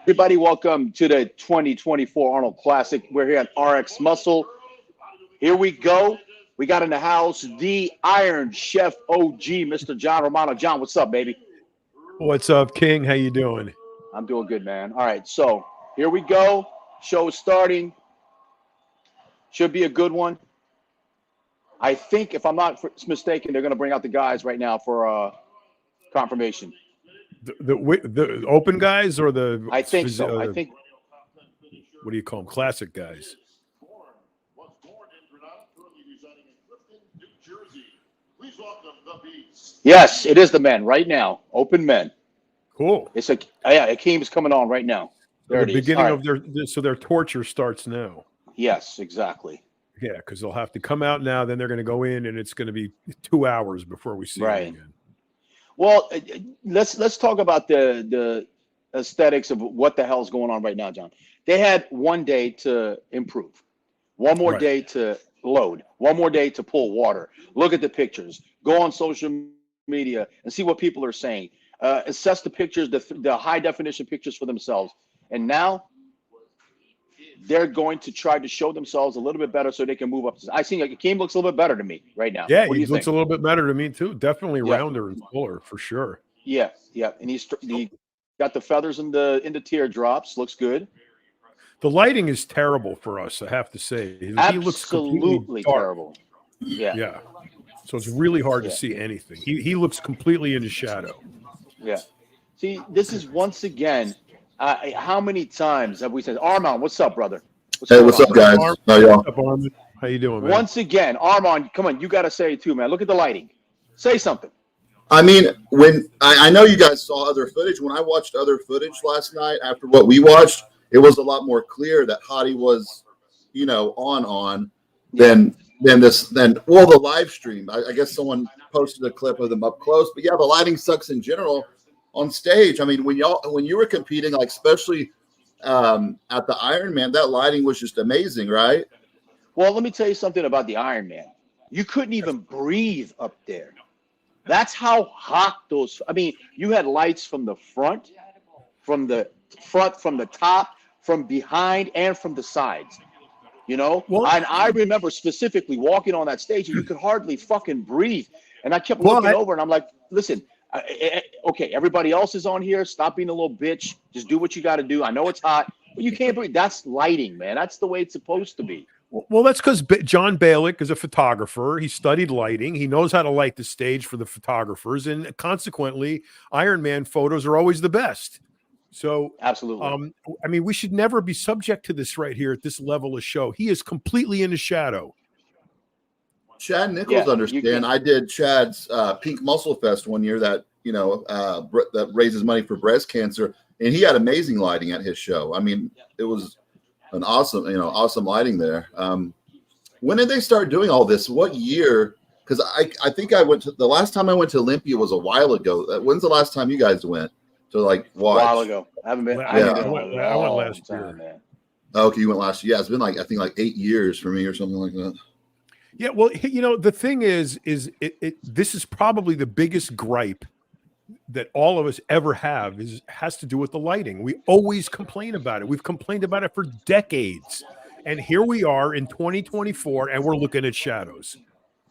Everybody, welcome to the 2024 Arnold Classic. We're here at RXMuscle. Here we go. We got in the house the Iron Chef OG, Mr. John Romano. John, what's up, baby? What's up, King? How you doing? I'm doing good, man. All right, so here we go. Show is starting. Should be a good one. I think, if I'm not mistaken, they're going to bring out the guys right now for confirmation. The open guys or the? I think so. I think. What do you call them? Classic guys. Yes, it is the men right now. Open men. Cool. It's a Akeem is coming on right now. There the it is. Beginning All of their torture starts now. Yes, exactly. Yeah, because they'll have to come out now. Then they're going to go in, and it's going to be 2 hours before we see them again. Well, let's talk about the aesthetics of what the hell's going on right now, John. They had 1 day to improve, one more day to load, one more day to pull water. Look at the pictures. Go on social media and see what people are saying. Assess the pictures, the high definition pictures for themselves. And now they're going to try to show themselves a little bit better so they can move up. I think Akeem looks a little bit better to me right now. Yeah, he looks a little bit better to me too. Definitely rounder and fuller for sure. Yeah, and he got the feathers in the teardrops. Looks good. The lighting is terrible for us, I have to say. He looks completely terrible. Yeah. So it's really hard to see anything. He looks completely in the shadow. Yeah. See, this is once again. How many times have we said, Armon, what's up, brother? What's up, guys? How y'all? How you doing, man? Once again, Armon, come on, you got to say it too, man. Look at the lighting. Say something. I mean, when I know you guys saw other footage. When I watched other footage last night after what we watched, it was a lot more clear that Hadi was, on than the live stream. I guess someone posted a clip of them up close, but yeah, the lighting sucks in general. On stage, I mean, when you were competing, like especially at the Ironman, that lighting was just amazing, right? Well, let me tell you something about the Ironman. You couldn't even breathe up there. That's how hot those. I mean, you had lights from the front, from the top, from behind, and from the sides. Well, and I remember specifically walking on that stage, and you could hardly fucking breathe. And I kept looking over, and I'm like, listen. Okay, everybody else is on here. Stop being a little bitch. Just do what you got to do. I know it's hot, but you can't breathe. That's lighting, man. That's the way it's supposed to be. Well, that's because John Balick is a photographer. He studied lighting. He knows how to light the stage for the photographers, and consequently, Ironman photos are always the best. So, absolutely. I mean, we should never be subject to this right here at this level of show. He is completely in the shadow. Chad Nichols understand. I did Chad's Pink Muscle Fest one year that that raises money for breast cancer, and he had amazing lighting at his show. I mean, it was an awesome lighting there. When did they start doing all this? What year? Because I think the last time I went to Olympia was a while ago. When's the last time you guys went to watch? A while ago. I haven't been. I went last year. Man. Okay, you went last year. Yeah, it's been I think 8 years for me or something like that. Yeah, well, the thing is this is probably the biggest gripe that all of us ever has to do with the lighting. We always complain about it. We've complained about it for decades. And here we are in 2024 and we're looking at shadows.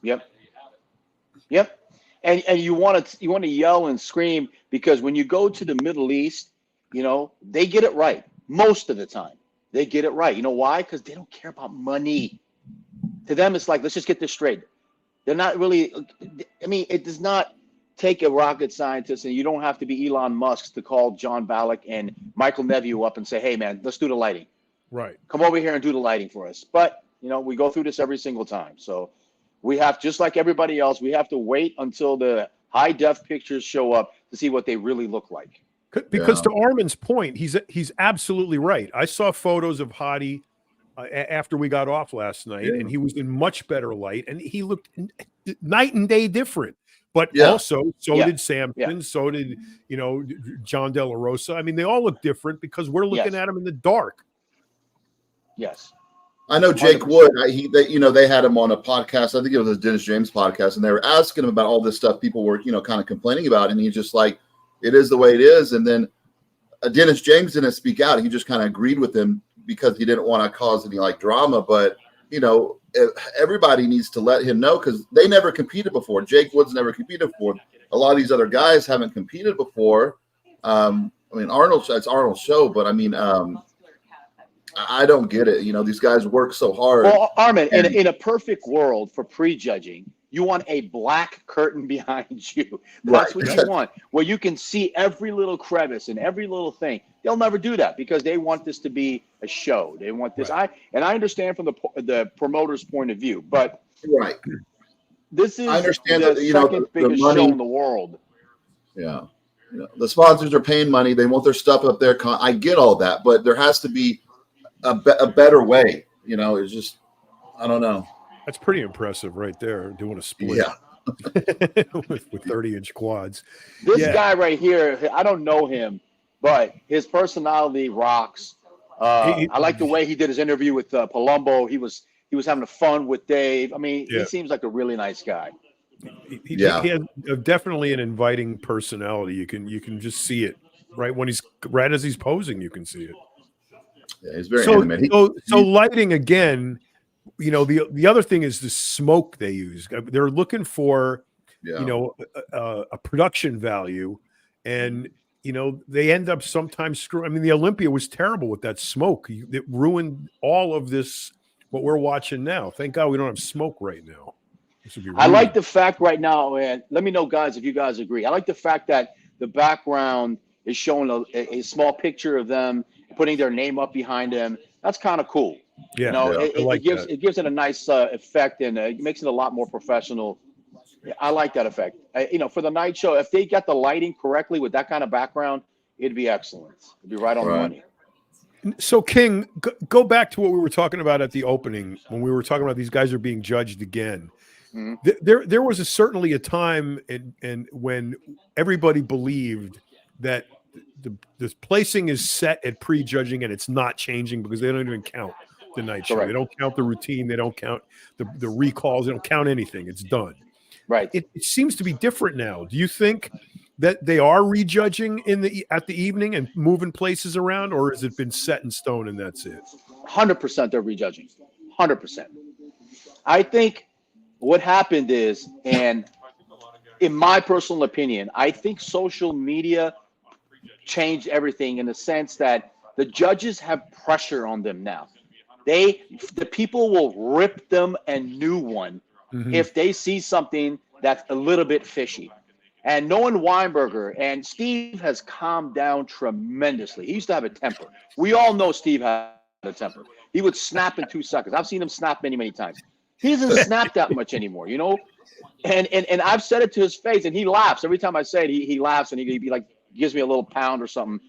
Yep. And you want to yell and scream because when you go to the Middle East, they get it right most of the time. They get it right. You know why? Because they don't care about money. To them, it's like, let's just get this straight. They're not really, I mean, it does not take a rocket scientist, and you don't have to be Elon Musk to call John Balick and Michael Neville up and say, hey, man, let's do the lighting. Right. Come over here and do the lighting for us. But, we go through this every single time. So we have, just like everybody else, we have to wait until the high-def pictures show up to see what they really look like. Because to Armon's point, he's absolutely right. I saw photos of Hadi after we got off last night, and he was in much better light, and he looked night and day different. But also, did Samson, so did John De La Rosa. I mean, they all look different because we're looking at them in the dark. Yes, I know Jake Wood. They had him on a podcast. I think it was a Dennis James podcast, and they were asking him about all this stuff people were kind of complaining about, and he's just like, it is the way it is. And then Dennis James didn't speak out. He just kind of agreed with him because he didn't want to cause any like drama. But everybody needs to let him know because they never competed before. Jake Woods never competed before. A lot of these other guys haven't competed before. It's Arnold's show, but I mean, I don't get it. These guys work so hard. Well, Armin, in a perfect world for prejudging, you want a black curtain behind you. That's what you want, where you can see every little crevice and every little thing. They'll never do that because they want this to be a show. They want this. I understand from the promoter's point of view, but this is I understand the that, second the biggest money, show in the world. Yeah. The sponsors are paying money. They want their stuff up there. I get all that, but there has to be a better way. It's just, I don't know. That's pretty impressive right there, doing a split. Yeah. with 30-inch quads. This guy right here, I don't know him, but his personality rocks. I like the way he did his interview with Palumbo. He was having fun with Dave. I mean, he seems like a really nice guy. He has definitely an inviting personality. You can just see it right as he's posing. You can see it. Yeah, he's very animated. So lighting again. The other thing is the smoke they use. They're looking for a production value, and they end up sometimes screwing. I mean, the Olympia was terrible with that smoke. It ruined all of this. What we're watching now. Thank God we don't have smoke right now. I like the fact right now, and let me know, guys, if you guys agree. I like the fact that the background is showing a small picture of them putting their name up behind them. That's kind of cool. Yeah, it gives it a nice effect, and it makes it a lot more professional. I like that effect. For the night show, if they got the lighting correctly with that kind of background, it'd be excellent. It'd be right on the money. So, King, go back to what we were talking about at the opening when we were talking about these guys are being judged again. Mm-hmm. There was certainly a time and when everybody believed that the placing is set at prejudging and it's not changing because they don't even count the night show. They don't count the routine. They don't count the recalls. They don't count anything. It's done. Right. It seems to be different now. Do you think that they are rejudging at the evening and moving places around, or has it been set in stone and that's it? 100% they're rejudging. 100%. I think what happened is, and in my personal opinion, I think social media changed everything in the sense that the judges have pressure on them now. The people will rip them a new one if they see something that's a little bit fishy. And Noah Weinberger and Steve has calmed down tremendously. He used to have a temper. We all know Steve had a temper. He would snap in 2 seconds. I've seen him snap many, many times. He doesn't snap that much anymore, And I've said it to his face, and he laughs. Every time I say it, he laughs, and he'd be like, gives me a little pound or something.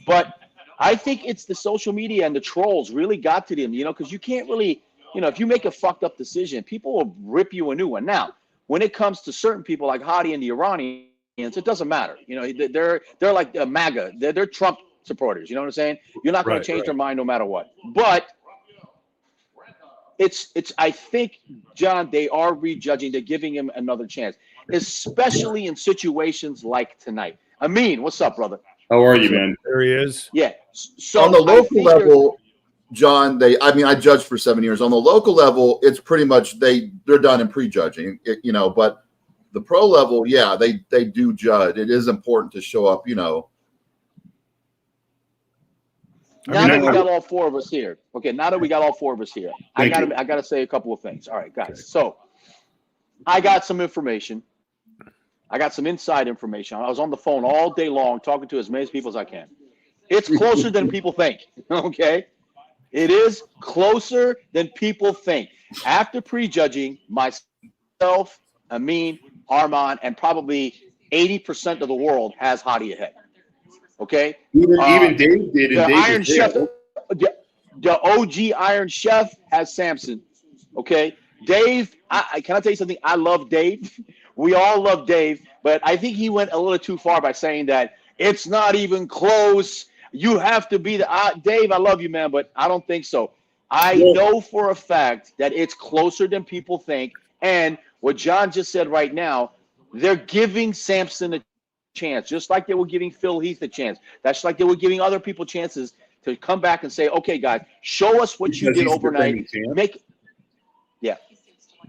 But I think it's the social media and the trolls really got to them, because you can't really, if you make a fucked up decision, people will rip you a new one. Now, when it comes to certain people like Hadi and the Iranians, it doesn't matter. They're like MAGA. They're Trump supporters. You know what I'm saying? You're not going to change their mind no matter what. But I think, John, they are rejudging. They're giving him another chance, especially in situations like tonight. Ameen, what's up, brother? How are you, man? There he is. Yeah. So on the local level, John, I judged for 7 years. On the local level, it's pretty much they're done in prejudging, but the pro level, they do judge. It is important to show up, Now that we got all four of us here. Okay, I gotta say a couple of things. All right, guys. Okay. So I got some information. I got some inside information. I was on the phone all day long talking to as many people as I can. It's closer than people think, okay? It is closer than people think. After prejudging, myself, Ameen, Armon, and probably 80% of the world has Hadi ahead, okay? Even Dave did. The Iron Chef, the OG Iron Chef has Samson, okay? Dave, can I tell you something? I love Dave. We all love Dave, but I think he went a little too far by saying that it's not even close. You have to be Dave, I love you, man, but I don't think so. I know for a fact that it's closer than people think. And what John just said right now, they're giving Samson a chance, just like they were giving Phil Heath a chance. That's like they were giving other people chances to come back and say, okay, guys, show us what you did overnight. Yeah,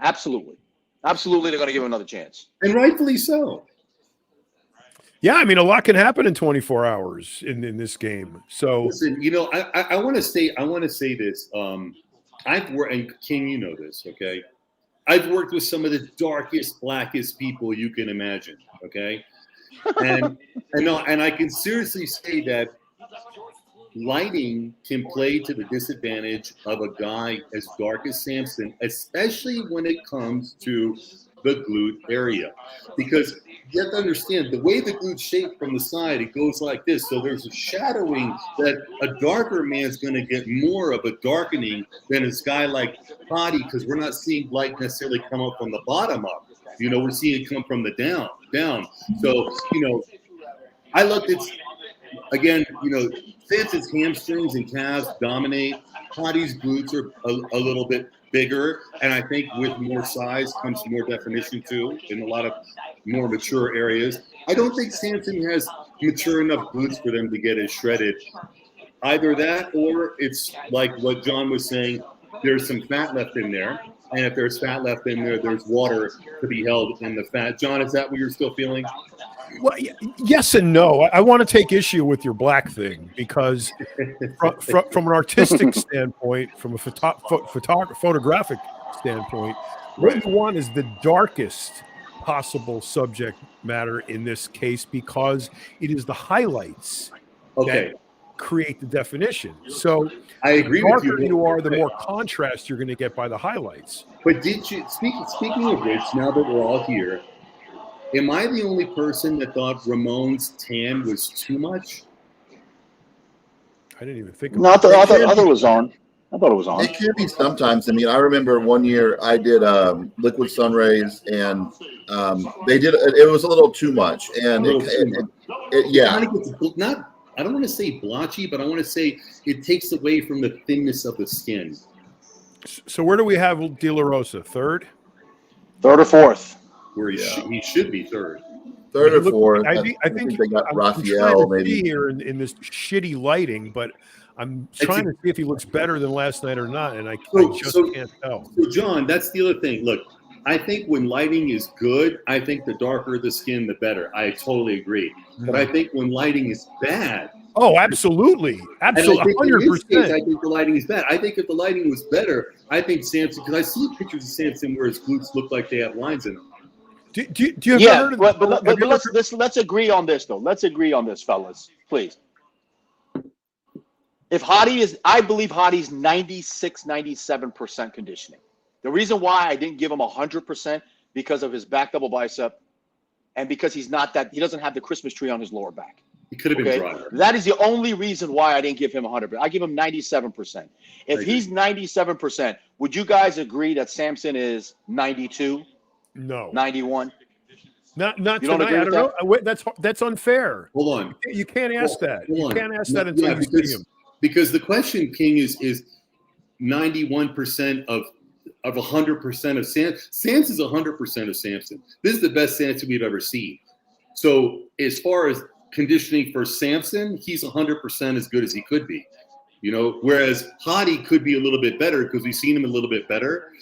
absolutely. Absolutely, they're going to give him another chance. And rightfully so. Yeah, I mean, a lot can happen in 24 hours in this game. So listen, you know, I want to say this. I've worked, and King, you know this, okay? I've worked with some of the darkest, blackest people you can imagine, okay? And I can seriously say that lighting can play to the disadvantage of a guy as dark as Samson, especially when it comes to the glute area, because you have to understand the way the glute's shaped from the side, it goes like this. So there's a shadowing that a darker man's going to get more of a darkening than this guy like Hadi, because we're not seeing light necessarily come up from the bottom up. You know, we're seeing it come from the down. So, you know, I looked at, again, you know, Samson's hamstrings and calves dominate. Hadi's glutes are a little bit bigger, and I think with more size comes more definition too in a lot of more mature areas. I don't think Samson has mature enough glutes for them to get as shredded. Either that, or it's like what John was saying, there's some fat left in there, and if there's fat left in there, there's water to be held in the fat. John, is that what you're still feeling? Well, yes and no. I want to take issue with your black thing because from an artistic standpoint, from a photographic standpoint, what you want is the darkest possible subject matter in this case because it is the highlights that create the definition. So I agree the darker with you. You are, the more contrast you're going to get by the highlights. But did you, speaking of which, now that we're all here, am I the only person that thought Ramon's tan was too much? I didn't even think about it. I thought it was on. I thought it was on. It can be sometimes. I mean, I remember one year I did liquid sun rays, and they did it was a little too much, and yeah. I don't want to say blotchy, but I want to say it takes away from the thinness of the skin. So where do we have De La Rosa? Third or fourth? Where he should be third or fourth. I think they got Raphael maybe here in this shitty lighting, but I'm trying to see if he looks better than last night or not, and I just can't tell. So John, that's the other thing. Look, I think when lighting is good, I think the darker the skin, the better. I totally agree. But I think when lighting is bad. Oh, absolutely. Absolutely. 100%. In this case, I think the lighting is bad. I think if the lighting was better, I think Samson, because I see pictures of Samson where his glutes look like they have lines in them. Do you have heard of but let's agree on this, though. Let's agree on this, fellas, please. If I believe Hadi's 96, 97% conditioning. The reason why I didn't give him 100% because of his back double bicep and because he doesn't have the Christmas tree on his lower back. He could have been drier. That is the only reason why I didn't give him 100%. I give him 97%. If he's 97%, would you guys agree that Samson is 92? No. 91? Not tonight. I don't know. That's unfair. Hold on. You can't ask that. You can't ask that until you see him. Because the question, King, is 91% of 100% of Samson. Samson is 100% of Samson. This is the best Samson we've ever seen. So as far as conditioning for Samson, he's 100% as good as he could be. You know, whereas Hadi could be a little bit better because we've seen him a little bit better.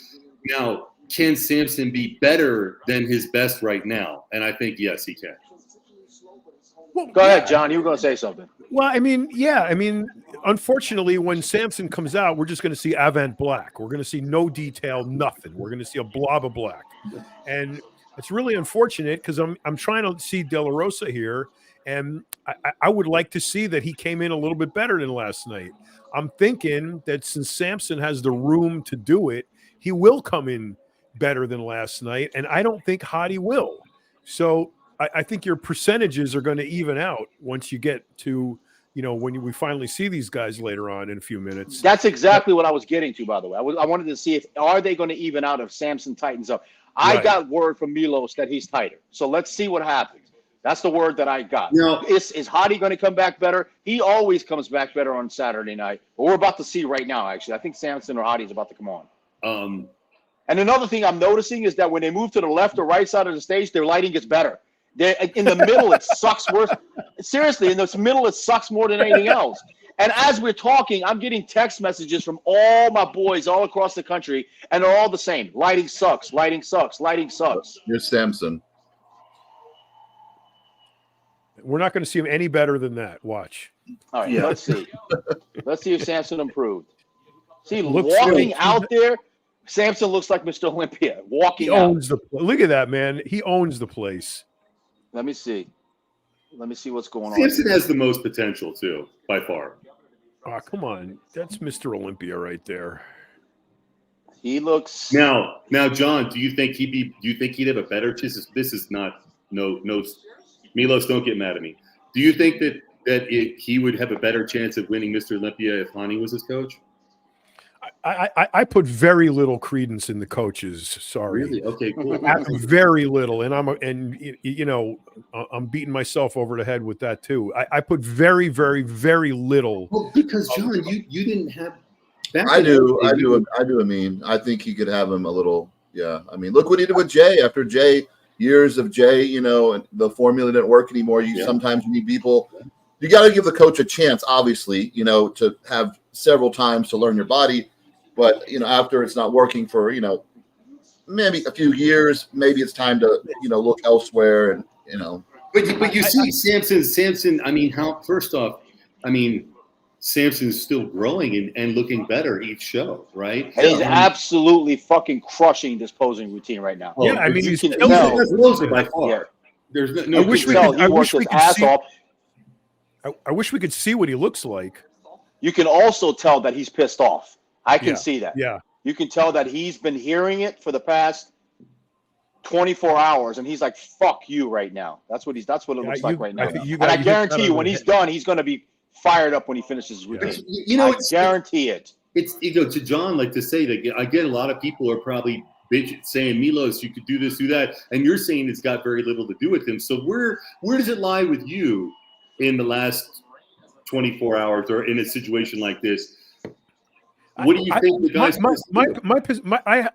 Now, can Samson be better than his best right now? And I think, yes, he can. Well, go ahead, John. You were going to say something. Well, I mean, unfortunately, when Samson comes out, we're just going to see Avant Black. We're going to see no detail, nothing. We're going to see a blob of black. And it's really unfortunate because I'm trying to see De La Rosa here, and I would like to see that he came in a little bit better than last night. I'm thinking that since Samson has the room to do it, he will come in better than last night, and I don't think Hadi will. So I think your percentages are going to even out once you get to, when we finally see these guys later on in a few minutes. That's exactly what I was getting to, by the way. I wanted to see are they going to even out if Samson tightens up. I got word from Milos that he's tighter. So let's see what happens. That's the word that I got. Is Hadi going to come back better? He always comes back better on Saturday night. But we're about to see right now, actually. I think Samson or Hadi is about to come on. And another thing I'm noticing is that when they move to the left or right side of the stage, their lighting gets better. In the middle, it sucks worse. Seriously, in the middle, it sucks more than anything else. And as we're talking, I'm getting text messages from all my boys all across the country, and they're all the same. Lighting sucks. Lighting sucks. Lighting sucks. You're Samson. We're not going to see him any better than that. Watch. All right, let's see. Let's see if Samson improved. See, Looks walking good. out there, Samson looks like Mr. Olympia. Walking He out. owns the. Look at that, man. He owns the place. Let me see. Let me see what's going on. Samson has the most potential too, by far. Oh, come on. That's Mr. Olympia right there. He looks. Now, John, do you think he'd have a better chance? This is not no. Milos, don't get mad at me. Do you think that he would have a better chance of winning Mr. Olympia if Hani was his coach? I put very little credence in the coaches. Sorry. Really? Okay, cool. Very little, and I'm beating myself over the head with that too. I put very, very, very little. Well, because John, you didn't have. I do. I mean, I think he could have him a little. Yeah. I mean, look what he did with Jay. After years of Jay, and the formula didn't work anymore. Sometimes you need people. You got to give the coach a chance, obviously, to have several times to learn your body. But, after it's not working for, maybe a few years, maybe it's time to, look elsewhere and, But you see Samson, I mean, first off, Samson's still growing and looking better each show, right? He's absolutely fucking crushing this posing routine right now. Yeah, I mean, he's by far. Yeah. There's no. I wish we could ass see. off. I wish we could see what he looks like. You can also tell that he's pissed off. I can see that. Yeah. You can tell that he's been hearing it for the past 24 hours, and he's like, "Fuck you" right now. That's what it looks like right now. And I guarantee you, when he's done, he's going to be fired up when he finishes his routine. I guarantee it. It's to John, like to say that I get a lot of people are probably saying, Milos, you could do this, do that, and you're saying it's got very little to do with him. So where does it lie with you in the last 24 hours or in a situation like this? What do you think the guys?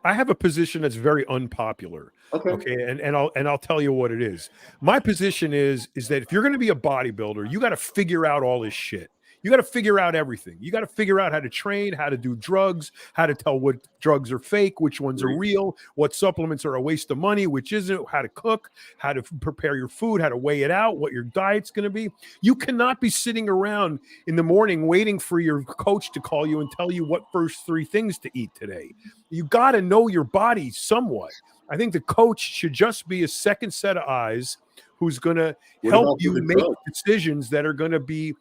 I have a position that's very unpopular. Okay, and I'll tell you what it is. My position is that if you're going to be a bodybuilder, you got to figure out all this shit. You got to figure out everything. You got to figure out how to train, how to do drugs, how to tell what drugs are fake, which ones are real, what supplements are a waste of money, which isn't, how to cook, how to prepare your food, how to weigh it out, what your diet's going to be. You cannot be sitting around in the morning waiting for your coach to call you and tell you what first 3 things to eat today. You got to know your body somewhat. I think the coach should just be a second set of eyes who's going to help you make decisions that are going to be,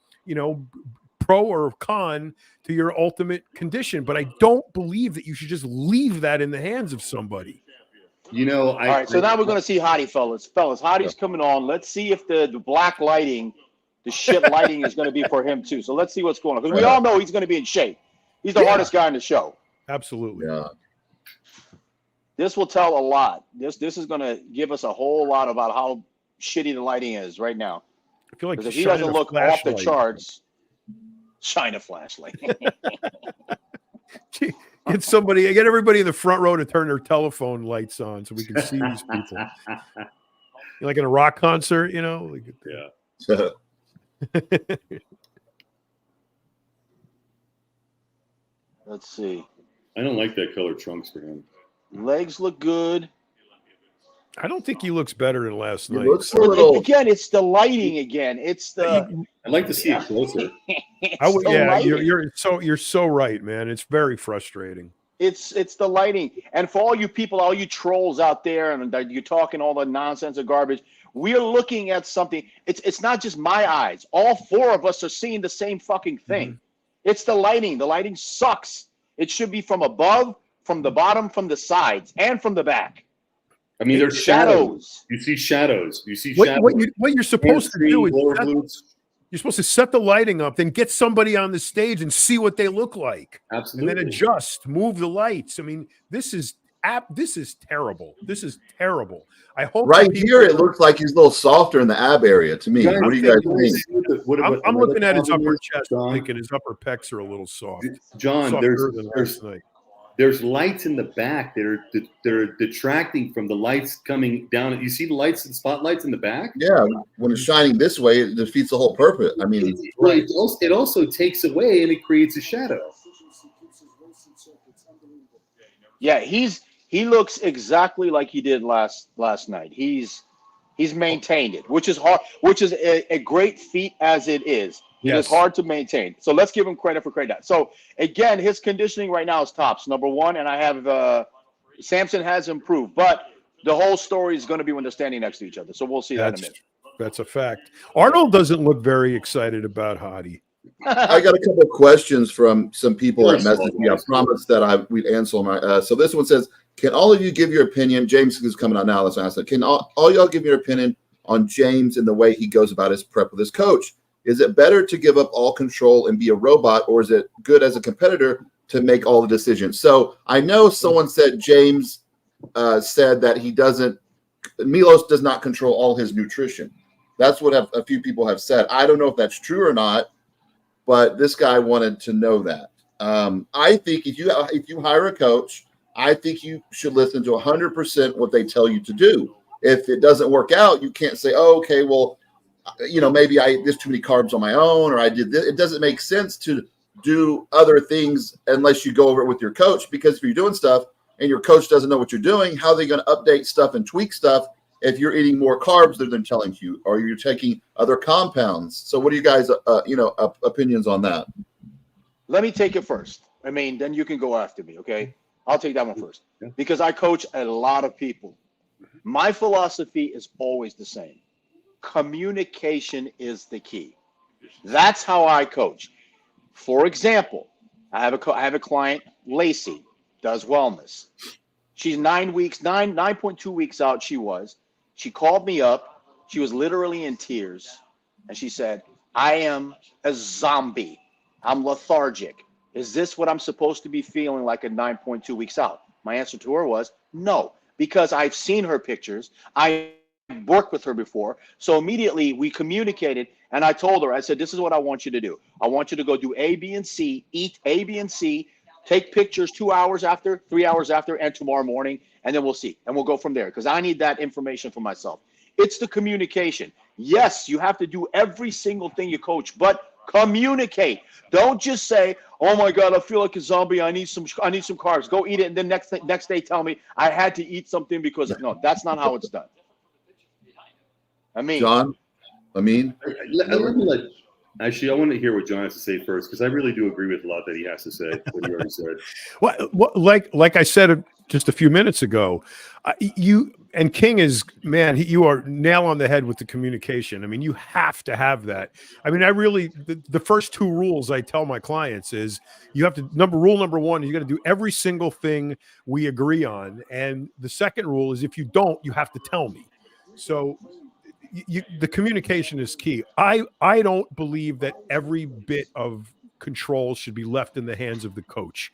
pro or con to your ultimate condition. But I don't believe that you should just leave that in the hands of somebody. All right, so now we're going to see Hadi, fellas. Hadi's coming on. Let's see if the black lighting, the shit lighting is going to be for him too. So let's see what's going on. Because we all know he's going to be in shape. He's the hardest guy in the show. Absolutely. Yeah. This will tell a lot. This is going to give us a whole lot about how shitty the lighting is right now. I feel like if he doesn't look off the charts, shine a flashlight. Get everybody in the front row to turn their telephone lights on so we can see these people. Like in a rock concert, Yeah. Let's see. I don't like that color trunks for him. Legs look good. I don't think he looks better than last night. Looks a little. Again, it's the lighting. Again, it's the. I'd like to see it closer. You're so right, man. It's very frustrating. It's the lighting, and for all you people, all you trolls out there, and you're talking all the nonsense and garbage. We're looking at something. It's not just my eyes. All 4 of us are seeing the same fucking thing. It's the lighting. The lighting sucks. It should be from above, from the bottom, from the sides, and from the back. I mean, there's shadows. You see shadows. What you're supposed to do is you're supposed to set the lighting up, then get somebody on the stage and see what they look like. Absolutely. And then adjust, move the lights. I mean, this is terrible. This is terrible. I hope here it looks like he's a little softer in the ab area to me. What do you guys think? I'm looking at his upper chest, thinking his upper pecs are a little soft. John, there's lights in the back that are detracting from the lights coming down. You see the lights and spotlights in the back? Yeah, when it's shining this way, it defeats the whole purpose. I mean, it also takes away and it creates a shadow. Yeah, he looks exactly like he did last night. He's maintained it, which is hard, which is a great feat as it is. It is hard to maintain. So let's give him credit for credit. So again, his conditioning right now is tops, number one, and I have Samson has improved, but the whole story is going to be when they're standing next to each other. So we'll see that in a minute. That's a fact. Arnold doesn't look very excited about Hadi. I got a couple of questions from some people that messaged me. I promised that we'd answer them. So this one says, can all of you give your opinion? James is coming on now. Let's ask that. Can all y'all give your opinion on James and the way he goes about his prep with his coach? Is it better to give up all control and be a robot, or is it good as a competitor to make all the decisions? So I know someone said James said that Milos does not control all his nutrition. That's what a few people have said. I don't know if that's true or not, but this guy wanted to know that. I think if you hire a coach, I think you should listen to 100% what they tell you to do. If it doesn't work out, you can't say, oh, okay, well, maybe I ate this too many carbs on my own, or I did this. It doesn't make sense to do other things unless you go over it with your coach, because if you're doing stuff and your coach doesn't know what you're doing, how are they going to update stuff and tweak stuff if you're eating more carbs than they're telling you, or you're taking other compounds? So what are you guys, opinions on that? Let me take it first. I mean, then you can go after me, okay? I'll take that one first because I coach a lot of people. My philosophy is always the same. Communication is the key. That's how I coach. For example, I have a client, Lacey, does wellness. She's 9.2 weeks out. She called me up. She was literally in tears. And she said, I am a zombie. I'm lethargic. Is this what I'm supposed to be feeling like at 9.2 weeks out? My answer to her was no, because I've seen her pictures. I worked with her before. So immediately we communicated, and I told her, I said, this is what I want you to do. I want you to go do A, B, and C, eat A, B, and C, take pictures 2 hours after, 3 hours after, and tomorrow morning, and then we'll see. And we'll go from there, because I need that information for myself. It's the communication. Yes, you have to do every single thing you coach, but communicate. Don't just say, oh my God, I feel like a zombie. I need some carbs. Go eat it. And then next day tell me I had to eat something because no, that's not how it's done. Ameen. John, Ameen. Actually, I want to hear what John has to say first, because I really do agree with a lot that he has to say. What he already said. Well, like I said just a few minutes ago, you and King is, man, you are nail on the head with the communication. I mean, you have to have that. I mean, the first two rules I tell my clients is you have to, rule number one, you got to do every single thing we agree on. And the second rule is if you don't, you have to tell me. So the communication is key. I don't believe that every bit of control should be left in the hands of the coach.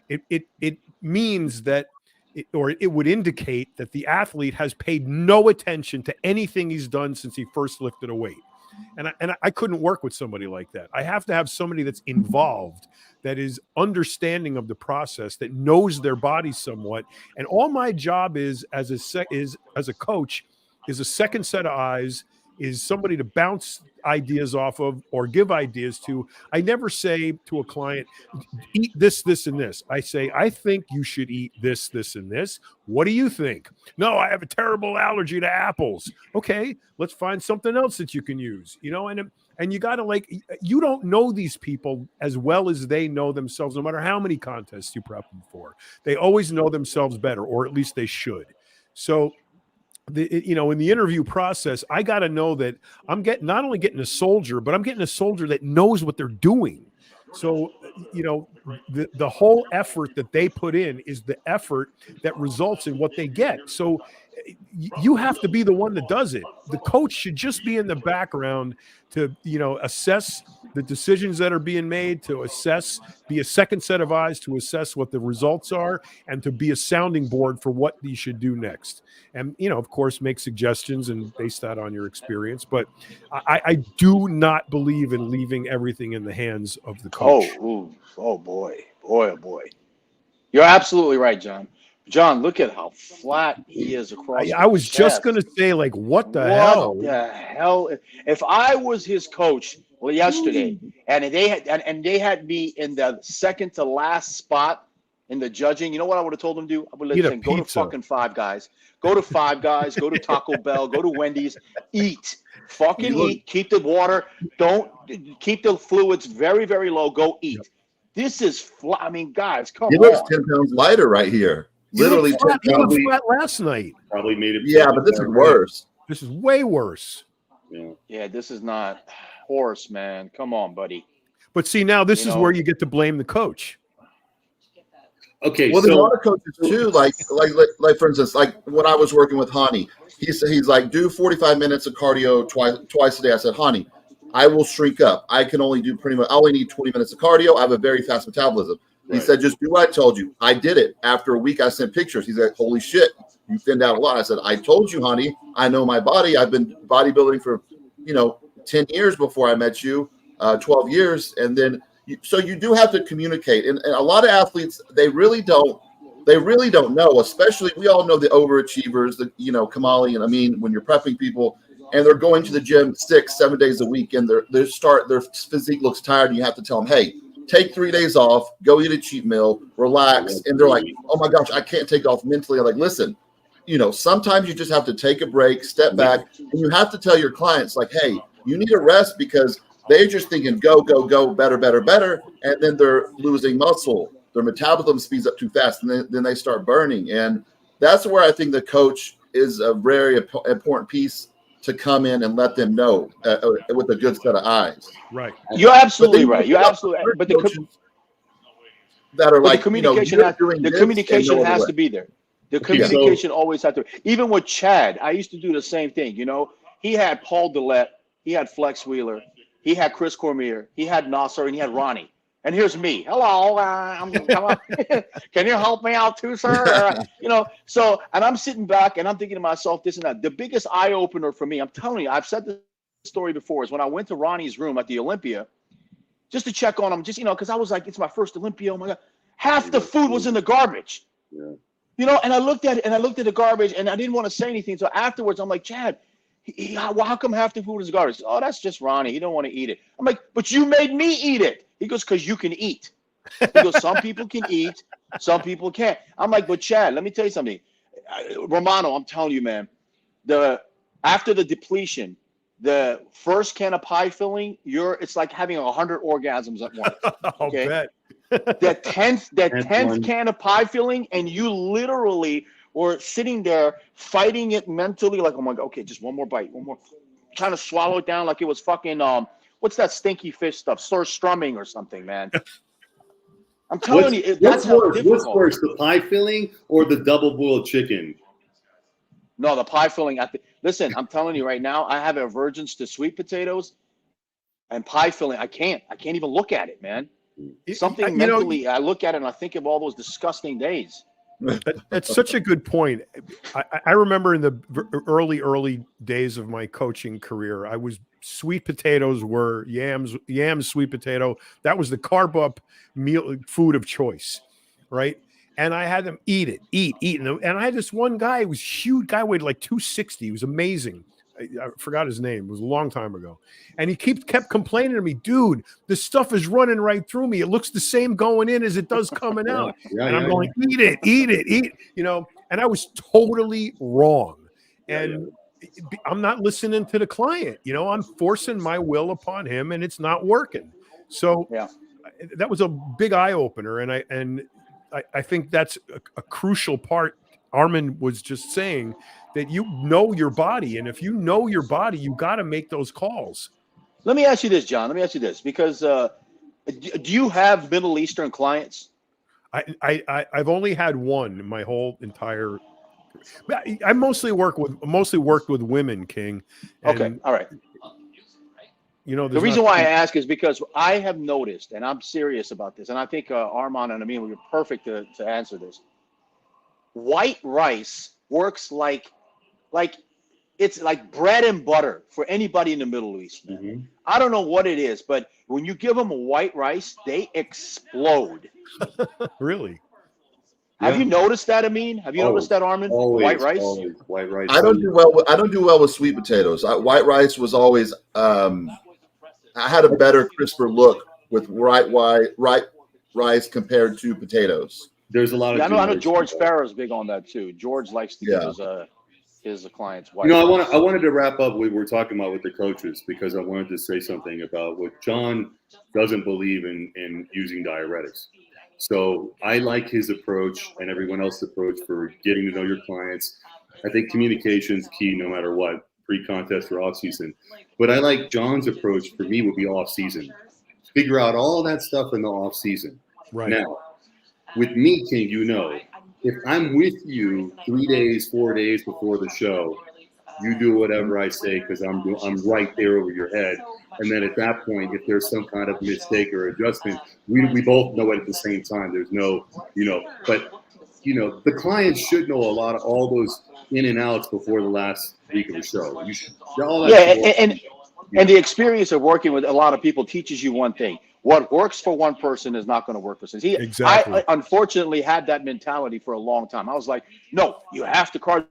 It means that it would indicate that the athlete has paid no attention to anything he's done since he first lifted a weight. And I couldn't work with somebody like that. I have to have somebody that's involved, that is understanding of the process, that knows their body somewhat. And all my job is as a coach is a second set of eyes, is somebody to bounce ideas off of or give ideas to. I never say to a client, eat this, this, and this. I say, I think you should eat this, this, and this. What do you think? No, I have a terrible allergy to apples. Okay, let's find something else that you can use. And you got to you don't know these people as well as they know themselves, no matter how many contests you prep them for. They always know themselves better, or at least they should. So in the interview process, I got to know that I'm not only getting a soldier, but I'm getting a soldier that knows what they're doing. So, the whole effort that they put in is the effort that results in what they get. So you have to be the one that does it. The coach should just be in the background to, assess the decisions that are being made, be a second set of eyes to assess what the results are, and to be a sounding board for what you should do next. And, of course, make suggestions and base that on your experience. But I do not believe in leaving everything in the hands of the coach. Oh boy. You're absolutely right, John. John, look at how flat he is across. I was just chest. going to say, like, what the What hell? the hell? If I was his coach yesterday, and they had me in the second to last spot in the judging, you know what I would have told them to do? I would have said, go to fucking Five Guys. Go to Five Guys. Go to Taco Bell. Go to Wendy's. Eat. Fucking eat. Keep the water. Don't keep the fluids very, very low. Go eat. Yep. This is flat. I mean, guys, come on. He looks 10 pounds lighter right here. Literally 10 pounds. He looked flat last night. Probably made it. Yeah, but this is worse. This is way worse. Yeah, this is not horse, man. Come on, buddy. But see, now this is where you get to blame the coach. Okay, well, there's a lot of coaches too. Like for instance, like when I was working with Hani, he's like, do 45 minutes of cardio twice a day. I said, Hani, I will shrink up. I can only do I only need 20 minutes of cardio. I have a very fast metabolism. Right. He said, just do what I told you. I did it. After a week, I sent pictures. He's like, holy shit, you thinned out a lot. I said, I told you, honey. I know my body. I've been bodybuilding for, 10 years before I met you, 12 years. And then, so you do have to communicate. And a lot of athletes, they really don't know, especially we all know the overachievers, Kamali and Ameen, when you're prepping people and they're going to the gym 6-7 days a week and their physique looks tired. And you have to tell them, hey, take 3 days off, go eat a cheat meal, relax. And they're like, oh my gosh, I can't take off mentally. I'm like, listen, sometimes you just have to take a break, step back, and you have to tell your clients like, hey, you need a rest because they're just thinking go, better, better, better. And then they're losing muscle. Their metabolism speeds up too fast and then they start burning. And that's where I think the coach is a very important piece to come in and let them know with a good set of eyes. Right. You're absolutely right. You're absolutely right. But that are like the communication, the communication has to be there. The communication always has to. Even with Chad, I used to do the same thing. He had Paul Dillette, he had Flex Wheeler, he had Chris Cormier, he had Nasser, and he had Ronnie. And here's me. Hello, can you help me out too, sir? So, and I'm sitting back and I'm thinking to myself, this and that. The biggest eye opener for me, I'm telling you, I've said this story before, is when I went to Ronnie's room at the Olympia, just to check on him, because I was like, it's my first Olympia. Oh my God, half the food was in the garbage. Yeah. And I looked at it and I looked at the garbage and I didn't want to say anything. So afterwards, I'm like, Chad, how come half the food is garbage? Oh, that's just Ronnie. He don't want to eat it. I'm like, but you made me eat it. He goes, because you can eat. He goes, some people can eat, some people can't. I'm like, but Chad, let me tell you something. Romano, I'm telling you, man, after the depletion, the first can of pie filling, it's like having 100 orgasms at once. Okay. Bet. The 10th can of pie filling, and you literally were sitting there fighting it mentally, like, oh my God, okay, just one more bite, one more, trying to swallow it down like it was fucking what's that stinky fish stuff? Strumming or something, man. I'm telling you, that's how difficult. What's worse, the pie filling or the double boiled chicken? No, the pie filling. Listen, I'm telling you right now, I have aversions to sweet potatoes and pie filling. I can't even look at it, man. Something mentally, I look at it and I think of all those disgusting days. That's such a good point. I remember in the early days of my coaching career, sweet potatoes were yams, sweet potato. That was the carb up food of choice, right? And I had them eat. And I had this one guy, he was a huge guy, weighed like 260. He was amazing. I forgot his name. It was a long time ago. And he kept complaining to me, dude, this stuff is running right through me. It looks the same going in as it does coming out. And I'm going, eat it. And I was totally wrong. And I'm not listening to the client. I'm forcing my will upon him and it's not working. So that was a big eye opener. And I think that's a crucial part. Armon was just saying that you know your body. And if you know your body, you got to make those calls. Let me ask you this, John. Because do you have Middle Eastern clients? I've only had one in my whole entire. I mostly worked with women, King. Okay, all right. The reason why I ask is because I have noticed, and I'm serious about this, and I think Armon and Ameen would be perfect to answer this. White rice works like it's like bread and butter for anybody in the Middle East. Mm-hmm. I don't know what it is, but when you give them a white rice, they explode. Really? Have you noticed that, Ameen? Have you noticed that, Armon? White rice? Always white rice. I don't do well with sweet potatoes. White rice was always I had a better, crisper look with white rice compared to potatoes. There's a lot of. I know George Farrow's big on that too. George likes to give his clients white. I wanted to wrap up what we were talking about with the coaches, because I wanted to say something about what John doesn't believe in using diuretics. So I like his approach and everyone else's approach for getting to know your clients. I think communication is key no matter what, pre-contest or off-season. But I like John's approach for me would be off-season. Figure out all that stuff in the off-season. Right. Now, with me, King, if I'm with you 3 days, 4 days before the show, you do whatever I say because I'm right there over your head. And then at that point, if there's some kind of mistake or adjustment, we both know it at the same time. There's no, but the clients should know all those in and outs before the last week of the show. You should, and the experience of working with a lot of people teaches you one thing. What works for one person is not going to work for somebody. Exactly. I unfortunately had that mentality for a long time. I was like, no, you have to carb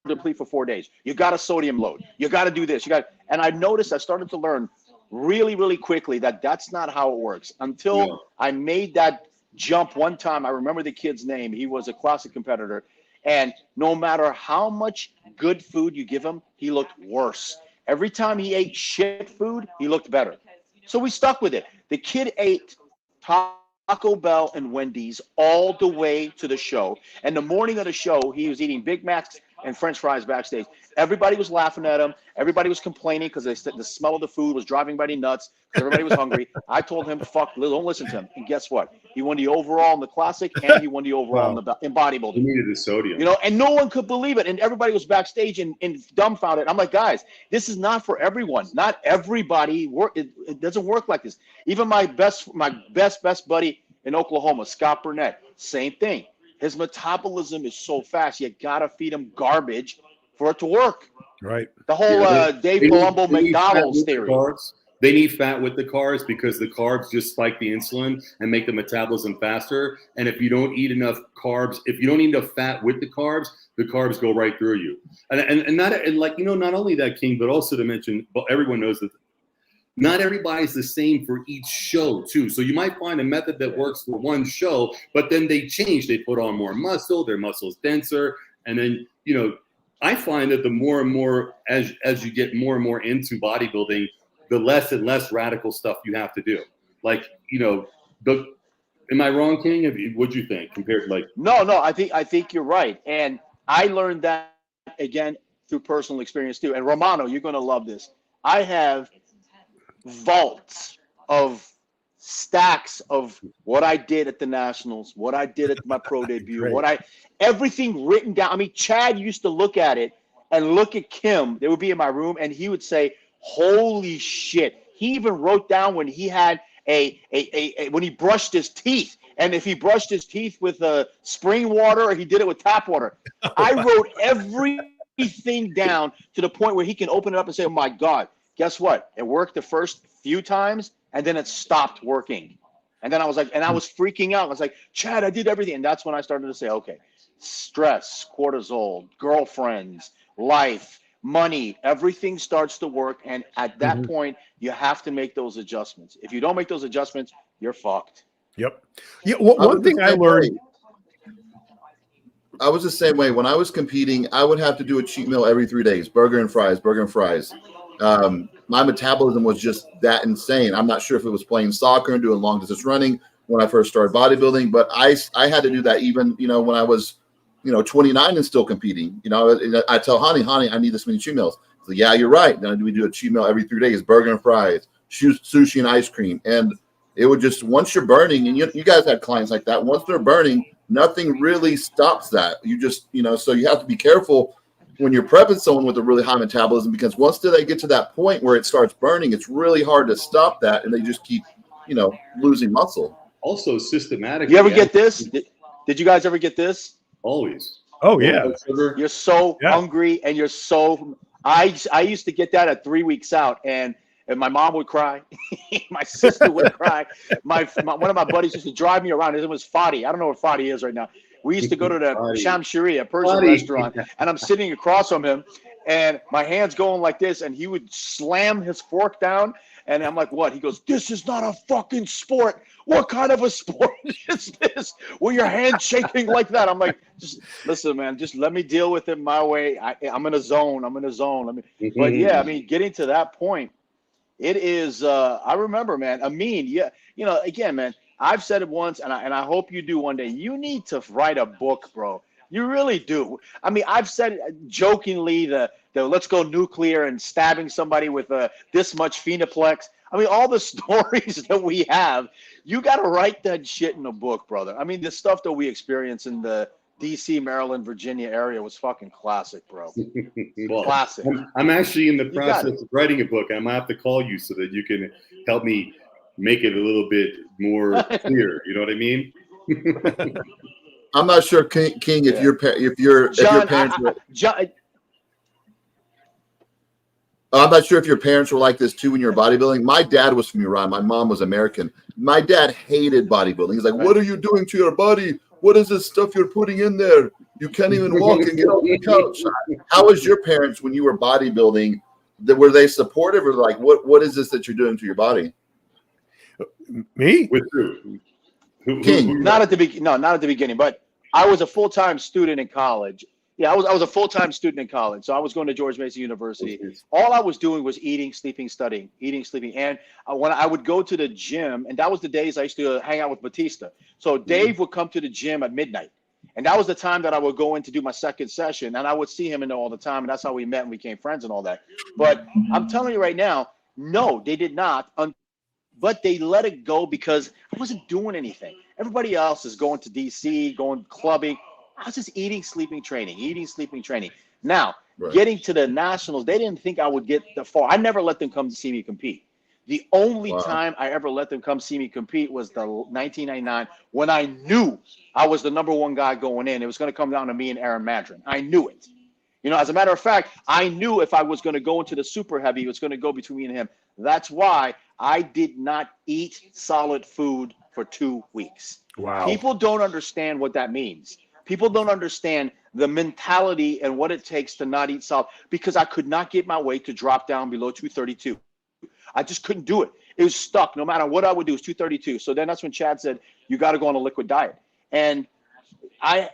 deplete for 4 days. You got to sodium load. You got to do this. And I noticed, I started to learn really, really quickly that that's not how it works until I made that jump one time. I remember the kid's name. He was a classic competitor. And no matter how much good food you give him, he looked worse. Every time he ate shit food, he looked better. So we stuck with it. The kid ate Taco Bell and Wendy's all the way to the show. And the morning of the show, he was eating Big Macs and French fries backstage. Everybody was laughing at him. Everybody was complaining because the smell of the food was driving everybody nuts. Everybody was hungry. I told him, fuck, don't listen to him. And guess what? He won the overall in the classic, and he won the overall in bodybuilding. He needed the sodium. And no one could believe it. And everybody was backstage and dumbfounded. I'm like, guys, this is not for everyone. Not everybody it doesn't work like this. Even my best buddy in Oklahoma, Scott Burnett, same thing. His metabolism is so fast. You gotta feed him garbage for it to work. Right. The whole Dave Palumbo McDonald's theory. They need fat with the carbs because the carbs just spike the insulin and make the metabolism faster. And if you don't eat enough carbs, if you don't eat enough fat with the carbs go right through you. Not only that, King, but also to mention, everyone knows that not everybody's the same for each show too. So you might find a method that works for one show, but then they change. They put on more muscle, their muscle's denser. And then, I find that the more and more, as you get more and more into bodybuilding, the less and less radical stuff you have to do. Am I wrong, King? What'd you think compared to No, I think you're right. And I learned that again through personal experience too. And Romano, you're going to love this. I have vaults of stacks of what I did at the Nationals, what I did at my pro debut, everything written down. I mean, Chad used to look at it and look at Kim. They would be in my room and he would say, holy shit. He even wrote down when he had when he brushed his teeth. And if he brushed his teeth with spring water or he did it with tap water. I wrote everything down to the point where he can open it up and say, oh my God, guess what? It worked the first few times and then it stopped working. And then I was like, and I was freaking out. I was like, Chad, I did everything. And that's when I started to say, okay, stress, cortisol, girlfriends, life, money, everything starts to work. And at that point, you have to make those adjustments. If you don't make those adjustments, you're fucked. Yep. Yeah. One thing I learned. I was the same way. When I was competing, I would have to do a cheat meal every 3 days, burger and fries. My metabolism was just that insane. I'm not sure if it was playing soccer and doing long distance running when I first started bodybuilding, but I had to do that even, when I was, 29 and still competing. I tell Honey, I need this many cheat meals. So yeah, you're right. Then we do a cheat meal every 3 days, burger and fries, sushi and ice cream. And it would just, once you're burning, and you guys had clients like that, once they're burning, nothing really stops that. You just, so you have to be careful when you're prepping someone with a really high metabolism, because once they get to that point where it starts burning, it's really hard to stop that. And they just keep, losing muscle. Also systematic. You ever get this? Did you guys ever get this? Always. Oh yeah. You're so hungry and you're so, I used to get that at 3 weeks out and my mom would cry. My sister would cry. One of my buddies used to drive me around. His name was Fadi. I don't know what Fadi is right now. We used to go to the Hadi. Shamshiri, a Persian Hadi. restaurant, and I'm sitting across from him, and my hand's going like this, and he would slam his fork down, and I'm like, what? He goes, this is not a fucking sport. What kind of a sport is this? Where your hand shaking like that? I'm like, just listen, man, just let me deal with it my way. I'm in a zone. I'm in a zone. But yeah, I mean, getting to that point, it is, I remember, man, Ameen, yeah, you know, again, man, I've said it once, and I hope you do one day. You need to write a book, bro. You really do. I mean, I've said jokingly the let's go nuclear and stabbing somebody with this much Phenoplex. I mean, all the stories that we have, you got to write that shit in a book, brother. I mean, the stuff that we experience in the D.C., Maryland, Virginia area was fucking classic, bro. Well, Classic. I'm actually in the You got process of writing a book. I'm gonna have to call you so that you can help me make it a little bit more clear. You know what I mean? I'm not sure, King, if Yeah. your parents were, I'm not sure if your parents were like this too when you were bodybuilding. My dad was from Iran. My mom was American. My dad hated bodybuilding. He's like, "What are you doing to your body? What is this stuff you're putting in there? You can't even walk and get off the couch." How was your parents when you were bodybuilding? Were they supportive, or like, what is this that you're doing to your body? Me? With who? King. Not at the beginning. No, not at the beginning. But I was a full-time student in college. Yeah, I was a full-time student in college. So I was going to George Mason University. All I was doing was eating, sleeping, studying, eating, sleeping. And when I would go to the gym, and that was the days I used to hang out with Batista. So Dave would come to the gym at midnight. And that was the time that I would go in to do my second session. And I would see him in there all the time. And that's how we met and we became friends and all that. But I'm telling you right now, no, they did not. But they let it go because I wasn't doing anything. Everybody else is going to DC, going clubbing. I was just eating, sleeping, training, eating, sleeping, training. Now, getting to the nationals, they didn't think I would get that far. I never let them come to see me compete. The only time I ever let them come see me compete was the 1999 when I knew I was the #1 guy going in. It was going to come down to me and Aaron Madron. I knew it. You know, as a matter of fact, I knew if I was going to go into the super heavy, it was going to go between me and him. That's why I did not eat solid food for 2 weeks. Wow. People don't understand what that means. People don't understand the mentality and what it takes to not eat solid, because I could not get my weight to drop down below 232. I just couldn't do it. It was stuck. No matter what I would do, it's 232. So then that's when Chad said, you got to go on a liquid diet. And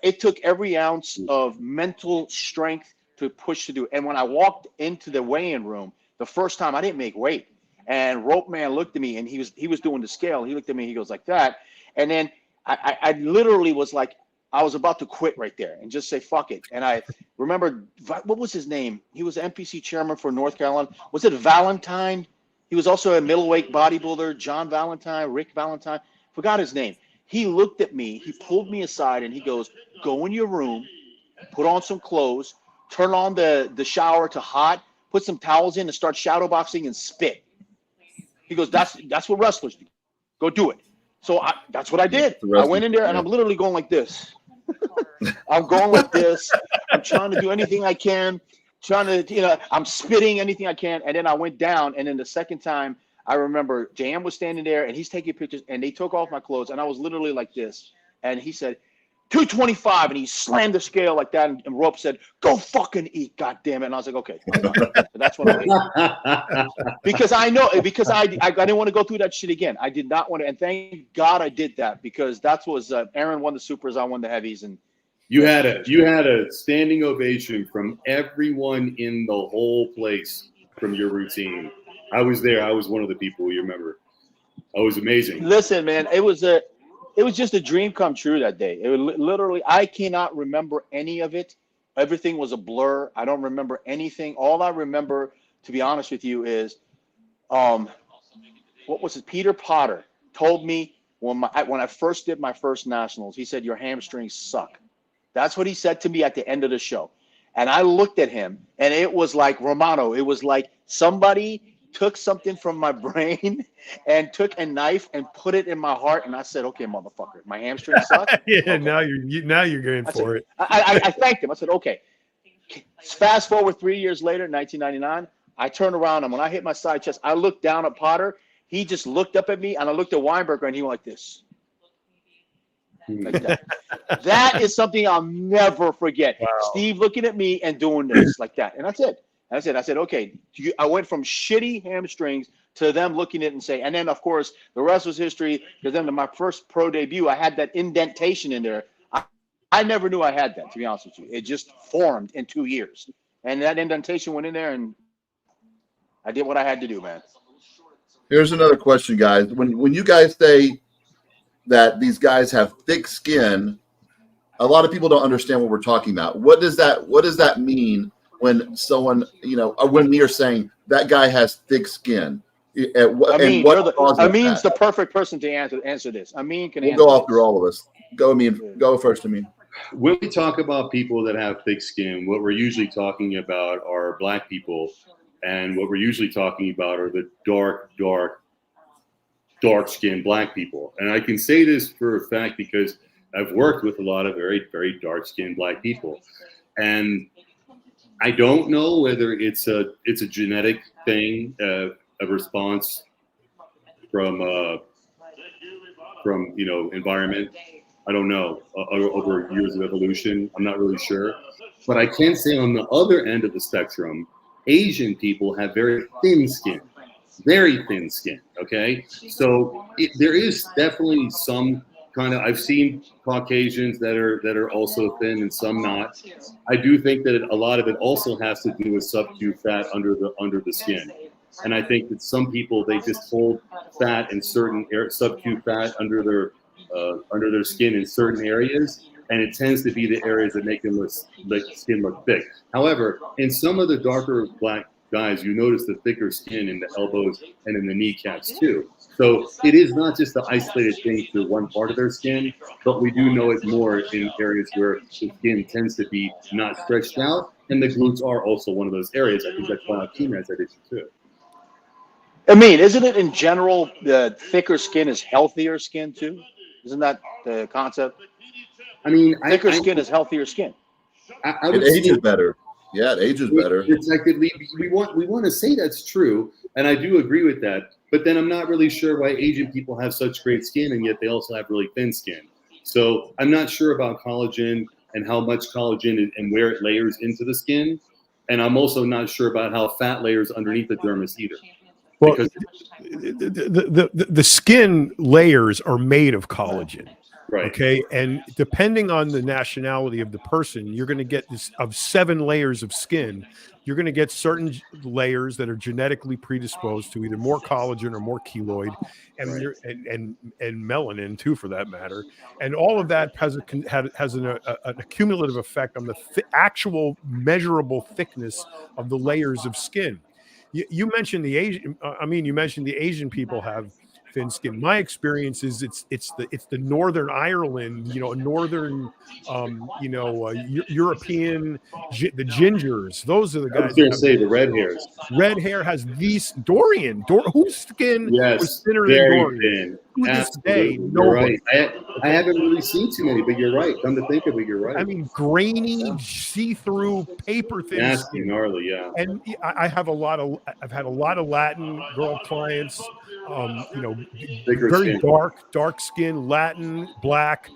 it took every ounce of mental strength to push to do it. And when I walked into the weigh-in room, the first time I didn't make weight. And Rope Man looked at me, and he was doing the scale. He looked at me, he goes like that. And then I literally was like, I was about to quit right there and just say, fuck it. And I remember, what was his name? He was the NPC chairman for North Carolina. Was it Valentine? He was also a middleweight bodybuilder, John Valentine, Rick Valentine. Forgot his name. He looked at me, he pulled me aside, and he goes, go in your room, put on some clothes, turn on the shower to hot, put some towels in and start shadowboxing and spit. He goes, that's what wrestlers do. Go do it. So that's what I did. I went in there and I'm literally going like this. I'm going like this. I'm trying to do anything I can, I'm spitting anything I can. And then I went down. And then the second time, I remember JM was standing there and he's taking pictures, and they took off my clothes and I was literally like this. And he said, 225, and he slammed the scale like that, and Rope said, go fucking eat, goddammit. And I was like, okay. So that's what I ate. Because I didn't want to go through that shit again. I did not want to, and thank God I did that, because that was Aaron won the supers, I won the heavies, and you had a standing ovation from everyone in the whole place from your routine. I was there. I was one of the people you remember. It was amazing. Listen, man, it was just a dream come true that day. It was literally, I cannot remember any of it. Everything was a blur. I don't remember anything. All I remember, to be honest with you, is what was it? Peter Potter told me when I first did my first nationals, he said, your hamstrings suck. That's what he said to me at the end of the show. And I looked at him, and it was like Romano. It was like somebody took something from my brain and took a knife and put it in my heart, and I said, okay, motherfucker, my hamstrings suck. Yeah, okay. now you're going for it. I thanked him. I said, okay. Fast forward 3 years later, 1999, I turned around, and when I hit my side chest, I looked down at Potter. He just looked up at me, and I looked at Weinberger, and he went like this. Like that. That is something I'll never forget. Wow. Steve looking at me and doing this like that. And that's it. That's it. I said, okay. I went from shitty hamstrings to them looking at it and saying, and then, of course, the rest was history, because then in my first pro debut, I had that indentation in there. I never knew I had that, to be honest with you. It just formed in 2 years. And that indentation went in there, and I did what I had to do, man. Here's another question, guys. When you guys say that these guys have thick skin, a lot of people don't understand what we're talking about. What does that mean when someone, or when we are saying that guy has thick skin? Ameen's the perfect person to answer this. Ameen can answer. We'll go after all of us. Go, Ameen. Go first, Ameen. When we talk about people that have thick skin, what we're usually talking about are black people, and what we're usually talking about are the dark-skinned black people. And I can say this for a fact because I've worked with a lot of very, very dark-skinned black people, and I don't know whether it's a genetic thing, a response from environment. I don't know, over years of evolution. I'm not really sure. But I can say on the other end of the spectrum, Asian people have very thin skin, okay? So there is definitely some kind of, I've seen Caucasians that are also thin and some not. I do think that a lot of it also has to do with subcutaneous fat under the skin. And I think that some people, they just hold fat in certain subcutaneous fat under their skin in certain areas, and it tends to be the areas that make them skin look thick. However, in some of the darker black guys, you notice the thicker skin in the elbows and in the kneecaps too. So it is not just the isolated thing to one part of their skin, but we do know it more in areas where the skin tends to be not stretched out, and the glutes are also one of those areas. I think that's why Akeem has that issue too. I mean, isn't it in general the thicker skin is healthier skin too? Isn't that the concept? I mean, thicker skin is healthier skin. It ages better. Yeah, it ages better. Effectively, we want to say that's true, and I do agree with that. But then I'm not really sure why Asian people have such great skin, and yet they also have really thin skin. So I'm not sure about collagen and how much collagen and where it layers into the skin, and I'm also not sure about how fat layers underneath the dermis either. Well, the skin layers are made of collagen. Right. Okay. And depending on the nationality of the person, you're going to get this of 7 layers of skin. You're going to get certain layers that are genetically predisposed to either more collagen or more keloid, and melanin too, for that matter. And all of that has an accumulative effect on the actual measurable thickness of the layers of skin. You mentioned the Asian. You mentioned the Asian people have thin skin. My experience is it's the Northern Ireland, northern, European, the gingers. Those are the guys. I was going to say the red hairs. Red hair has these Dorian, whose skin was thinner than Dorian. Thin. Absolutely. You're right. I haven't really seen too many, but you're right. Come to think of it, you're right. I mean, grainy, see-through, paper thin. Nasty, gnarly, yeah. And I've had a lot of Latin girl clients. Bigger very skin. dark skin, Latin, black,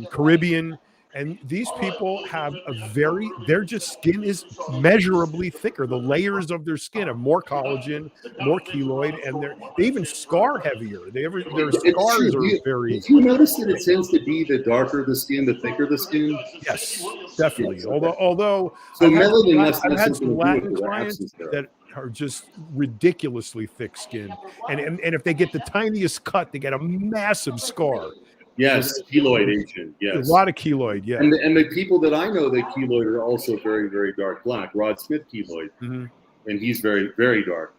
Caribbean. And these people have their skin is measurably thicker. The layers of their skin have more collagen, more keloid, and they even scar heavier. Their scars are very. Do you notice that it tends to be the darker the skin, the thicker the skin? Yes, definitely. Although so I've had some Latin clients that are just ridiculously thick skin, and if they get the tiniest cut, they get a massive scar. Yes, keloid Asian. Yes, a lot of keloid. Yeah, and the people that I know that keloid are also very, very dark black. Rod Smith keloid, and he's very, very dark.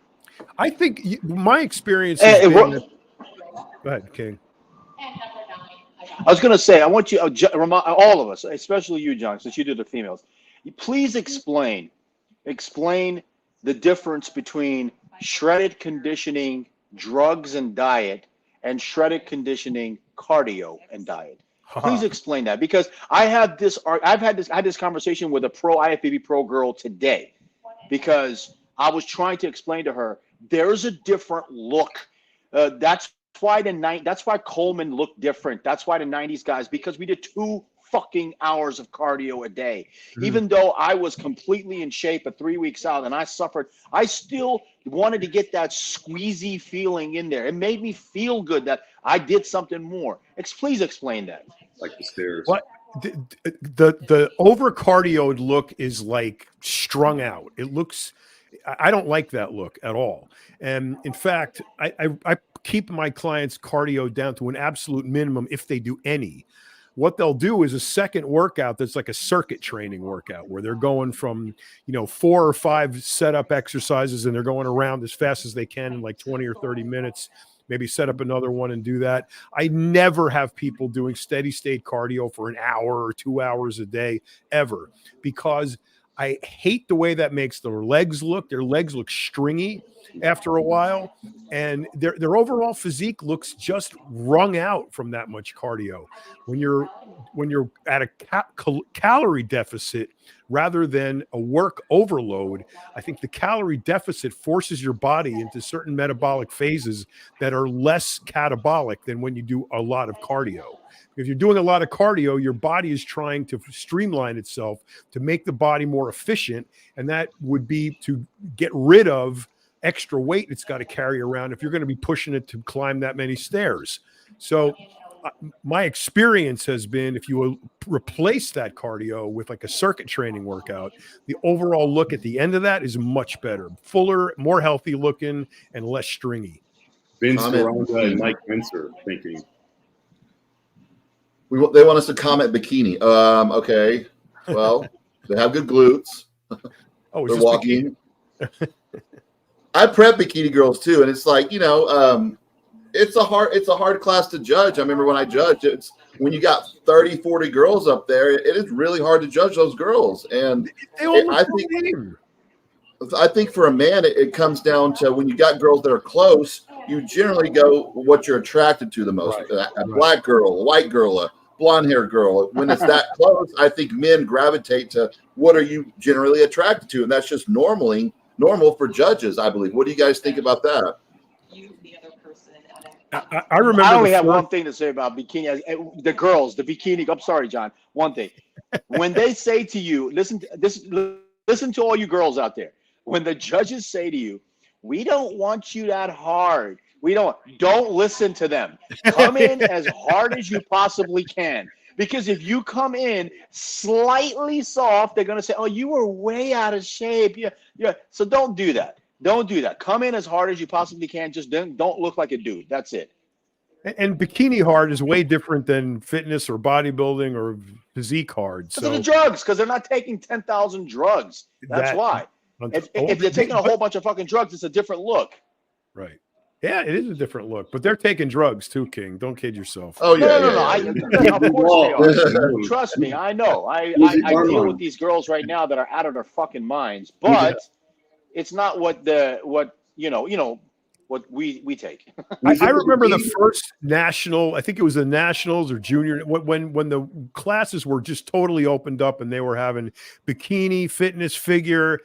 I think my experience. Go ahead, King. I was going to say, I want you, all of us, especially you, John, since you do the females, please explain the difference between shredded conditioning, drugs, and diet, and shredded conditioning, cardio, and diet. Please explain that, because I had this conversation with a IFBB pro girl today, because I was trying to explain to her there's a different look. That's That's why Coleman looked different. That's why the 90s guys, because we did 2 fucking hours of cardio a day. Even though I was completely in shape at 3 weeks out and I suffered, I still wanted to get that squeezy feeling in there. It made me feel good that I did something more. Please explain that. Like the stairs. What the over cardioed look is like strung out. It looks, I don't like that look at all. And in fact, I keep my clients' cardio down to an absolute minimum if they do any. What they'll do is a second workout that's like a circuit training workout where they're going from, 4 or 5 setup exercises and they're going around as fast as they can in like 20 or 30 minutes, maybe set up another one and do that. I never have people doing steady state cardio for an hour or 2 hours a day ever, because I hate the way that makes their legs look. Their legs look stringy after a while, and their overall physique looks just wrung out from that much cardio. When you're at a calorie deficit rather than a work overload, I think the calorie deficit forces your body into certain metabolic phases that are less catabolic than when you do a lot of cardio. If you're doing a lot of cardio, your body is trying to streamline itself to make the body more efficient, and that would be to get rid of extra weight it's got to carry around if you're going to be pushing it to climb that many stairs. So my experience has been, if you replace that cardio with like a circuit training workout, the overall look at the end of that is much better, fuller, more healthy looking, and less stringy. Vince Miranda and Mike Windsor thinking. They want us to comment bikini. Okay. Well, they have good glutes. Oh, they're walking. I prep bikini girls too, and it's like, it's a hard class to judge. I remember when I judged, it's when you got 30, 40 girls up there, it is really hard to judge those girls. And I think for a man, it comes down to when you got girls that are close, you generally go what you're attracted to the most. Right. A black girl, a white girl, a blonde-haired girl. When it's that close, I think men gravitate to what are you generally attracted to, and that's just normal for judges, I believe. What do you guys think about that? I remember. I only have one thing to say about bikini. The girls, the bikini. I'm sorry, John. One thing. When they say to you, listen to all you girls out there. When the judges say to you, "We don't want you that hard," don't listen to them. Come in as hard as you possibly can. Because if you come in slightly soft, they're going to say, "Oh, you were way out of shape." Yeah. So don't do that. Don't do that. Come in as hard as you possibly can. Just don't look like a dude. That's it. And bikini hard is way different than fitness or bodybuilding or physique hard. Because of the drugs. Because they're not taking 10,000 drugs. That's why. If they're taking a whole bunch of fucking drugs, it's a different look. Right. Yeah, it is a different look, but they're taking drugs too, King. Don't kid yourself. Oh yeah, no. Of course they are. Trust me, I know. I deal with these girls right now that are out of their fucking minds, but it's not what we take. I remember the first national. I think it was the nationals or junior when the classes were just totally opened up and they were having bikini, fitness, figure.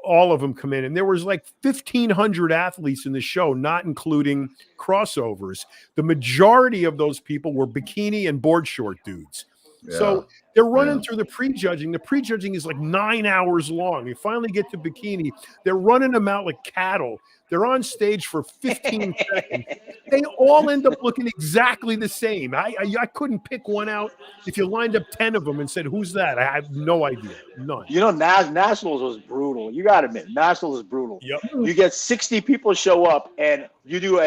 All of them come in, and there was like 1,500 athletes in the show, not including crossovers. The majority of those people were bikini and board short dudes. Yeah. So they're running through the prejudging. The prejudging is like 9 hours long. You finally get to bikini. They're running them out like cattle. They're on stage for 15 seconds. They all end up looking exactly the same. I couldn't pick one out. If you lined up 10 of them and said, "Who's that?" I have no idea. None. Nationals was brutal. You got to admit, Nationals is brutal. Yep. You get 60 people show up, and you do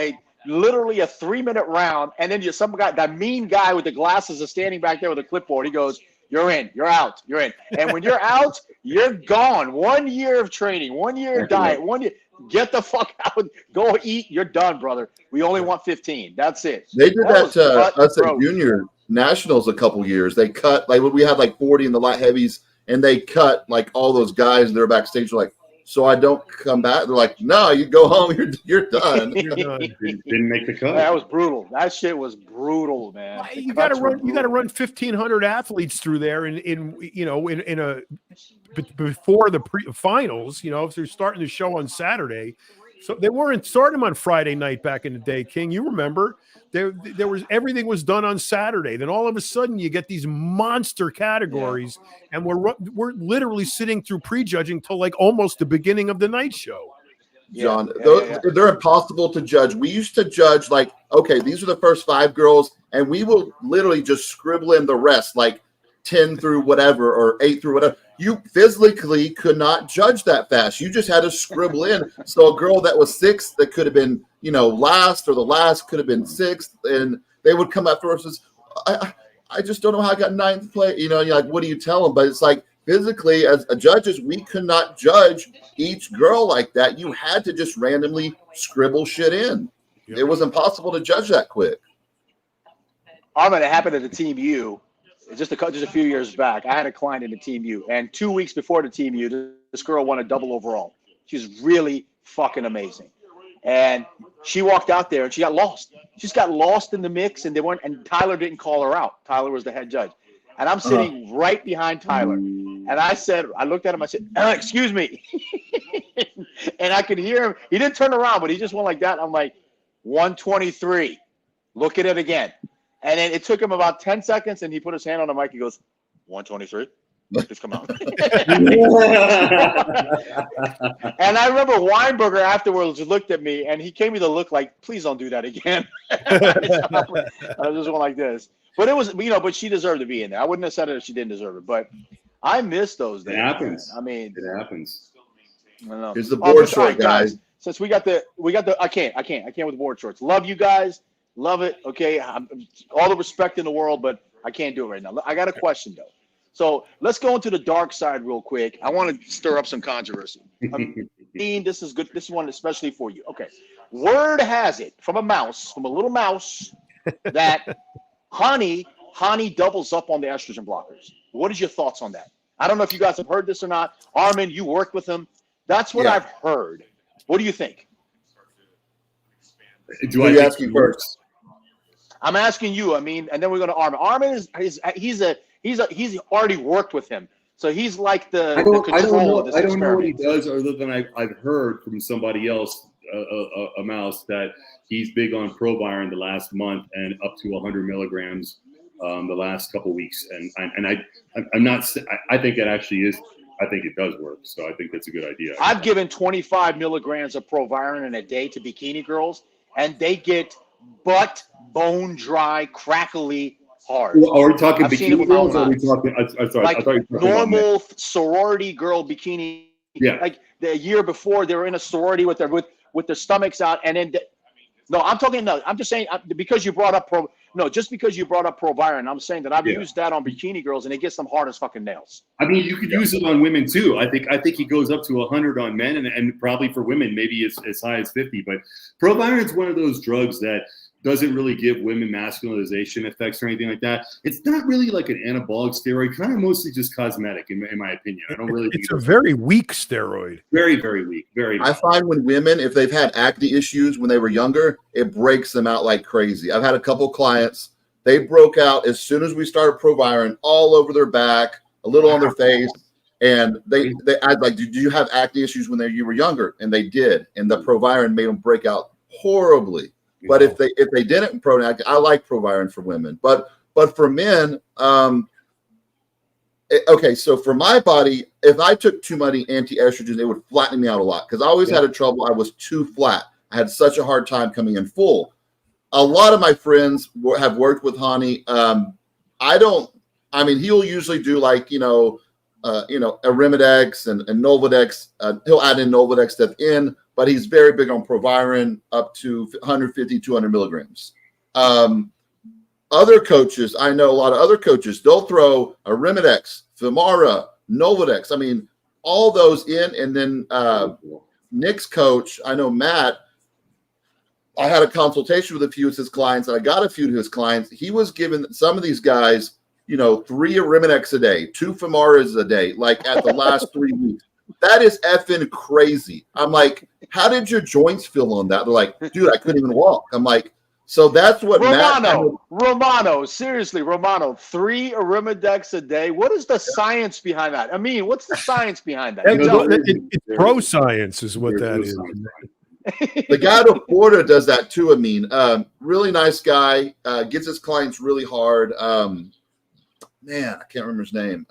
literally a 3-minute round, and then some guy, that mean guy with the glasses, is standing back there with a clipboard. He goes, "You're in. You're out. You're in." And when you're out, you're gone. 1 year of training, 1 year of diet, 1 year. Get the fuck out. Go eat. You're done, brother. We only want 15. That's it. They did that to us at junior nationals a couple years. They cut, like we had like 40 in the light heavies, and they cut like all those guys. They're backstage like, "So I don't come back." They're like, "No, you go home. You're done." Didn't make the cut. That was brutal. That shit was brutal, man. You got to run 1,500 athletes through there before the finals. If they're starting the show on Saturday, So they weren't starting them on Friday night back in the day, King. You remember? There was everything was done on Saturday. Then all of a sudden you get these monster categories, and we're literally sitting through prejudging till like almost the beginning of the night show. John, they're impossible to judge. We used to judge like, okay, these are the first 5 girls, and we will literally just scribble in the rest, like 10 through whatever or 8 through whatever. You physically could not judge that fast. You just had to scribble in. So a girl that was 6th that could have been, last, or the last could have been 6th, and they would come after us and say, I just don't know how I got 9th place. You're like, what do you tell them? But it's like physically, as judges, we could not judge each girl like that. You had to just randomly scribble shit in. Yep. It was impossible to judge that quick. Armon, it happened at the Team U. Just a few years back, I had a client in the Team U, and 2 weeks before the Team U, this girl won a double overall. She's really fucking amazing, and she walked out there and she got lost. She just got lost in the mix, and and Tyler didn't call her out. Tyler was the head judge, and I'm sitting right behind Tyler, and I looked at him, I said, "Excuse me," and I could hear him. He didn't turn around, but he just went like that. I'm like, 123. Look at it again. And then it took him about 10 seconds, and he put his hand on the mic. He goes, 123? Just come out. And I remember Weinberger afterwards looked at me, and he gave me the look like, please don't do that again. I just went like this. But it was, but she deserved to be in there. I wouldn't have said it if she didn't deserve it. But I miss those days. It happens. Man. I mean, it happens. I don't know. Here's the board short, guys. Since we got the I can't with board shorts. Love you guys. Love it. Okay. All the respect in the world, but I can't do it right now. I got a question, though. So let's go into the dark side real quick. I want to stir up some controversy. This is good. This is one especially for you. Okay. Word has it from a little mouse, that honey doubles up on the estrogen blockers. What is your thoughts on that? I don't know if you guys have heard this or not. Armon, you worked with him. That's what I've heard. What do you think? Do I ask you first? I'm asking you. I mean, and then we're going to Armon. Armon he's already worked with him, so he's like the control of this experiment. I don't know what he does, other than I've heard from somebody else, a mouse, that he's big on Proviron the last month and up to 100 milligrams the last couple weeks, and I'm not. I think it actually is. I think it does work, so I think that's a good idea. I've given 25 milligrams of Proviron in a day to bikini girls, and they get bone dry, crackly hard. Well, are we talking bikini girls? Or are we talking? I thought you were talking normal about sorority girl bikini. Yeah. Like the year before, they were in a sorority with their stomachs out, and then. I'm just saying because you brought up just because you brought up Proviron, I'm saying that I've used that on bikini girls, and it gets them hard as fucking nails. I mean, you could use it on women too. I think it goes up to 100 on men, and probably for women maybe as high as 50. But Proviron is one of those drugs that doesn't really give women masculinization effects or anything like that. It's not really like an anabolic steroid, kind of mostly just cosmetic, in my opinion. I don't really think it's a very weak steroid. Very, very weak. Very. I find when women, if they've had acne issues when they were younger, it breaks them out like crazy. I've had a couple clients, they broke out as soon as we started Proviron, all over their back, a little on their face. And I'd like, did you have acne issues when you were younger? And they did. And the Proviron made them break out horribly. But if they didn't I like Proviron for women. But for men, okay, so for my body, if I took too many anti-estrogens, it would flatten me out a lot, because I always had trouble. I was too flat. I had such a hard time coming in full. A lot of my friends have worked with Hani. He'll usually do like, Arimidex and Nolvadex. He'll add in Nolvadex stuff in, but he's very big on Proviron up to 150, 200 milligrams. Other coaches, I know a lot of other coaches, they'll throw Arimidex, Femara, Nolvadex. I mean, all those in. And then Nick's coach, I know Matt, I had a consultation with a few of his clients, and I got a few of his clients. He was giving some of these guys, 3 Arimidex a day, 2 Femaras a day, like at the last 3 weeks. That is effing crazy. I'm like, how did your joints feel on that? They're like, dude, I couldn't even walk. I'm like, so that's what Romano, seriously, Romano, 3 Arimidex a day. What is the science behind that? I mean, what's the science behind that? It's pro science is what that is. The guy out of Florida does that too, Ameen. Really nice guy. Gets his clients really hard. Man, I can't remember his name.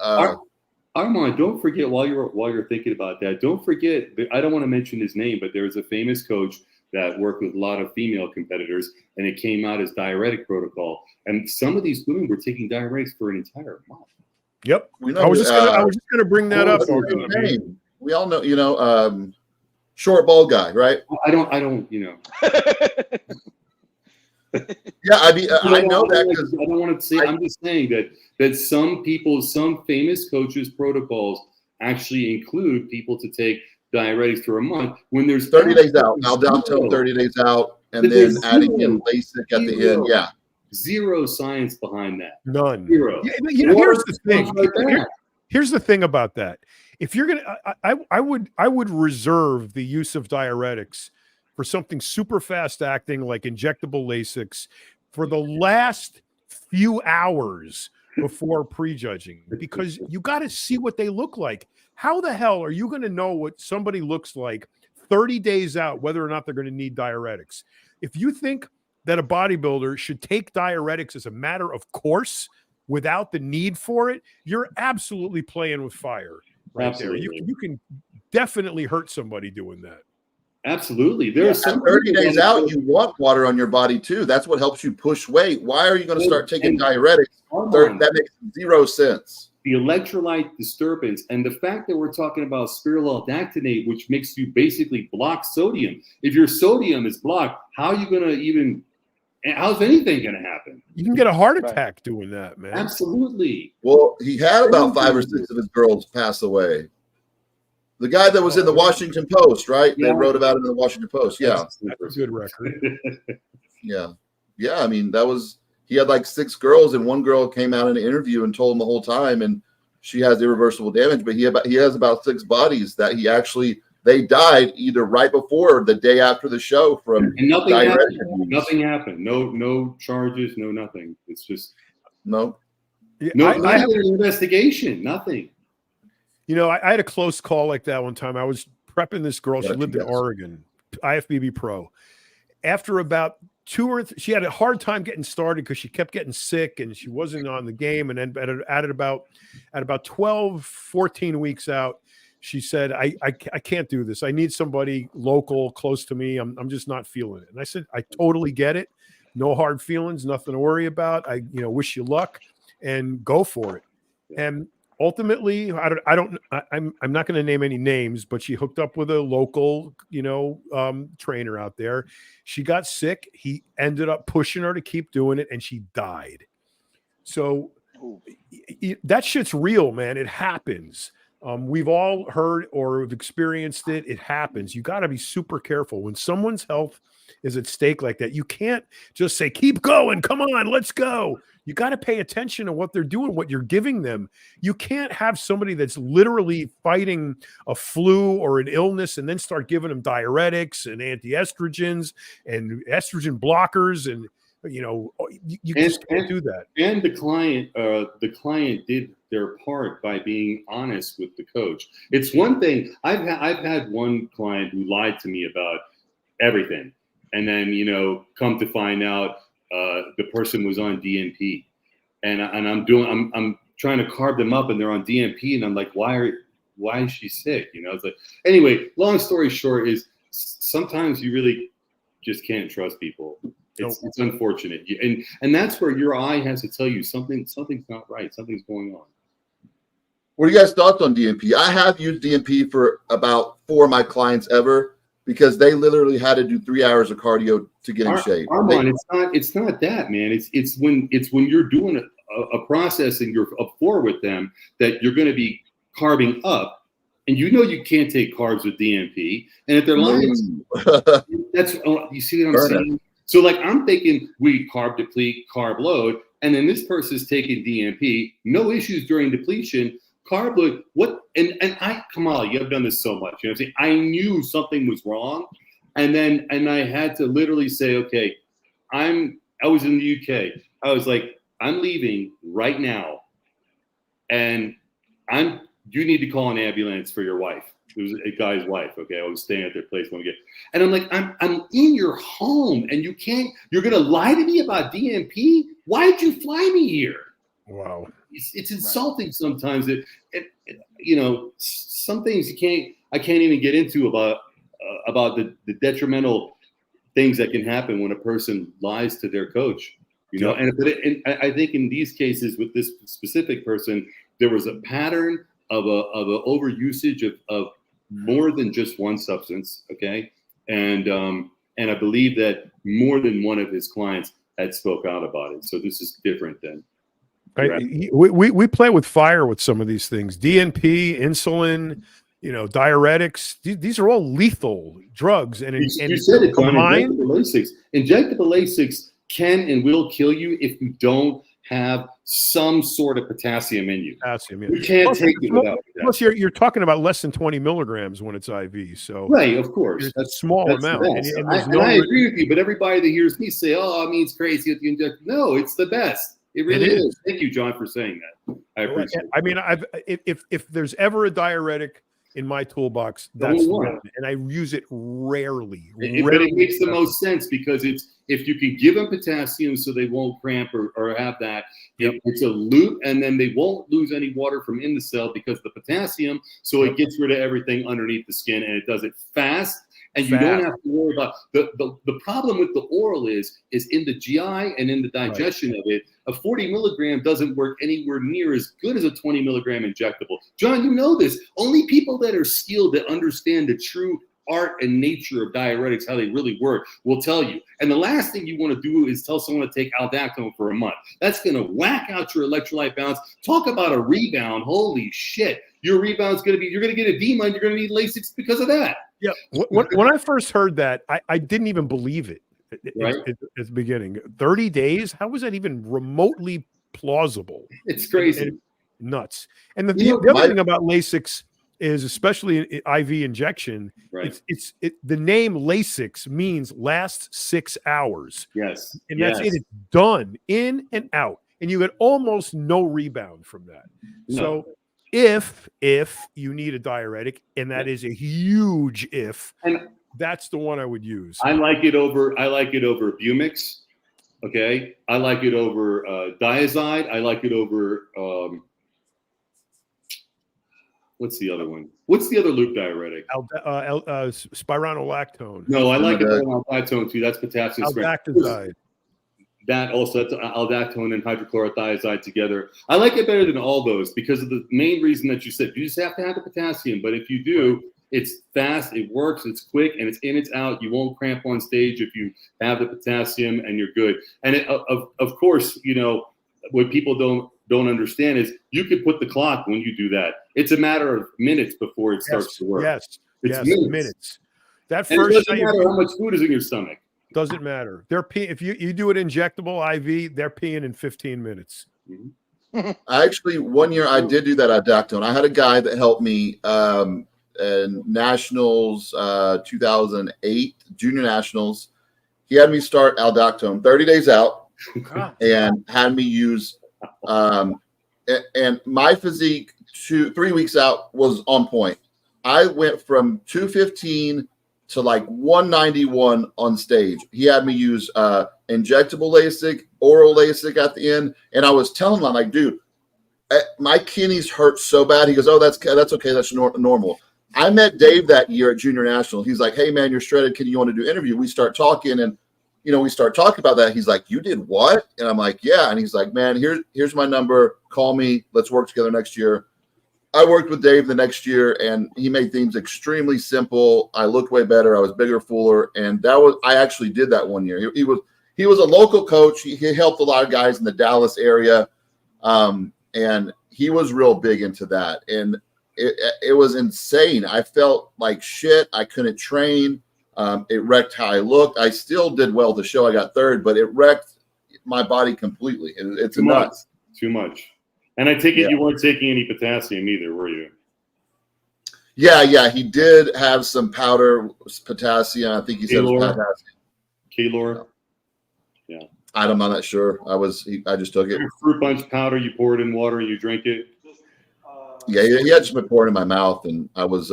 Armon, don't forget while you're thinking about that. Don't forget. I don't want to mention his name, but there was a famous coach that worked with a lot of female competitors, and it came out as diuretic protocol. And some of these women were taking diuretics for an entire month. Yep. We know, I was just gonna bring that up. We all know, short bald guy, right? I don't, Yeah, I mean, I know that because I don't want to say. I'm just saying that some famous coaches' protocols actually include people to take diuretics for a month when there's 30 days out. I'll down to 30 days out, and then adding in LASIK at the end. Yeah, zero science behind that. None. Zero. Here's the thing. Here's the thing about that. If you're gonna, I would reserve the use of diuretics for something super fast acting like injectable LASIKs for the last few hours before prejudging, because you got to see what they look like. How the hell are you going to know what somebody looks like 30 days out, whether or not they're going to need diuretics? If you think that a bodybuilder should take diuretics as a matter of course without the need for it, you're absolutely playing with fire right there. You can definitely hurt somebody doing that. Absolutely. There's some 30 days out, you want water on your body too. That's what helps you push weight. Why are you going to start taking diuretics? That makes zero sense. The electrolyte disturbance and the fact that we're talking about spironolactonate, which makes you basically block sodium. If your sodium is blocked, how are you going to even, how's anything going to happen? You can get a heart attack doing that, man. Absolutely. Well, he had about 5 or 6 of his girls pass away. The guy that was in the Washington Post, right? They wrote about it in the Washington Post. Yeah. That's a good record. Yeah. I mean, he had like 6 girls, and one girl came out in an interview and told him the whole time, and she has irreversible damage, but he has about 6 bodies that they died either right before or the day after the show from nothing happened. Nothing happened. No charges, no nothing. It's just no investigation, nothing. I had a close call like that one time. I was prepping this girl. She lived in Oregon, IFBB pro. After about 2 or 3, she had a hard time getting started because she kept getting sick and she wasn't on the game. And then at about 12, 14 weeks out, she said, I can't do this. I need somebody local, close to me. I'm just not feeling it. And I said, I totally get it. No hard feelings, nothing to worry about. I wish you luck and go for it. And ultimately, I'm not going to name any names, but she hooked up with a local, trainer out there. She got sick. He ended up pushing her to keep doing it, and she died. So that shit's real, man. It happens. We've all heard or have experienced it. It happens. You got to be super careful when someone's health is at stake like that. You can't just say, keep going. Come on, let's go. You got to pay attention to what they're doing, what you're giving them. You can't have somebody that's literally fighting a flu or an illness and then start giving them diuretics and anti-estrogens and estrogen blockers. And, you just can't do that. And the client did their part by being honest with the coach. It's one thing. I've had one client who lied to me about everything. And then, come to find out the person was on DNP, and I'm trying to carb them up, and they're on DNP, and I'm like, why is she sick? It's like, anyway, long story short is sometimes you really just can't trust people. It's unfortunate, and that's where your eye has to tell you something's not right, something's going on. What are you guys' thoughts on DNP? I have used DNP for about 4 of my clients ever, because they literally had to do 3 hours of cardio to get in shape. Armon, it's not that, man. It's when you're doing a process and you're up for with them that you're going to be carbing up, and you can't take carbs with DNP. And if they're lying, that's you see what I'm saying. So like I'm thinking we carb deplete, carb load, and then this person's taking DNP, no issues during depletion. Carb load, what? And Kamali, you have done this so much. You know what I'm saying? I knew something was wrong, and I had to literally say, okay, I was in the UK. I was like, I'm leaving right now, and you need to call an ambulance for your wife. It was a guy's wife. Okay, I was staying at their place when we get, and I'm like, I'm in your home, and you're gonna lie to me about DNP? Why'd you fly me here? Wow, it's insulting sometimes. Some things I can't even get into about the detrimental things that can happen when a person lies to their coach. And I think in these cases with this specific person, there was a pattern of a overusage of more than just one substance. Okay. And I believe that more than one of his clients had spoke out about it. So this is different than. We play with fire with some of these things. DNP, insulin, diuretics. These are all lethal drugs. And you said it, John. Injectable Lasix can and will kill you if you don't have some sort of potassium in you. Potassium, yeah. You can't take it without that. Plus, you're talking about less than 20 milligrams when it's IV. So right, of course, it's a small amount. And I agree with you. But everybody that hears me say, "Oh, I mean, it's crazy at the injection," no, it's the best. It really is. Thank you, John, for saying that. I appreciate it. I mean, if there's ever a diuretic in my toolbox, that's one, and I use it rarely. But it makes the most sense because it's if you can give them potassium so they won't cramp or have that. Yep. It's a loop, and then they won't lose any water from in the cell because the potassium. So it gets rid of everything underneath the skin, and it does it fast. And you don't have to worry about the problem with the oral is in the GI and in the digestion of it. A 40 milligram doesn't work anywhere near as good as a 20 milligram injectable. John, you know this. Only people that are skilled, that understand the true art and nature of diuretics, how they really work, will tell you. And the last thing you want to do is tell someone to take aldactone for a month. That's going to whack out your electrolyte balance. Talk about a rebound. Holy shit. Your rebound's going to be, you're going to get edema and you're going to need Lasix because of that. Yeah. When I first heard that, I didn't even believe it at the beginning. 30 days? How was that even remotely plausible? It's crazy. And nuts. And the other thing about Lasix is, especially in IV injection, the name Lasix means last 6 hours. Yes. And that's it. It's done in and out. And you get almost no rebound from that. No. So if you need a diuretic, and that is a huge if, and that's the one I would use. I like it over Bumix. Okay. I like it over Diazide. I like it over what's the other one? What's the other loop diuretic? Spironolactone. No, I like it over aldactone too. That's potassium. Aldactazide. That also, that's aldactone and hydrochlorothiazide together. I like it better than all those because of the main reason that you said. You just have to have the potassium. But if you do, it's fast, it works, it's quick, and it's in, it's out. You won't cramp on stage if you have the potassium, and you're good. And of course, what people don't understand is you could put the clock when you do that. It's a matter of minutes before it starts to work. Yes, it's minutes. That first, and it doesn't matter how much food is in your stomach. Doesn't matter. They're if you do an injectable IV, they're peeing in 15 minutes. Mm-hmm. Actually, 1 year I did do that aldactone. I had a guy that helped me in nationals 2008 junior nationals. He had me start aldactone 30 days out and had me use and my physique 3 weeks out was on point. I went from 215 to like 191 on stage. He had me use injectable LASIK, oral LASIK at the end, and I was telling him, I'm like, dude, my kidneys hurt so bad. He goes, oh, that's okay, that's normal. I met Dave that year at Junior National. He's like, hey man, you're shredded. Can you want to do an interview? We start talking, and we start talking about that. He's like, you did what? And I'm like, yeah. And he's like, man, here's my number. Call me. Let's work together next year. I worked with Dave the next year, and he made things extremely simple. I looked way better. I was bigger, fuller, and I actually did that 1 year. He was a local coach. He helped a lot of guys in the Dallas area, and he was real big into that. And it was insane. I felt like shit. I couldn't train. It wrecked how I looked. I still did well the show. I got third, but it wrecked my body completely. It's nuts. Too much. And I take it you weren't taking any potassium either, were you? Yeah. He did have some powder potassium. I think he said it was potassium. Keylor? Yeah. I'm not sure. I just took it. Fruit punch powder, you pour it in water and you drink it? Yeah, he had just been pouring in my mouth, and I was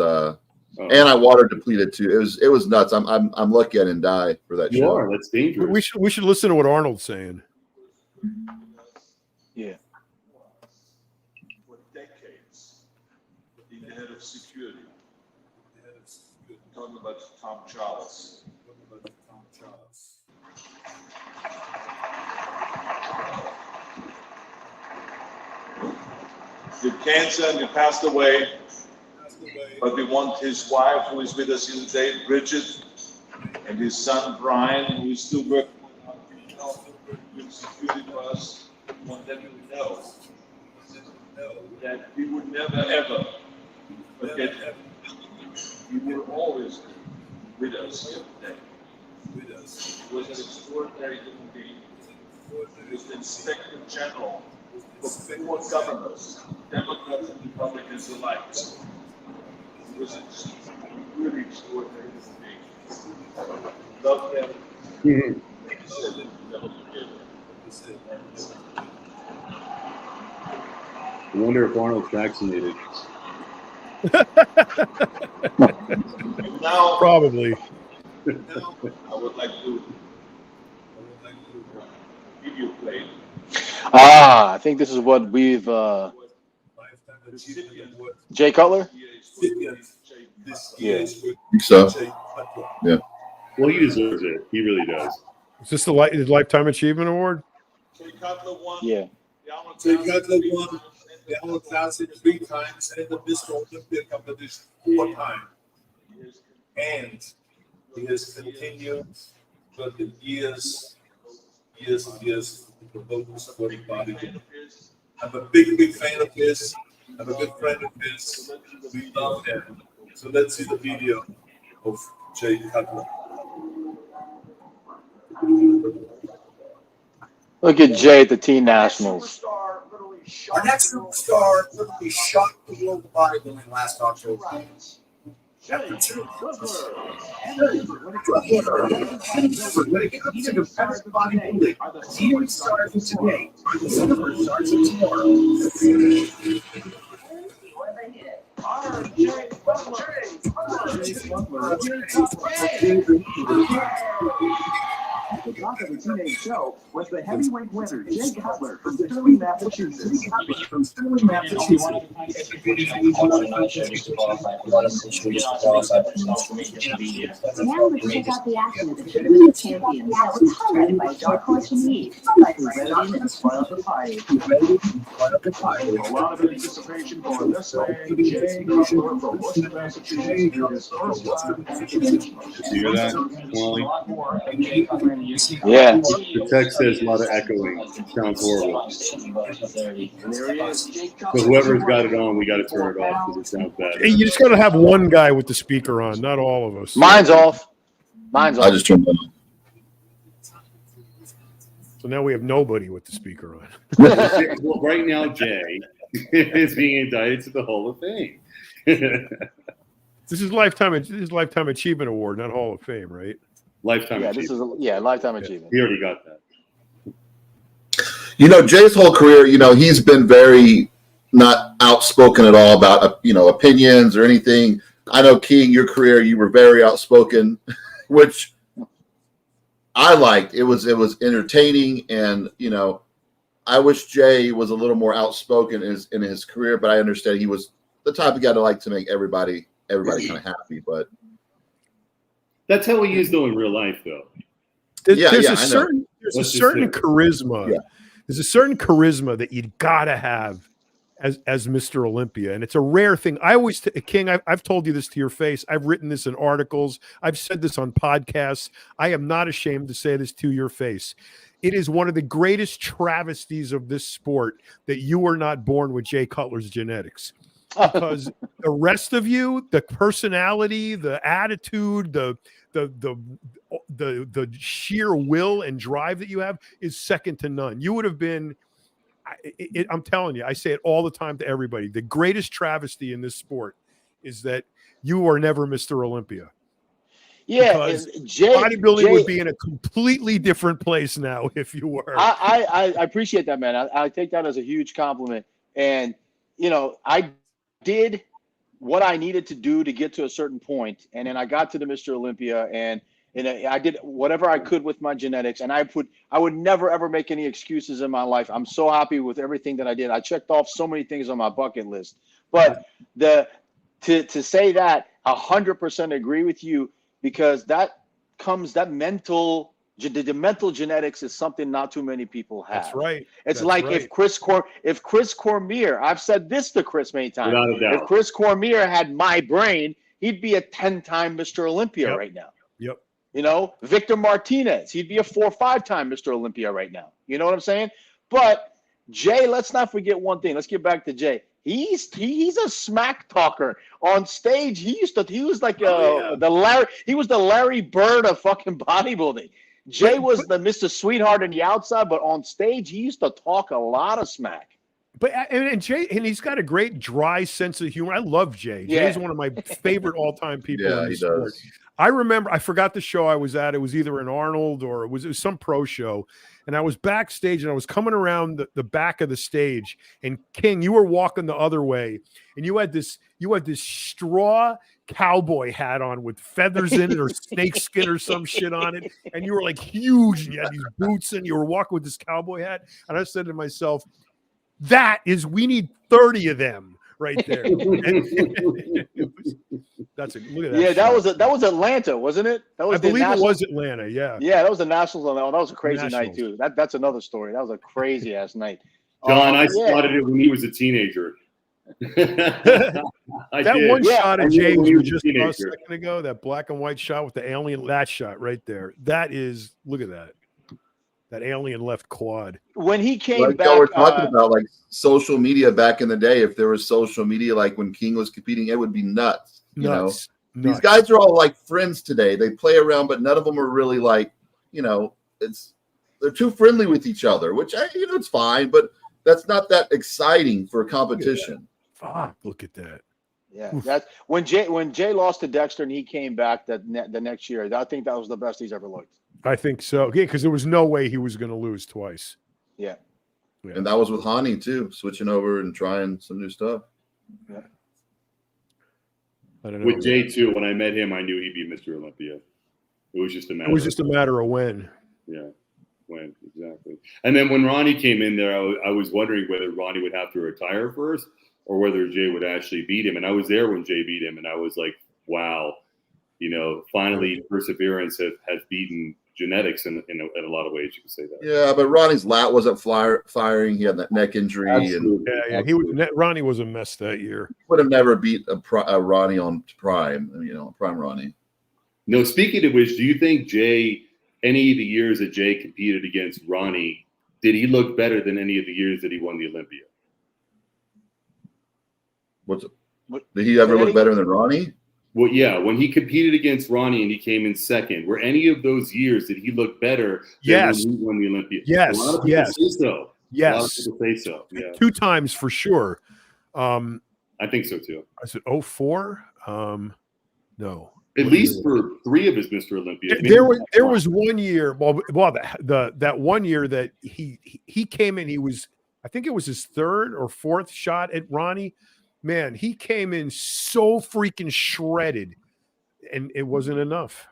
And I water depleted too. It was nuts. I'm lucky I didn't die for that You show. are. That's dangerous. We should listen to what Arnold's saying. Yeah. For decades, the head of security. Talking about Tom Charles. He had cancer and he passed away. But we want his wife, who is with us here today, Bridget, and his son Brian, who is still working with security for us. We want them to know that we would never ever forget him. He will always be with us here today. He was an extraordinary human being. He was the Inspector General for 4 governors, Democrats and Republicans alike. He was a really extraordinary human being. Love him. He said that he never forget him. I wonder if Arnold's vaccinated. Now, Probably. I would like to give you a plate. I think this is what we've Jay Cutler? Yeah. So yeah. Well, he deserves it. He really does. Is this the Lifetime Achievement Award? Jay Cutler won. Yeah. Jay Cutler won the Arnold Classic 3 times and the Mr. Olympia competition 4 times. And he has continued for the years and years to promote the sport of bodybuilding. I'm a big fan of his. I'm a good friend of his. We love him. So let's see the video of Jay Cutler. Look at Jay at the Teen Nationals. Our next superstar literally shocked the world of bodybuilding last October. After 2 when it comes to competitive bodybuilding, the team starting today, the super starts tomorrow. The talk of the teenage show was the heavyweight winner, Jay Cutler from Sterling, Massachusetts. Now let's check out the action of the Tournament of Champions that was highlighted by Dark Horse and Eve, like Rejudging and Spoiled the Party. A lot of anticipation for this man, Jay Cutler from Worcester, Massachusetts. Did you hear that, Kamali? Yeah. The text says a lot of echoing. It sounds horrible. So whoever's got it on, we got to turn it off because it sounds bad. Hey, you just got to have one guy with the speaker on, not all of us. Mine's off. Mine's off. I just turned it on. So now we have nobody with the speaker on. Well, right now, Jay is being indicted to the Hall of Fame. This is Lifetime Achievement Award, not Hall of Fame, right? Lifetime Yeah, this is Lifetime Achievement. He already got that. You know, Jay's whole career, you know, he's been very not outspoken at all about, opinions or anything. I know, King, your career, you were very outspoken, which I liked. It was entertaining, and, I wish Jay was a little more outspoken in his career, but I understand he was the type of guy to like to make everybody kind of happy, but That's how he is, though, in real life, though. There's a certain charisma. Yeah. There's a certain charisma that you gotta have as Mr. Olympia, and it's a rare thing. I always, King, I've told you this to your face. I've written this in articles. I've said this on podcasts. I am not ashamed to say this to your face. It is one of the greatest travesties of this sport that you were not born with Jay Cutler's genetics. Because the rest of you, the personality, the attitude, the sheer will and drive that you have is second to none. You would have been, I'm telling you, I say it all the time to everybody. The greatest travesty in this sport is that you are never Mr. Olympia. Yeah, because Jay, bodybuilding would be in a completely different place now if you were. I appreciate that, man. I take that as a huge compliment. And, I did what I needed to do to get to a certain point, and then I got to the Mr. Olympia, and I did whatever I could with my genetics, and I would never ever make any excuses in my life. I'm so happy with everything that I did. I checked off so many things on my bucket list, but to say that 100% agree with you, because the mental genetics is something not too many people have. That's right. It's That's like right. if Chris Cormier, I've said this to Chris many times. Without a doubt. If Chris Cormier had my brain, he'd be a 10-time Mr. Olympia Yep. right now. Yep. You know, Victor Martinez, he'd be a 4 or 5-time Mr. Olympia right now. You know what I'm saying? But Jay, let's not forget one thing. Let's get back to Jay. He's a smack talker on stage. He was like the Larry Bird of fucking bodybuilding. Jay was the Mr. Sweetheart on the outside, but on stage he used to talk a lot of smack. But and Jay, and he's got a great dry sense of humor. I love Jay. Yeah. Jay's one of my favorite all-time people Yeah, in the he sport. does. I remember, I forgot the show I was at. It was either an Arnold or it was some pro show. And I was backstage and I was coming around the back of the stage. And King, you were walking the other way. And you had this straw cowboy hat on with feathers in it or snakeskin or some shit on it. And you were like huge and you had these boots and you were walking with this cowboy hat. And I said to myself, we need 30 of them right there. That's look at that. Yeah, shot. that was Atlanta, wasn't it? That was I believe it was Atlanta. Yeah. Yeah, that was the Nationals on that one. That was a crazy night Nationals. too. That's another story. That was a crazy ass night. John, I Yeah. spotted it when he was a teenager. That one Yeah, shot of and James when he we was a just saw a teenager. second ago, that black and white shot with the alien, that shot right there. That is, look at that. That alien left quad. When he came Like back, y'all were talking about, like social media back in the day. If there was social media, like when King was competing, it would be nuts. You know, Nuts. these guys are all like friends today. They play around, but none of them are really like, you know, they're too friendly with each other, which it's fine, but that's not that exciting for a competition. Fuck, look at that. yeah, that's when Jay lost to Dexter and he came back the next year. I think that was the best he's ever looked. I think so. Yeah, because there was no way he was going to lose twice. Yeah. And that was with Hani too, switching over and trying some new stuff. Yeah. I don't know. With Jay too, when I met him, I knew he'd be Mr. Olympia. It was just a matter. It was just a matter of when. Yeah, when exactly. And then when Ronnie came in there, I was wondering whether Ronnie would have to retire first or whether Jay would actually beat him. And I was there when Jay beat him, and I was like, wow, finally perseverance has beaten genetics in a lot of ways. You could say that. Yeah, but Ronnie's lat wasn't firing. He had that neck injury, Absolutely. and Yeah. Ronnie was a mess that year. would have never beat a Ronnie on prime. Prime Ronnie. No, speaking of which, do you think Jay, any of the years that Jay competed against Ronnie, did he look better than any of the years that he won the Olympia? Did he ever look better than Ronnie? Well, yeah, when he competed against Ronnie and he came in second, were any of those years did he look better than Yes. when he won the Olympia? Yes, A lot of people yes. say so. A lot of Yes. people say so. Yeah, 2 times for sure. I think so too. I said 04. No. At least for 3 of his Mr. Olympia. There was 1 year. Well, that 1 year that he came in. He was, I think it was his 3rd or 4th shot at Ronnie. Man, he came in so freaking shredded, and it wasn't enough.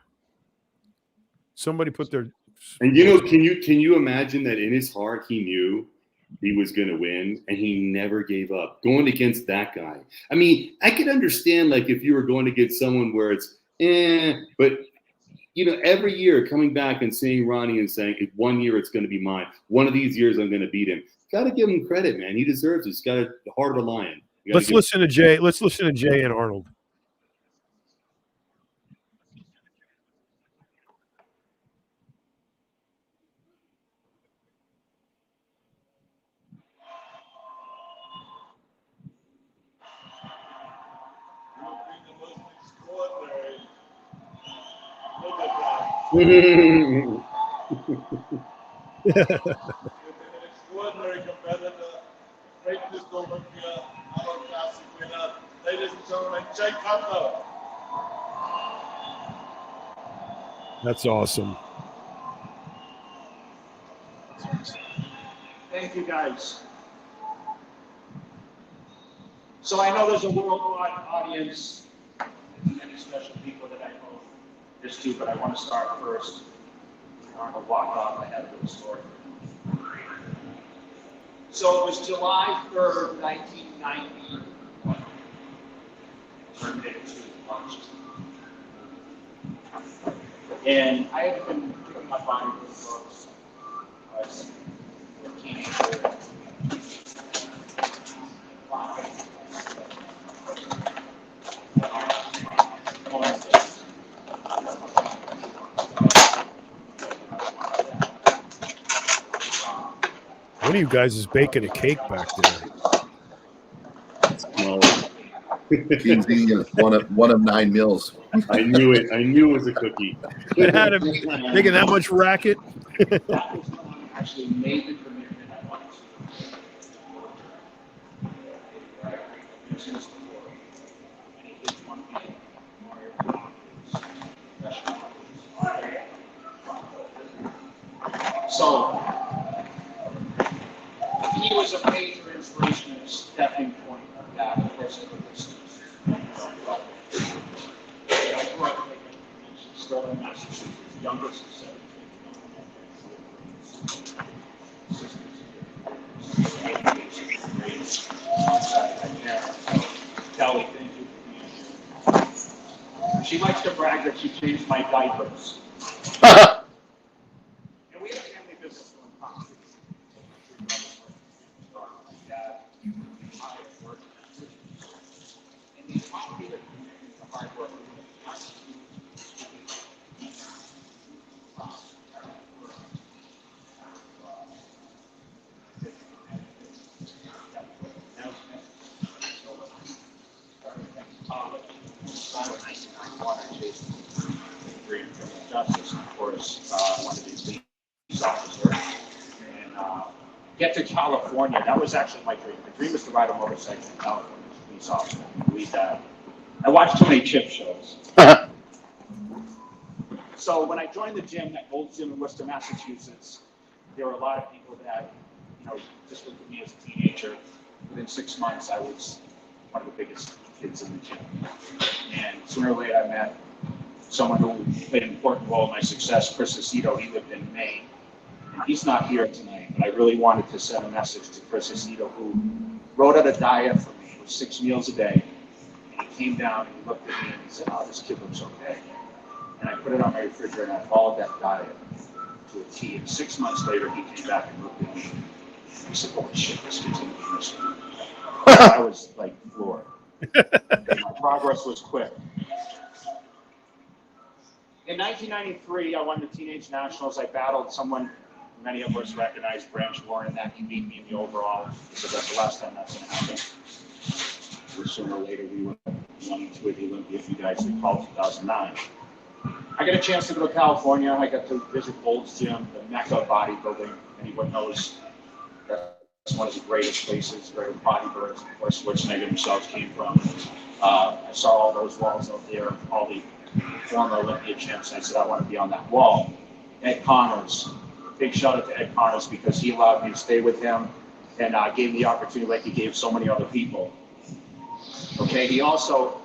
Somebody put their And can you imagine that in his heart he knew he was going to win and he never gave up going against that guy. I mean, I could understand like if you were going against someone where it's but every year coming back and seeing Ronnie and saying, if 1 year it's going to be mine, one of these years I'm going to beat him. Got to give him credit, man. He deserves it. He's got the heart of a lion. Let's listen to Jay. Let's listen to Jay and Arnold. Look at that. An extraordinary competitor, great Mr. Olympia, Arnold Classic winner, ladies and gentlemen, Jay Cutler. That's awesome. Thank you, guys. So I know there's a worldwide audience, many special people that I know this to, but I want to start first. Arnold walked off, I had a little story. So it was July 3rd, 1990. Terminated 2 launched. And I had been picking up bodybuilding books. I was a teenager. One of you guys is baking a cake back there. No. King's eating one of 9 meals. I knew it. I knew it was a cookie. Had him making that much racket. That was when I actually made the commitment I wanted to. So he was a major inspiration and a stepping point of that person for this. I grew up in Sterling, Massachusetts, youngest of 7. Kelly, thank you for being here. She likes to brag that she changed my diapers. And we have family business going on. And these people that commit to hard work. Justice, of course, one of these police officers, and get to California. That was actually my dream. My dream was to ride a motorcycle in California as a police officer. I believe that. I watched too many chip shows. So when I joined the gym, that old gym in Worcester, Massachusetts, there were a lot of people that, just looked at me as a teenager. Within 6 months, I was one of the biggest kids in the gym. And sooner or later, I met someone who played an important role in my success, Chris Aceto. He lived in Maine. And he's not here tonight, but I really wanted to send a message to Chris Aceto, who wrote out a diet for me. It was 6 meals a day. And he came down and he looked at me and he said, "Oh, this kid looks okay." And I put it on my refrigerator and I followed that diet to a T. And 6 months later, he came back and looked at me. He said, "Holy shit, this kid's going to be missing." I was like floored. My progress was quick. In 1993, I won the Teenage Nationals. I battled someone many of us recognize, Branch Warren, and that he beat me in the overall. So that's the last time that's going to happen. Sooner or later, we were wanting to win the Olympia, if you guys recall, 2009. I got a chance to go to California. I got to visit Gold's Gym, the mecca of bodybuilding. Anyone knows that's one of the greatest places where bodybuilders, of course, Schwarzenegger themselves came from. I saw all those walls out there, all the former Olympia champs. I said, I want to be on that wall. Ed Connors, big shout out to Ed Connors because he allowed me to stay with him and gave me the opportunity like he gave so many other people. Okay, he also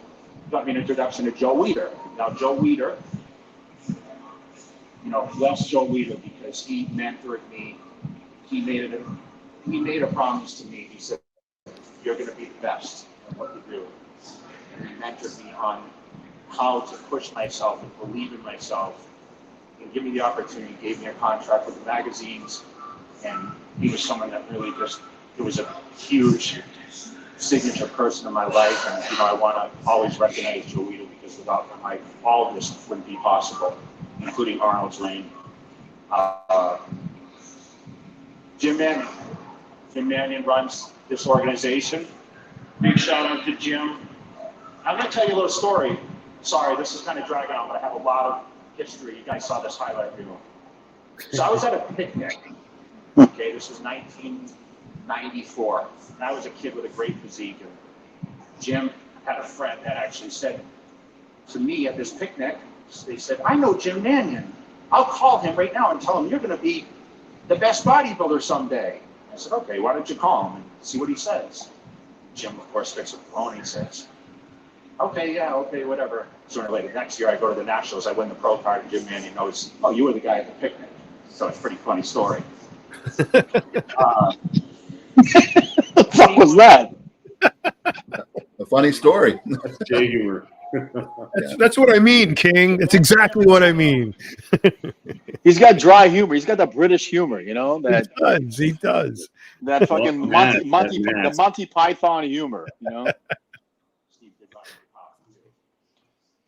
got me an introduction to Joe Weider. Now, Joe Weider, bless Joe Weider because he mentored me. He made a promise to me. He said, "You're going to be the best at what you do." And he mentored me on how to push myself and believe in myself and give me the opportunity. He gave me a contract with the magazines, and he was someone that really it was a huge signature person in my life. And I want to always recognize Joe Weider because without him, all of this wouldn't be possible, including Arnold's reign. Jim Mannion runs this organization. Big shout out to Jim. I'm going to tell you a little story. Sorry, this is kind of dragging on, but I have a lot of history. You guys saw this highlight reel. So I was at a picnic. Okay, this was 1994. And I was a kid with a great physique. And Jim had a friend that actually said to me at this picnic, they said, "I know Jim Mannion. I'll call him right now and tell him you're going to be the best bodybuilder someday." I said, "Okay, why don't you call him and see what he says?" Jim, of course, fixed with Pony, says, okay, yeah, okay, whatever. Sooner or later, next year I go to the Nationals, I win the pro card, and Jim Manning knows, oh, you were the guy at the picnic. So it's a pretty funny story. What the fuck was that? A funny story. That's Jay humor. That's what I mean, King. That's exactly what I mean. He's got dry humor. He's got the British humor, you know, that He does. that fucking Well, the Monty Python humor, you know.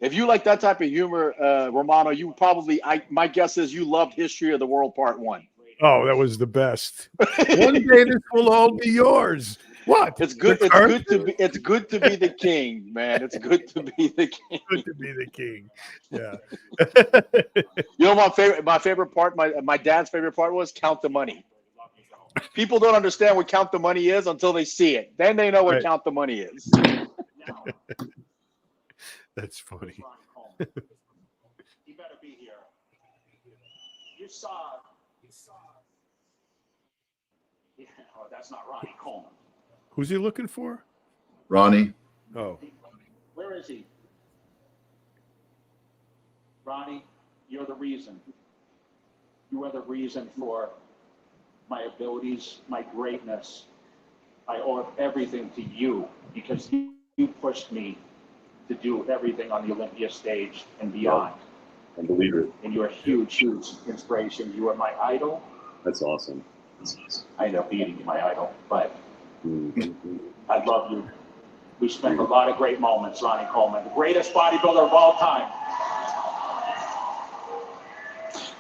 If you like that type of humor, Romano, you probably, my guess is you loved History of the World Part 1. Oh, that was the best. One day this will all be yours. What? It's good. It's good to be the king, man. It's good to be the king. Good to be the king. Yeah. You know, my favorite part, my dad's favorite part was count the money. People don't understand what count the money is until they see it. Then they know what Right. count the money is. That's funny. He better be here. You saw. Yeah, oh, that's not Ronnie Coleman. Who's he looking for? Ronnie. Oh. Where is he? Ronnie, you're the reason. You are the reason for my abilities, my greatness. I owe everything to you because you pushed me to do everything on the Olympia stage and beyond. I believe it. And you're a huge, huge inspiration. You are my idol. That's awesome. I end up beating my idol, but Mm-hmm. I love you. We spent a lot of great moments, Ronnie Coleman, the greatest bodybuilder of all time.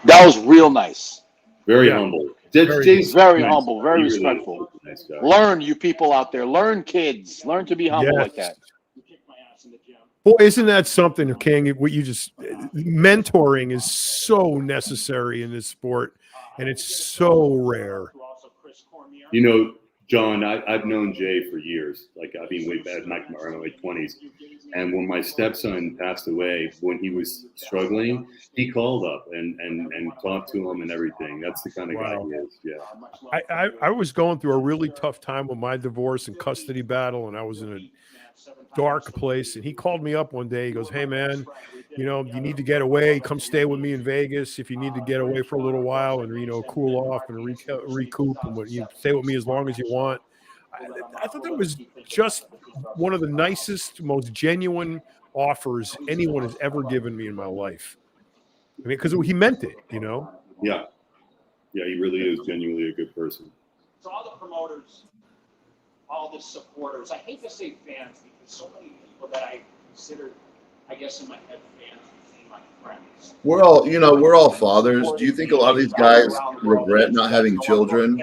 That was real nice. Very Yeah. humble. Very- Very nice. humble, very He really respectful. is a nice guy. Learn, you people out there. Learn, kids. Learn to be humble like that. You kicked my ass in the gym. Boy, isn't that something, King? What you just mentoring is so necessary in this sport, and it's so rare. You know, John, I've known Jay for years. Like, I've been way back in my early 20s. And when my stepson passed away, when he was struggling, he called up and talked to him and everything. That's the kind of guy he is. Yeah. I was going through a really tough time with my divorce and custody battle, and I was in a dark place. And he called me up one day. He goes, "Hey, man, you know, you need to get away. Come stay with me in Vegas if you need to get away for a little while and, you know, cool off and recoup. And you stay with me as long as you want." I thought that was just one of the nicest, most genuine offers anyone has ever given me in my life. I mean, because he meant it, you know? Yeah. Yeah, he really is genuinely a good person. To all the promoters, all the supporters, I hate to say fans because so many people that I consider, I guess in my head, fans became my friends. We're all fathers. Do you think a lot of these guys regret not having children?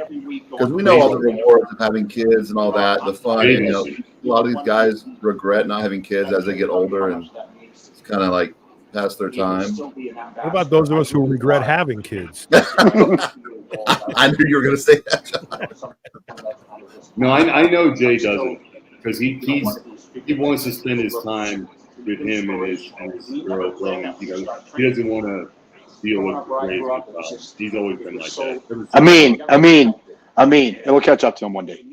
Because we know all the rewards of having kids and all that, the fun. You know, a lot of these guys regret not having kids as they get older and it's kind of like past their time. What about those of us who regret having kids? I knew you were going to say that. No, I know Jay doesn't, because he wants to spend his time with him and his girlfriend. You know, he doesn't want to deal with crazy stuff. He's always been like that. Ameen. It will catch up to him one day.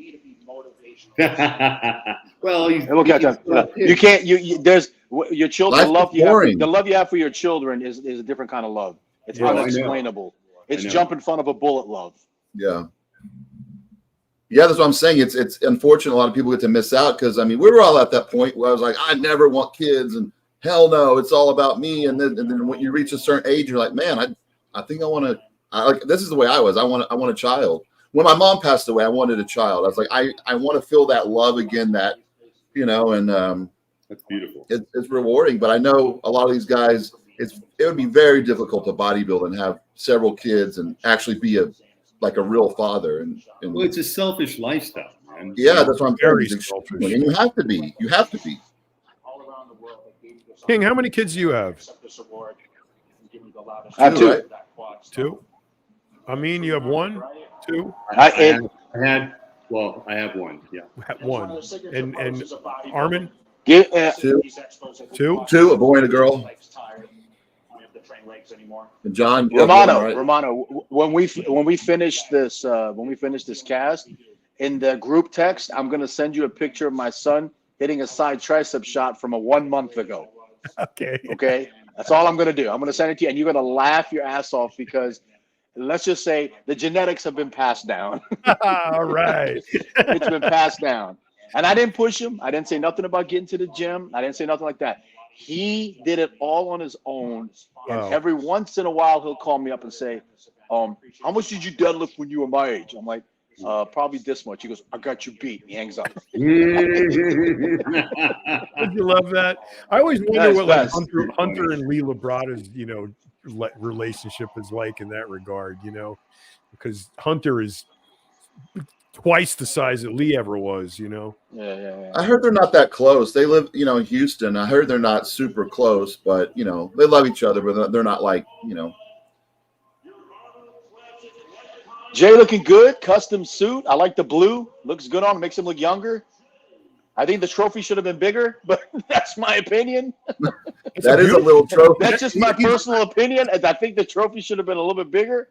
Well, It will catch up. You can't. There's your children Life love is you. boring. The love you have for your children is a different kind of love. It's Yeah, I know. unexplainable. It's I know. jump in front of a bullet love. Yeah. Yeah, that's what I'm saying. It's unfortunate a lot of people get to miss out because, I mean, we were all at that point where I was like, I never want kids and hell no, it's all about me. And then when you reach a certain age, you're like, man, I think I want to, this is the way I was. I want a child. When my mom passed away, I wanted a child. I was like, I want to feel that love again, that, you know, and that's beautiful. it's rewarding. But I know a lot of these guys, it would be very difficult to bodybuild and have several kids and actually be a real father. And Well, it's a selfish lifestyle, man. yeah, that's what I'm Very saying. selfish. And you have to be. You have to be. King, how many kids do you have? I have two. Two? I mean, you have one, two, I have one. Yeah. one. And Armon? Two. Two? A boy and a girl. And John. Romano, right? when we finish this cast, in the group text, I'm going to send you a picture of my son hitting a side tricep shot from 1 month ago. Okay. Okay? That's all I'm going to do. I'm going to send it to you, and you're going to laugh your ass off because let's just say the genetics have been passed down. All right. It's been passed down. And I didn't push him. I didn't say nothing about getting to the gym. I didn't say nothing like that. He did it all on his own. And Wow. every once in a while, he'll call me up and say, how much did you deadlift when you were my age? I'm like, probably this much. He goes, I got you beat. He hangs up. Did you love that? I always wonder Nice, what like nice. Hunter and Lee Labrada's, relationship is like in that regard, because Hunter is twice the size that Lee ever was, Yeah. I heard they're not that close. They live, in Houston. I heard they're not super close, but they love each other, but they're not like, Jay looking good. Custom suit. I like the blue. Looks good on him. Makes him look younger. I think the trophy should have been bigger, but that's my opinion. That is a little trophy. That's just my personal opinion. I think the trophy should have been a little bit bigger.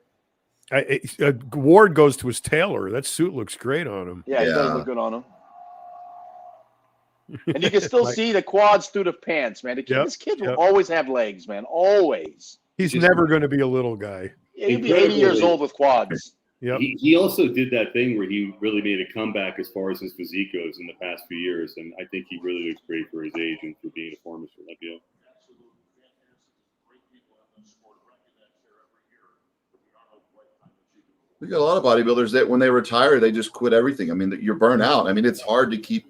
Ward goes to his tailor. That suit looks great on him. Yeah, it does look good on him. And you can still see the quads through the pants, man. This kid will always have legs, man. Always. He's never going to be a little guy. Yeah, he'll be 80 years old with quads. Yep. He also did that thing where he really made a comeback as far as his physique goes in the past few years, and I think he really looks great for his age and for being a former Olympia. We got a lot of bodybuilders that when they retire, they just quit everything. I mean, you're burnt out. I mean, it's hard to keep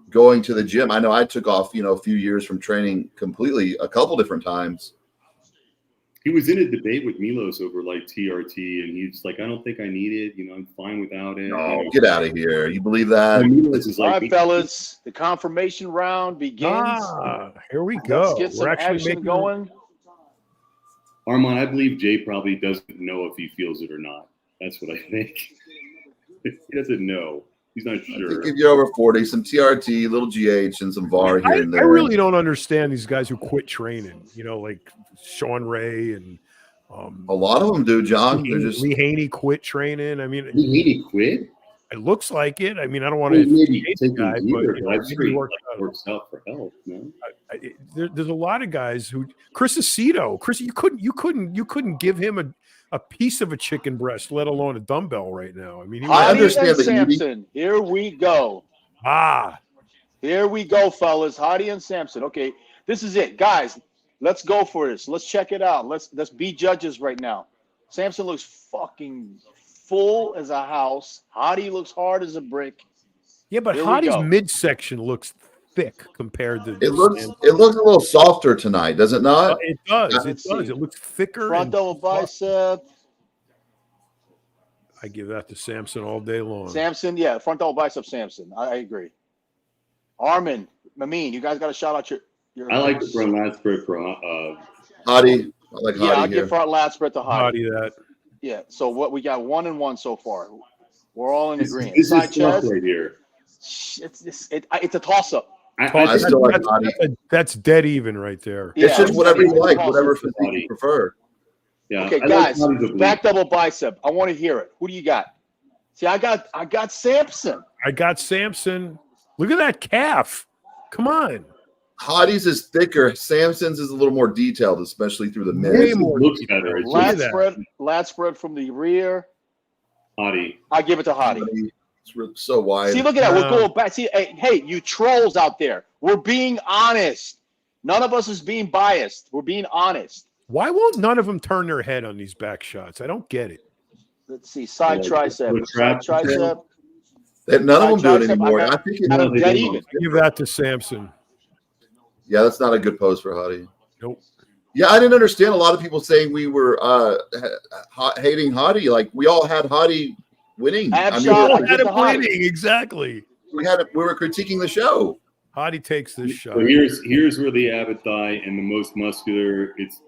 going to the gym. I know I took off, a few years from training completely a couple different times. He was in a debate with Milos over like TRT, and he's like, I don't think I need it. I'm fine without it. No, get out of here. You believe that? Milos is All like, right, fellas, the confirmation round begins. Here we go. Let's get some We're actually action making going. Armon, I believe Jay probably doesn't know if he feels it or not. That's what I think. He doesn't know. He's not I sure. think if you're over 40, some TRT, little GH, and some VAR here and I there. really don't understand these guys who quit training. Like Sean Ray and a lot of them do, John. They're just Lee Haney quit training. I mean, Lee Haney quit? It looks like it. I mean, I don't want Well, to maybe hate the take guy, a but year, but I'm maybe sure he works out. works out for health. No, There's a lot of guys who Chris Aceto. Chris, you couldn't give him a piece of a chicken breast, let alone a dumbbell right now. I mean, I Hadi understand and that Samson. Here we go. Here we go, fellas. Hadi and Samson. Okay, this is it, guys. Let's go for this. Let's check it out. Let's be judges right now. Samson looks fucking full as a house. Hadi looks hard as a brick. Yeah, but Here we Hadi's go. midsection looks thick compared to it looks a little softer tonight, does it not? It does. It Let's does. see. It looks thicker. Front and double bicep. I give that to Samson all day long. Samson, yeah, front double bicep Samson. I agree. Armin, Ameen, you guys got to shout out your I like the front lat spread for Hadi. I like Yeah, I'll Hadi here. give front lat spread to Hadi. Hadi that. Yeah, so what we got 1-1 so far. We're all in agreement. This Side is tough chest, right here. it's a toss up. I still like Hadi. That's dead even right there. It's just whatever you like, Toss-up. whatever physique you prefer. Yeah. Okay, I like guys, Hadi's oblique. back double bicep. I want to hear it. Who do you got? See, I got Samson. I got Samson. Look at that calf. Come on. Hadi's is thicker. Samson's is a little more detailed, especially through the Way mid. more Looks better. It's Lat that. spread from the rear. Hadi. I give it to Hadi. It's so wide. See, look at that. We're going back. See, hey, you trolls out there. We're being honest. None of us is being biased. We're being honest. Why won't none of them turn their head on these back shots? I don't get it. Let's see. Side tricep. With Side trap- tricep. None of them do it Tricep, anymore. I I think it, got him they dead don't. even. I give that to Samson. yeah, that's not a good pose for Hadi. Nope. Yeah, I didn't understand a lot of people saying we were hating Hadi. Like we all had Hadi winning. Ab I mean, shot. Oh, give had to him Hadi. winning. Exactly. we were critiquing the show. Hadi takes this shot. So here's where the avid thigh and the most muscular. It's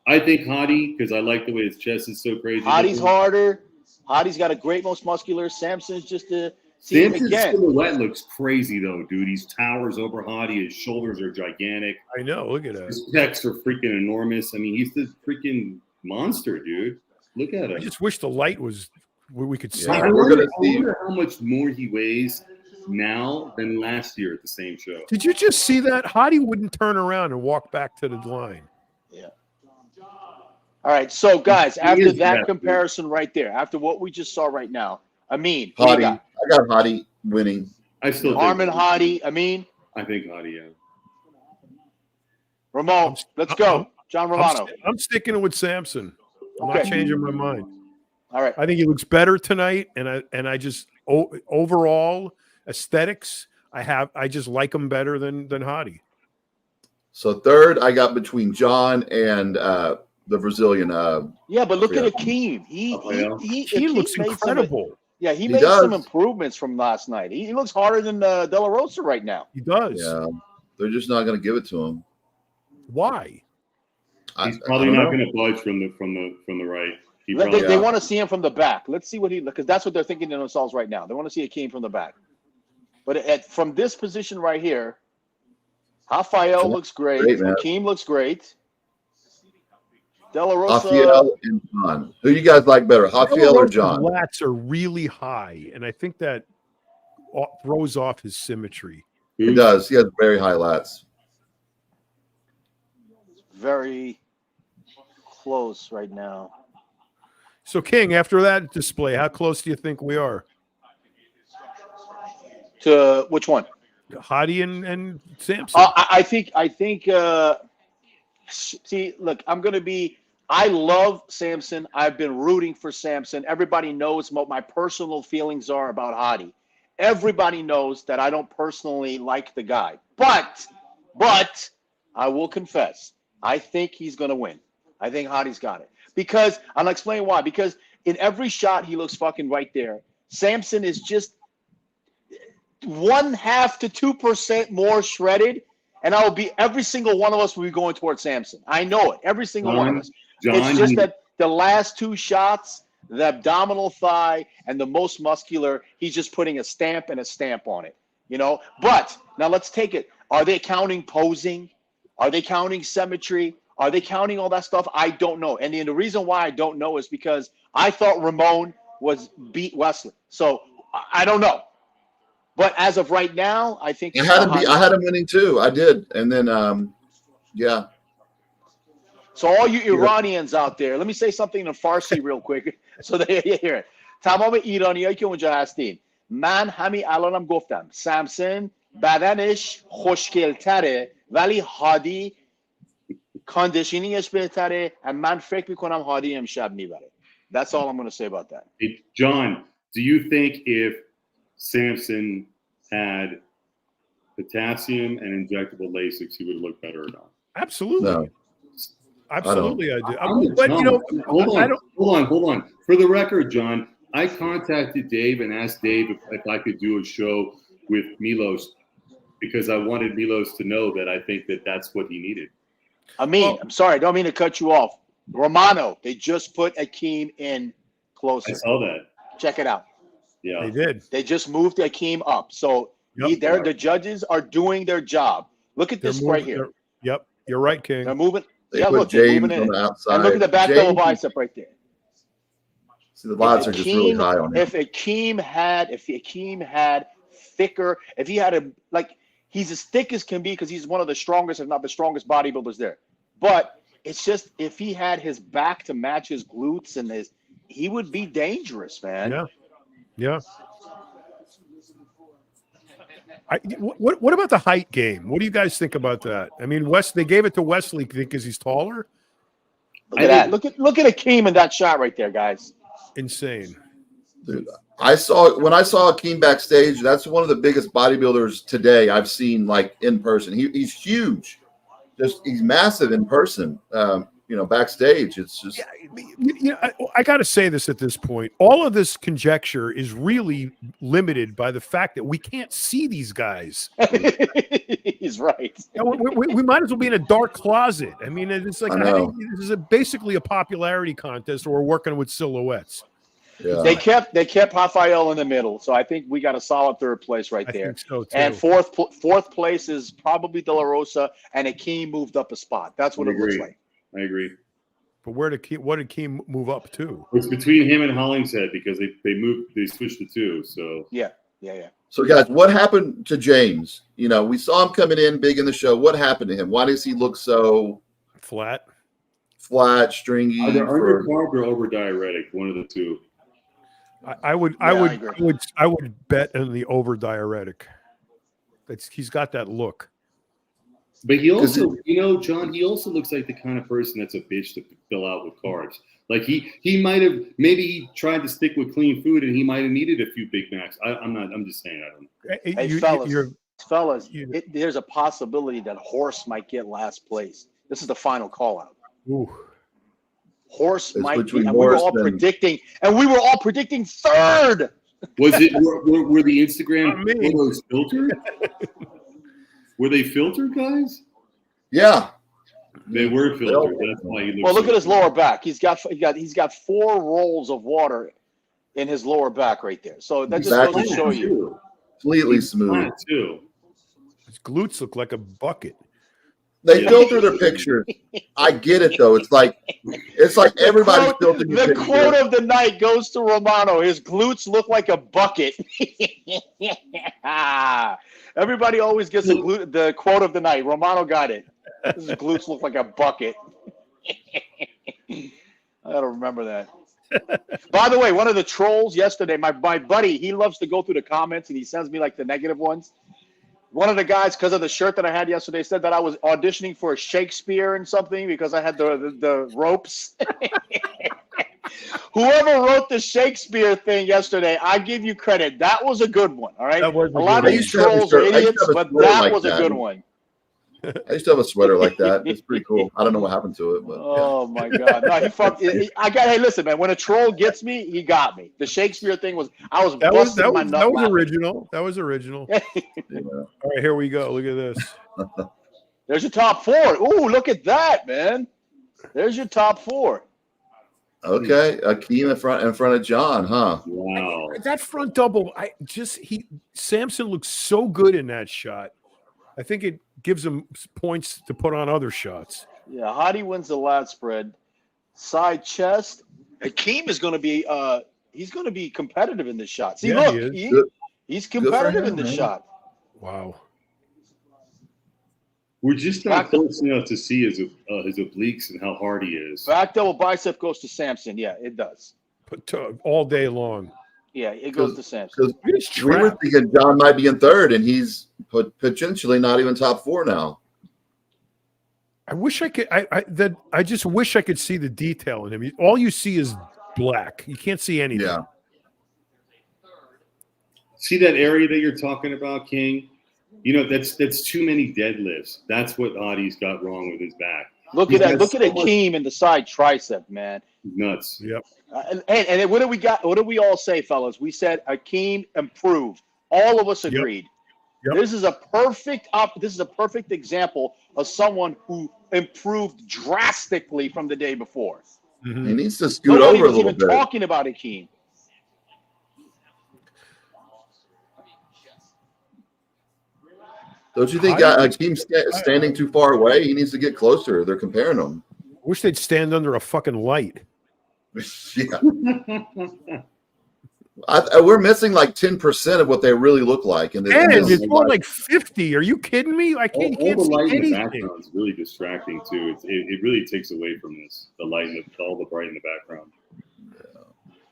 I think Hadi because I like the way his chest is so crazy. Hadi's harder. Hadi's got a great most muscular. Samson's just a see Samson's again. silhouette looks crazy though, dude. He towers over Hadi. His shoulders are gigantic. I know. Look at that. His pecs are freaking enormous. I mean, he's the freaking monster, dude. Look at I him. just wish the light was we could see. Yeah, it. we're gonna see. I wonder how much more he weighs now than last year at the same show. Did you just see that? Hadi wouldn't turn around and walk back to the line. Yeah. All right, so guys, He after is that that comparison right there, after what we just saw right now, Ameen, what do Hadi. you I got Hadi winning. I still think Armon Hadi, Ameen, I think Hadi, yeah. Ramon, let's go. John Romano. I'm sticking with Samson. I'm not Okay. changing my mind. All right. I think he looks better tonight, and I just overall aesthetics, I just like him better than Hadi. So third, I got between John and the Brazilian. Yeah, but look Yeah. at Akeem. He He looks made some- incredible. yeah, he He made does. some improvements from last night. He looks harder than De La Rosa right now. He does. Yeah, they're just not going to give it to him. Why? He's probably don't not know. going to budge from the right. He They, probably, they want to see him from the back. Let's see what he, because that's what they're thinking to themselves right now. They want to see Akeem from the back. But from this position right here, Rafael looks great. Great, man. Akeem looks great. De La Rosa. Rafael and John. Who you guys like better, Rafael or John? Lats are really high, and I think that throws off his symmetry. He does. He has very high lats. Very close right now. So, King, after that display, how close do you think we are? To which one? Hadi and Samson. I think. See, look, I love Samson. I've been rooting for Samson. Everybody knows what my personal feelings are about Hadi. Everybody knows that I don't personally like the guy. But I will confess, I think he's going to win. I think Hadi's got it. Because, I'll explain why. Because in every shot, he looks fucking right there. Samson is just 0.5 to 2% more shredded, and every single one of us will be going towards Samson. I know it. Every single one of us. It's just that the last two shots, the abdominal thigh and the most muscular, he's just putting a stamp on it, you know? But now let's take it. Are they counting posing? Are they counting symmetry? Are they counting all that stuff? I don't know. And the reason why I don't know is because I thought Ramon beat Wesley. So I don't know. But as of right now, I think I had him winning too. I did. And then yeah. So all you Iranians out there, let me say something in Farsi real quick so they hear it. تمام ایرانیایی که اونجا هستین، من همین الانم گفتم سامسون بدنش خوشگل‌تره ولی هادی کاندیشنینگش بهتره و من فکر می‌کنم هادی امشب میبره. That's all I'm going to say about that. Hey, John, do you think if Samson had potassium and injectable Lasix, he would look better or not? Absolutely. No. Absolutely, I do. I'm But, you know, hold on. For the record, John, I contacted Dave and asked Dave if I could do a show with Milos because I wanted Milos to know that I think that that's what he needed. I'm sorry, I don't mean to cut you off. Romano, they just put Akeem in closer. I saw that. Check it out. Yeah, they did. They just moved Akeem up. So the judges are doing their job. Look at this right here. Yep, you're right, King. They're moving. They put James on the outside. And look at the back double bicep right there. See, the lats are just really high on him. If Akeem had thicker, if he had he's as thick as can be because he's one of the strongest, if not the strongest bodybuilders there. But it's just if he had his back to match his glutes and he would be dangerous, man. Yeah. What about the height game? What do you guys think about that? I mean, they gave it to Wesley because he's taller. Look at that. Look at Akeem in that shot right there, guys. Insane. Dude, when I saw Akeem backstage, that's one of the biggest bodybuilders today I've seen in person. He's huge. He's massive in person. Backstage, it's just. I got to say this at this point. All of this conjecture is really limited by the fact that we can't see these guys. He's right. We might as well be in a dark closet. I mean, it's like this is basically a popularity contest, or we're working with silhouettes. Yeah. They kept Rafael in the middle, so I think we got a solid third place right there. I think so too. And fourth place is probably De La Rosa, and Akeem moved up a spot. That's what it looks like. I agree. But what did Keem move up to? It's between him and Hollingshead because they switched the two. So Yeah. So, guys, what happened to James? You know, we saw him coming in big in the show. What happened to him? Why does he look so Flat, stringy? either undercarb or over diuretic, one of the two. I would bet on the over diuretic. He's got that look. But he also, John, he also looks like the kind of person that's a bitch to fill out with carbs. Like he might have, maybe he tried to stick with clean food and he might have needed a few Big Macs. I'm just saying, I don't know. Hey, fellas, there's a possibility that Horse might get last place. This is the final call out. Ooh. Horse might be, and Horse we were all predicting third. Was it, were the Instagram photos filtered? Were they filtered, guys? Yeah. They were filtered. That's why he looks. Well, look at his lower back. He's got 4 rolls of water in his lower back right there. So that just goes to show you. Completely smooth. Too. His glutes look like a bucket. They filter their pictures. I get it though. It's like everybody's filtering your The picture. quote of the night goes to Romano. His glutes look like a bucket. Everybody always gets the quote of the night. Romano got it. His glutes look like a bucket. I gotta remember that. By the way, one of the trolls yesterday, my buddy, he loves to go through the comments and he sends me like the negative ones. One of the guys, because of the shirt that I had yesterday, said that I was auditioning for a Shakespeare and something because I had the ropes. Whoever wrote the Shakespeare thing yesterday, I give you credit. That was a good one. All right. A lot of these trolls are idiots, but that was a good one. I used to have a sweater like that. It's pretty cool. I don't know what happened to it, but oh my god! No, he fucked. Hey, listen, man. When a troll gets me, he got me. The Shakespeare thing was. I was busting my nut. That was original. That was original. yeah. All right, here we go. Look at this. There's your top 4. Ooh, look at that, man. There's your top 4. Okay, Akeem in front of John, huh? Wow. That front double. Samson looks so good in that shot. I think it gives him points to put on other shots. Yeah, Hadi wins the lat spread. Side chest. Akeem is going to be he's going to be competitive in this shot. See, yeah, look, he's competitive in this shot. Wow. We're just not close enough to see his obliques and how hard he is. Back double bicep goes to Samson. Yeah, it does. All day long. Yeah, it goes to Samson. We were thinking John might be in third, and he's potentially not even top 4 now. I wish I could. I just wish I could see the detail in him. All you see is black. You can't see anything. Yeah. See that area that you're talking about, King? That's too many deadlifts. That's what Hadi's got wrong with his back. Look at that. Look at Akeem in the side tricep, man. Nuts. Yep. And what do we got? What do we all say, fellas? We said Akeem improved. All of us agreed. Yep. This is a perfect example of someone who improved drastically from the day before. Mm-hmm. He needs to scoot over a little bit. Talking about Akeem. Don't you think Akeem's standing too far away? He needs to get closer. They're comparing them. Wish they'd stand under a fucking light. Yeah. We're missing like 10% of what they really look like. And it's more like 50. Are you kidding me? I can't see light anything. In the background is really distracting too. It really takes away from this. The light and all the bright in the background. Yeah.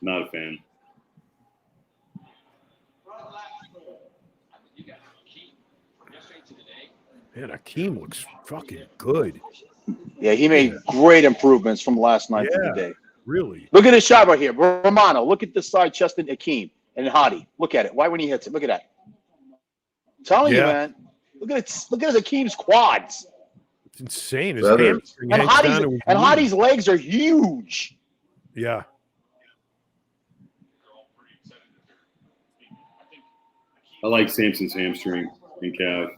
Not a fan. Man, Akeem looks fucking good. Yeah, he made great improvements from last night to today. Really? Look at this shot right here. Romano, look at this side chest in Akeem and Hadi. Look at it. Why when he hits it? Look at that. I'm telling you, man. Look at it. Look at Akeem's quads. It's insane. His hamstring and Hadi's legs are huge. Yeah. I like Samson's hamstring and calf.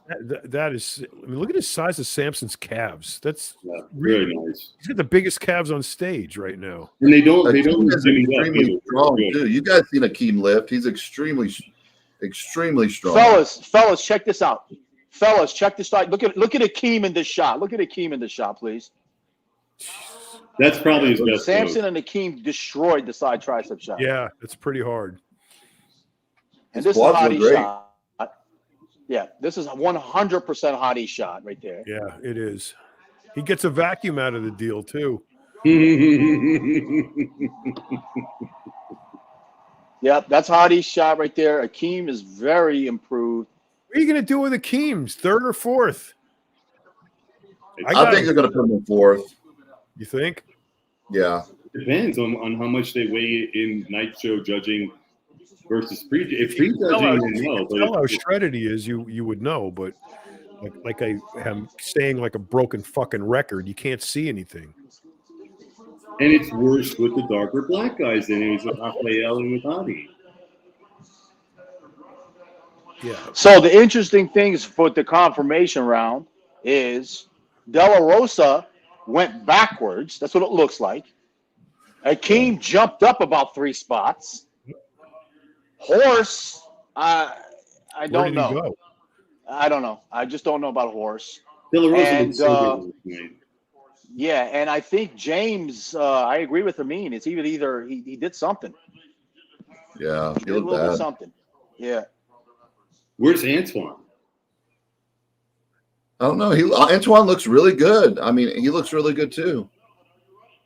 That is, I mean, look at the size of Samson's calves. That's really nice. He's got the biggest calves on stage right now. And they don't extremely strong too. You guys seen Akeem lift? He's extremely strong. Fellas, check this out. Fellas, check this out. Look at Akeem in this shot. Look at Akeem in this shot, please. That's probably his best. Samson and Akeem destroyed the side tricep shot. Yeah, it's pretty hard. And this is Hadi's shot. Yeah, this is 100% Hadi's shot right there. Yeah, it is. He gets a vacuum out of the deal too. Yep, that's Hadi's shot right there. Akeem is very improved. What are you going to do with Akeem's third or fourth? I think they're going to put him in fourth. You think? Yeah. Depends on how much they weigh in night show judging versus pre. If pre-judging, you tell how shredded he is, you would know. But like I am saying, like a broken fucking record, you can't see anything. And it's worse with the darker black guys than it is with Rafael and with Hadi. Yeah. So the interesting things for the confirmation round is De La Rosa went backwards. That's what it looks like. Akeem jumped up about 3 spots. Horse, I don't know. Go? I don't know. I just don't know about Horse. De La Rosa yeah, and I think James, I agree with Ameen. It's either he did something. Yeah, he did a little bit something. Yeah. Where's Antoine? I don't know. Antoine looks really good. I mean, he looks really good too.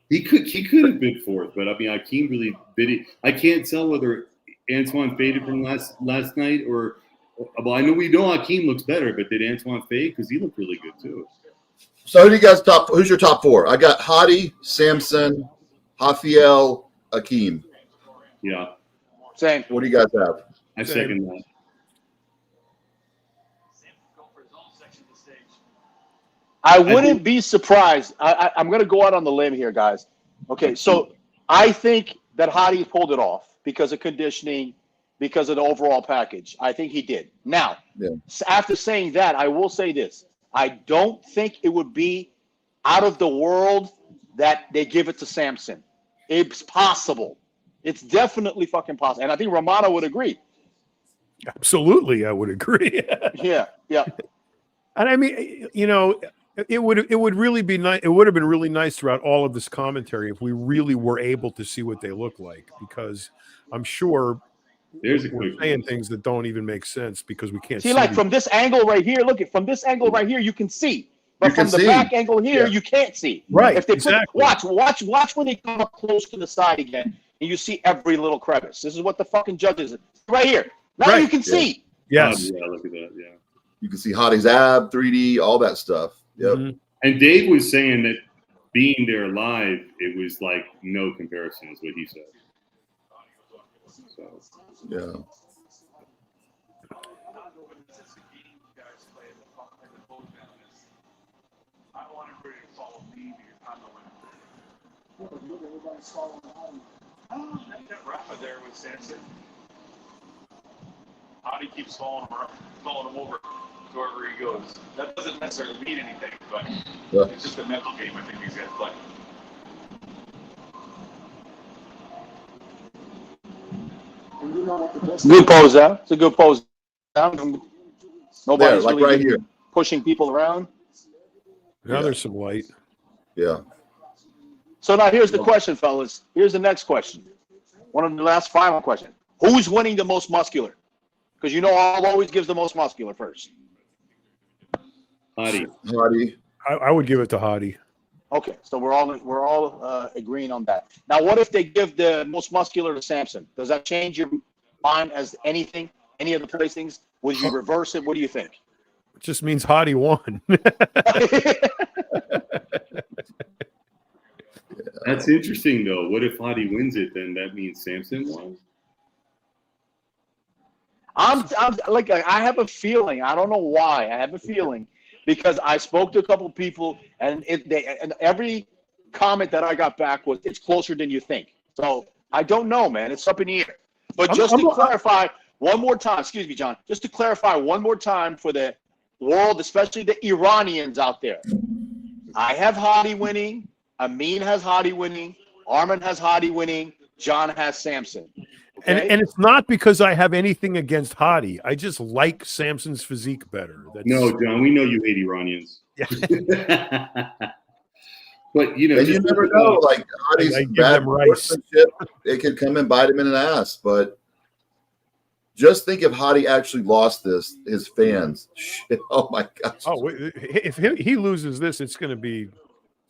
He could have been fourth, but I mean, Akeem really did it. I can't tell whether Antoine faded from last night or. Well, I know Akeem looks better, but did Antoine fade? Because he looked really good too. So who do you guys who's your top 4? I got Hadi, Samson, Rafael, Akeem. Yeah. Same. What do you guys have? I second that. I wouldn't be surprised. I'm going to go out on the limb here, guys. Okay, so I think that Hadi pulled it off because of conditioning, because of the overall package. I think he did. Now, after saying that, I will say this. I don't think it would be out of the world that they give it to Samson. It's possible. It's definitely fucking possible. And I think Romano would agree. Absolutely, I would agree. Yeah. And I mean, you know, it would really be nice. It would have been really nice throughout all of this commentary if we really were able to see what they look like, because I'm sure we're saying things that don't even make sense because we can't see. Like from this angle right here, from this angle right here, you can see. But from the back angle here, you can't see. Right. If they watch when they come up close to the side again, and you see every little crevice. This is what the fucking judges right here. Now you can see. Yes. Yeah, look at that. Yeah. You can see Hadi's ab, 3D, all that stuff. Yep. Mm-hmm. And Dave was saying that being there live, it was like no comparison, is what he said. So, yeah. Rafa there with Samson. Hadi keeps following him over to wherever he goes. That doesn't necessarily mean anything, but it's just a mental game I think these guys play. Good pose out. It's a good pose out. Nobody's like really right here, pushing people around. Now there's some light. Yeah. So now here's the question, fellas. Here's the next question. One of the last final questions. Who's winning the most muscular? Because I'll always give the most muscular first. Hadi. I would give it to Hadi. Okay, so we're all agreeing on that. Now, what if they give the most muscular to Samson? Does that change your mind as anything? Any of the placings? Would you reverse it? What do you think? It just means Hadi won. That's interesting, though. What if Hadi wins it? Then that means Samson won. I'm like, I have a feeling. I don't know why. I have a feeling because I spoke to a couple of people, and every comment that I got back was, "It's closer than you think." So I don't know, man. It's up in the air. But just to clarify one more time, excuse me, John. Just to clarify one more time for the world, especially the Iranians out there, I have Hadi winning. Ameen has Hadi winning. Armon has Hadi winning. John has Samson. Okay? And it's not because I have anything against Hadi. I just like Samson's physique better. No, John, we know you hate Iranians. Yeah. But you know, And you just never look know. at- Like Hadi's I give bad them rice. sportsmanship, it could come and bite him in an ass. But just think if Hadi actually lost this, his fans. Shit, oh my gosh. Oh, if he loses this, it's going to be. That's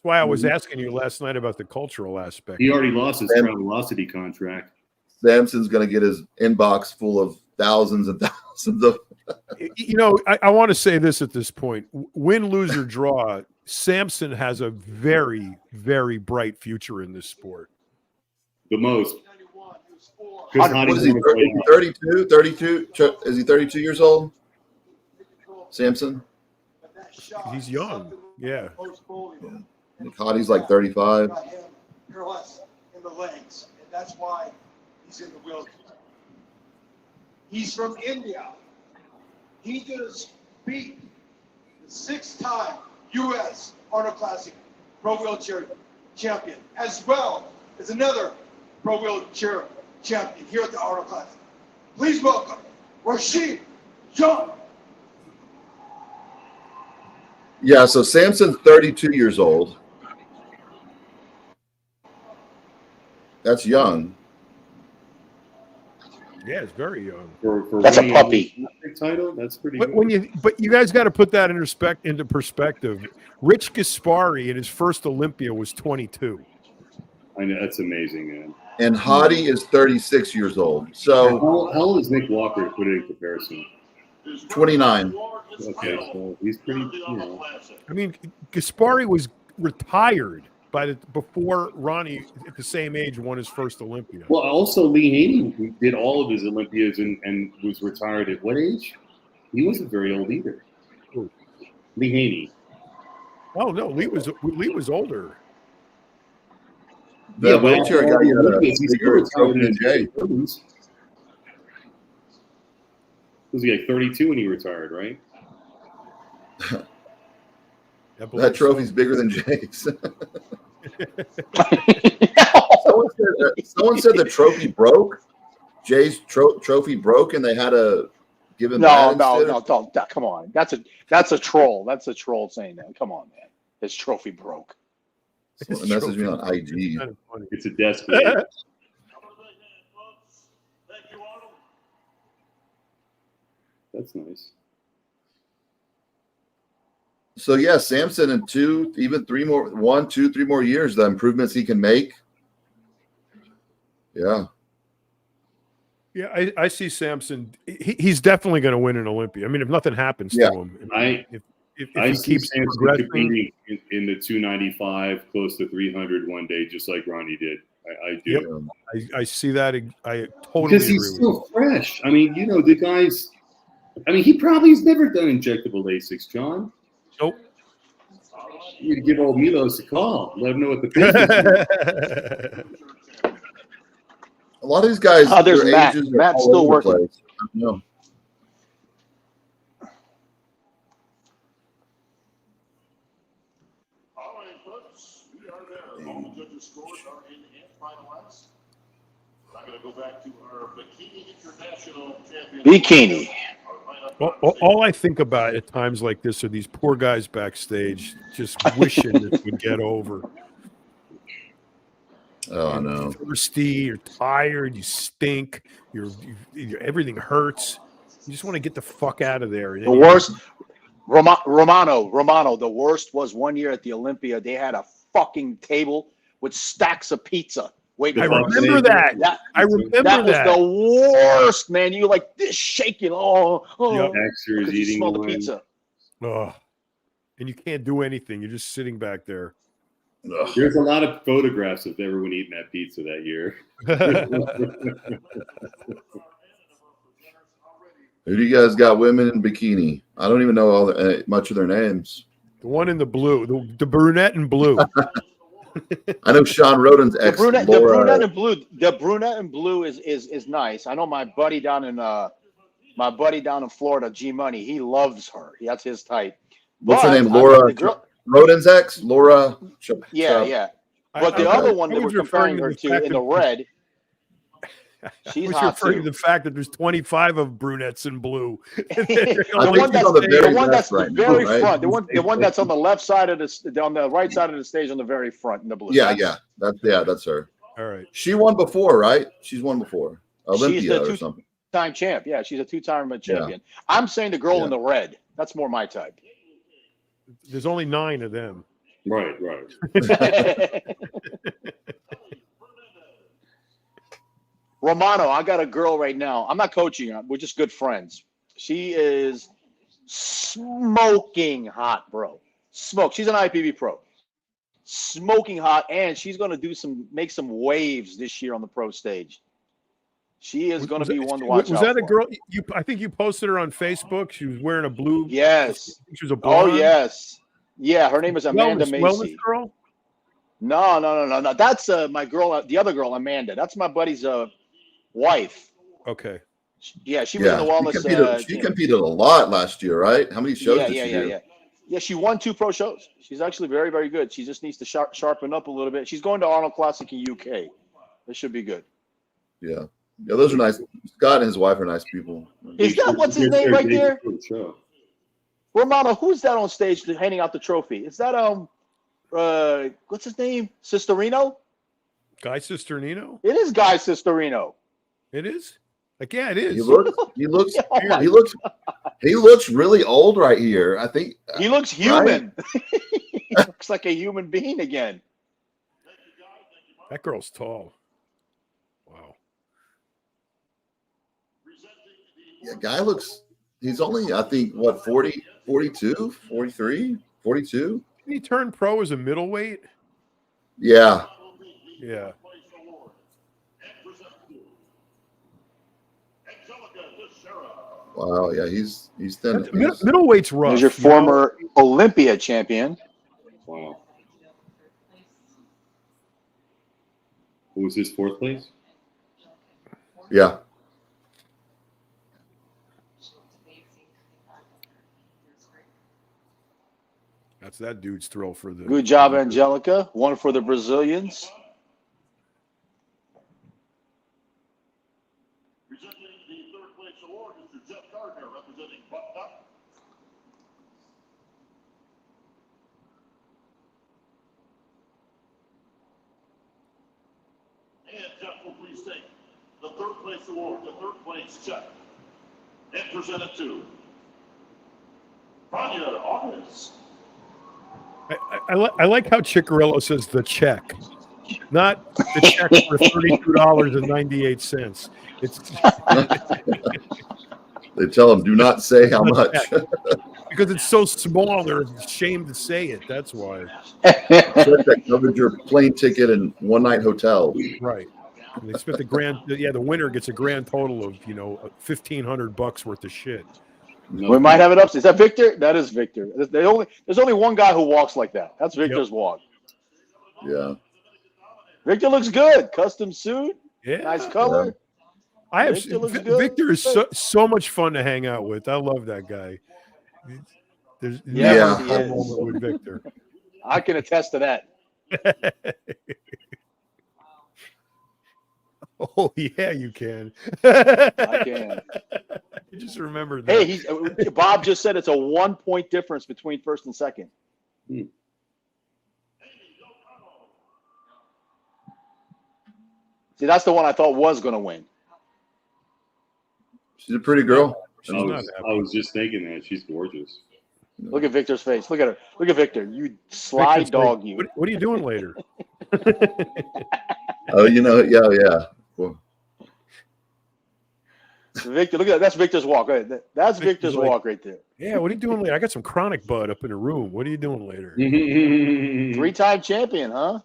why I was asking you last night about the cultural aspect. he already lost his And- Travelocity contract. Samson's going to get his inbox full of thousands and thousands of. You know, I want to say this at this point: win, lose, or draw, Samson has a very, very bright future in this sport. The most. What is he? 32? 32? Is he 32 years old? Samson? He's young. Yeah. Hadi's like 35. In the legs, and that's why he's in the wheelchair. He's from India. He just beat the 6-time U.S. Arnold Classic Pro Wheelchair Champion, as well as another Pro Wheelchair Champion here at the Arnold Classic. Please welcome Rejudging. Yeah, so Samson's 32 years old. That's young. Yeah, it's very young. For That's a winning puppy. Olympic title. That's pretty But good. but you guys got to put that into perspective. Rich Gaspari in his first Olympia was 22. I know that's amazing, man. And Hadi is 36 years old. So How old is Nick Walker to put it in comparison? 29. Okay, so he's pretty. You know, I mean, Gaspari was retired before Ronnie, at the same age, won his first Olympia. well, also Lee Haney did all of his Olympias and was retired at what age? He wasn't very old either. Who? Lee Haney. Oh no, Lee was older. The Yeah, but wheelchair all guy the had a Olympias, he's still bigger retired trophy in than Jay. his 30s. Was he like 32 when he retired, right? That trophy's bigger than Jay's. Someone said the trophy broke. Jay's trophy broke, and they had to give him that instead of- Don't. Come on. That's a troll. That's a troll saying that. Come on, man. His trophy broke. Someone messaged me on IG. Kind of funny. It's a desk blade. That's nice. So yeah, Samson in 3 more years, the improvements he can make. Yeah. Yeah, I see Samson. He's definitely going to win an Olympia. I mean, if nothing happens to him, if I he see keeps Samson progressing, competing in the 295, close to 300 one day, just like Ronnie did. I do. Yep. I see that. I totally Because agree he's with still fresh. I mean, you know, the guy's. I mean, he probably has never done injectable Lasix, John. Nope. You give old Milos a call. Let him know what the business is. A lot of these guys, There's their Matt. ages are Matt's all still over the working. place. No. All right, folks, we are there. All the judges' scores are in and finalized. I'm going to go back to our Bikini International Championship. Bikini. all I think about at times like this are these poor guys backstage just wishing this would get over. Oh no. Thirsty, you're tired, you stink, everything hurts. You just want to get the fuck out of there. The worst, Romano, the worst was one year at the Olympia. They had a fucking table with stacks of pizza. Wait, I remember that. That was the worst, man. You like this shaking. Oh, Yep. Baxter is you eating smell the one. pizza. Oh, and you can't do anything. You're just sitting back there. Ugh. There's a lot of photographs of everyone eating that pizza that year. Who do you guys got women in bikini? I don't even know much of their names. The one in the blue, the brunette in blue. I know Sean Roden's ex. The Laura. brunette in blue is nice. I know my buddy down in Florida, G Money. He loves her. That's his type. What's her But name? I Laura. mean, the girl- Roden's ex, Laura. Yeah. But the I other one they was were comparing referring to her the to fact in the that- red. She's was hot referring too. to the fact that there's 25 of brunettes in blue. The one that's right the very now, right? front, the one that's on the left side of on the right side of the stage on the very front in the blue. Yeah, that's her. All right. She won before, right? She's won before. Olympia she's the or something. Two-time champ. Yeah, she's a two-time champion. I'm saying the girl in the red. That's more my type. There's only 9 of them. Right. Romano, I got a girl right now. I'm not coaching her. We're just good friends. She is smoking hot, bro. She's an IPB pro. Smoking hot, and she's going to make some waves this year on the pro stage. She is going to be one to watch. Was that a girl? I think you posted her on Facebook. She was wearing a blue. Yes. She was a blonde. Oh yes. Yeah, her name is Amanda Macy. Wellness girl? No. That's my girl. The other girl, Amanda. That's my buddy's wife. Okay. Yeah, she was in the wellness. She competed a lot last year, right? How many shows did she do? Yeah, she won 2 pro shows. She's actually very, very good. She just needs to sharpen up a little bit. She's going to Arnold Classic in UK. This should be good. Yeah, those are nice. Scott and his wife are nice people. Is that what's his name right there? Romano, who's that on stage handing out the trophy? Is that what's his name? Sistorino? Guy Sisternino? It is Guy Sistorino. It is? Like, yeah, it is. He looks really old right here. I think he looks human. Right? He looks like a human being again. That girl's tall. Wow. Yeah, guy looks, he's only, I think, what, 40, 42, 43, 42? Didn't he turn pro as a middleweight? Yeah. Yeah. Wow, yeah, he's thin. Middleweight's rough. There's your former Olympia champion. Wow. Who was his 4th place? Yeah. That's that dude's thrill for the. Good job, Angelica. 1 for the Brazilians. And Jeff will please take the 3rd place award, the 3rd place check, and present it to Vanya August. I like how Ciccarello says the check, not the check for $32.98. They tell him, do not say how much. Because it's so small, they're ashamed to say it. That's why. That covered your plane ticket and 1-night hotel. Right. And they spent the winner gets a grand total of, $1,500 worth of shit. We might have it up. Is that Victor? That is Victor. There's only one guy who walks like that. That's Victor's walk. Yeah. Victor looks good. Custom suit. Yeah. Nice color. Yeah. Victor is so much fun to hang out with. I love that guy. There's never a moment with Victor. I can attest to that. Oh yeah, you can. I can. You just remembered that. Hey, Bob just said it's a 1-point difference between 1st and 2nd. See, that's the one I thought was going to win. She's a pretty girl. I was just thinking that. She's gorgeous. Look at Victor's face. Look at her. Look at Victor. You sly dog, you. What are you doing later? Oh, yeah. Well, Victor, look at that. That's Victor's walk. Right? That's Victor's walk right there. Yeah, what are you doing later? I got some chronic bud up in the room. What are you doing later? 3-time champion, huh?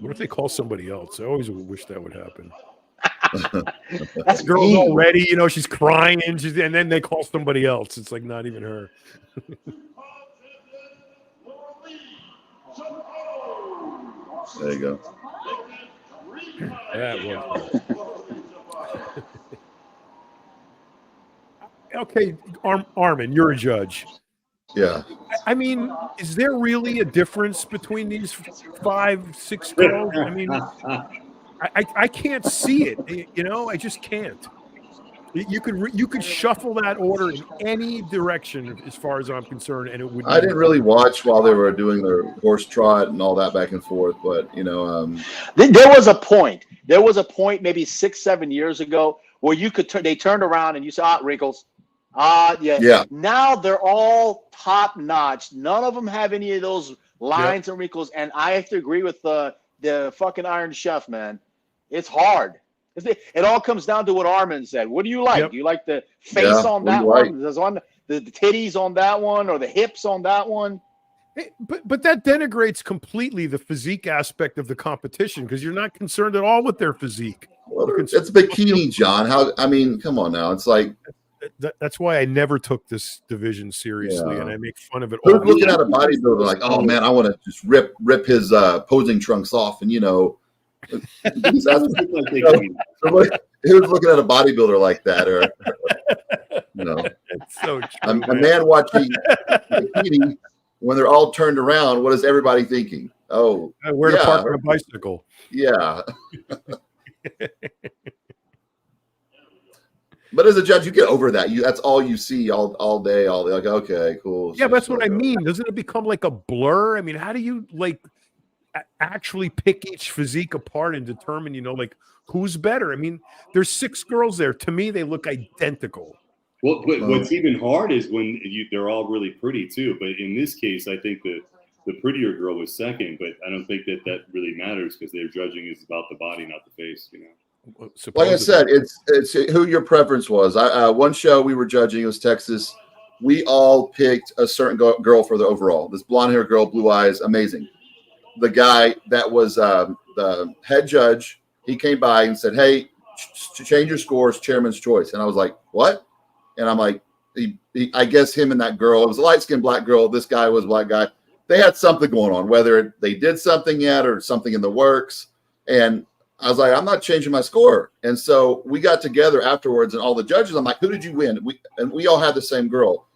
What if they call somebody else? I always wish that would happen. That's girl's all ready, she's crying, and then they call somebody else. It's like not even her. There you go. That was. Okay, Armon, you're a judge. Yeah. I mean, is there really a difference between these 5, 6 girls? I mean, I can't see it. You know, I just can't. You could shuffle that order in any direction as far as I'm concerned, and it would. I didn't really watch while they were doing their horse trot and all that back and forth, but you know, There was a point. There was a point maybe 6, 7 years ago where you could they turned around and you saw wrinkles. Yeah. Now they're all top notch. None of them have any of those lines and wrinkles. And I have to agree with the fucking Iron Chef, man. It's hard. It all comes down to what Armon said. What do you like? Yep. Do you like the face on that like? one? There's one the titties on that one, or the hips on that one? But that denigrates completely the physique aspect of the competition because you're not concerned at all with their physique. Well, it's bikini, John. How? I mean, come on now. It's like that's why I never took this division seriously, and I make fun of it. Who's looking at a bodybuilder like, oh man, I want to just rip his posing trunks off, and you know. Who's looking at a bodybuilder like that, or you know, it's so true, a man watching bikini when they're all turned around. What is everybody thinking? Oh, where to park on a bicycle? Yeah. But as a judge, you get over that. That's all you see all day. Like, okay, cool. Yeah, that's what I mean. Doesn't it become like a blur? I mean, how do you like actually pick each physique apart and determine, you know, like who's better? I mean, there's 6 girls there. To me, they look identical. Well, what's even hard is when they're all really pretty too. But in this case, I think the prettier girl was second. But I don't think that really matters because their judging is about the body, not the face. You know. Like I said, it's who your preference was. One show we were judging, it was Texas. We all picked a certain girl for the overall. This blonde hair girl, blue eyes, amazing. The guy that was the head judge, he came by and said, hey, change your scores, chairman's choice. And I was like, what? And I'm like, I guess him and that girl, it was a light-skinned black girl. This guy was a black guy. They had something going on, whether they did something yet or something in the works. And I was like, I'm not changing my score. And so we got together afterwards and all the judges, I'm like, who did you win? We all had the same girl.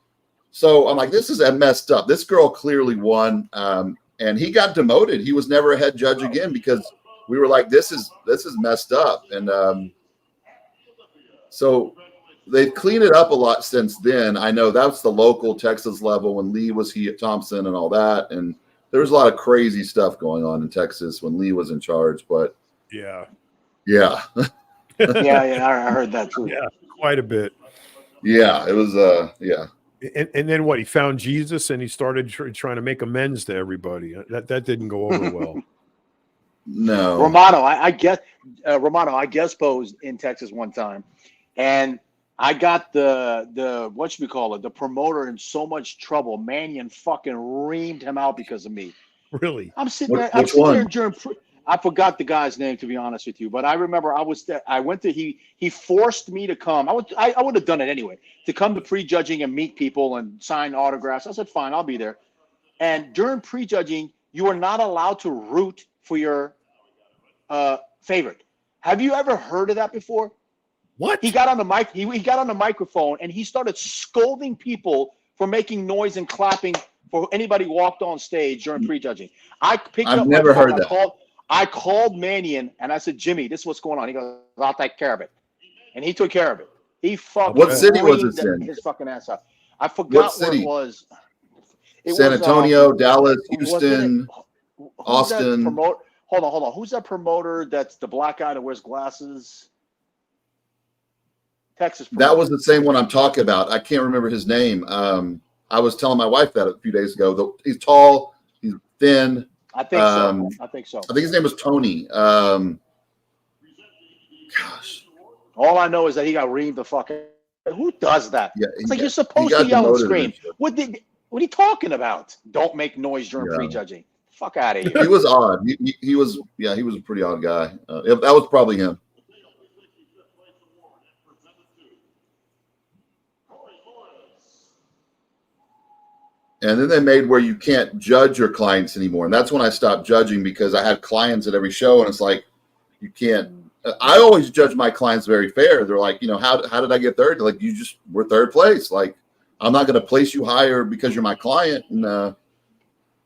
So I'm like, this is messed up. This girl clearly won. And he got demoted. He was never a head judge again because we were like, this is messed up. And so they've cleaned it up a lot since then. I know that's the local Texas level when Lee was at Thompson and all that. And there was a lot of crazy stuff going on in Texas when Lee was in charge. But yeah. Yeah, I heard that too. Yeah, quite a bit. Yeah, it was yeah. And then what? He found Jesus and he started trying to make amends to everybody. That didn't go over well. No. Romano, I guest posed in Texas one time, and I got the the promoter in so much trouble. Mannion fucking reamed him out because of me. Really? I'm sitting there during. I forgot the guy's name, to be honest with you, but I remember I was there. I went to he forced me to come. I would have done it anyway, to come to prejudging and meet people and sign autographs. I said, fine, I'll be there. And during prejudging, you are not allowed to root for your favorite. Have you ever heard of that before? What? He got on the mic. He got on the microphone and he started scolding people for making noise and clapping for anybody who walked on stage during prejudging. I've never heard that. I called Mannion and I said, Jimmy, this is what's going on. He goes, I'll take care of it. And he took care of it. He fucking what city was this in? His fucking ass up. I forgot what it was. San Antonio, Dallas, Houston, Austin. Hold on. Who's that promoter that's the black guy that wears glasses? Texas promoter. That was the same one I'm talking about. I can't remember his name. I was telling my wife that a few days ago. He's tall, he's thin. I think so. I think his name was Tony. Gosh. All I know is that he got reamed the fuck out. Who does that? Yeah, it's like you're supposed to yell and scream. What are you talking about? Don't make noise during prejudging. Fuck out of here. He was odd. He was a pretty odd guy. That was probably him. And then they made where you can't judge your clients anymore. And that's when I stopped judging because I had clients at every show and it's like, you can't. I always judge my clients very fair. They're like, how did I get third? Like, you just were third place. Like, I'm not going to place you higher because you're my client. And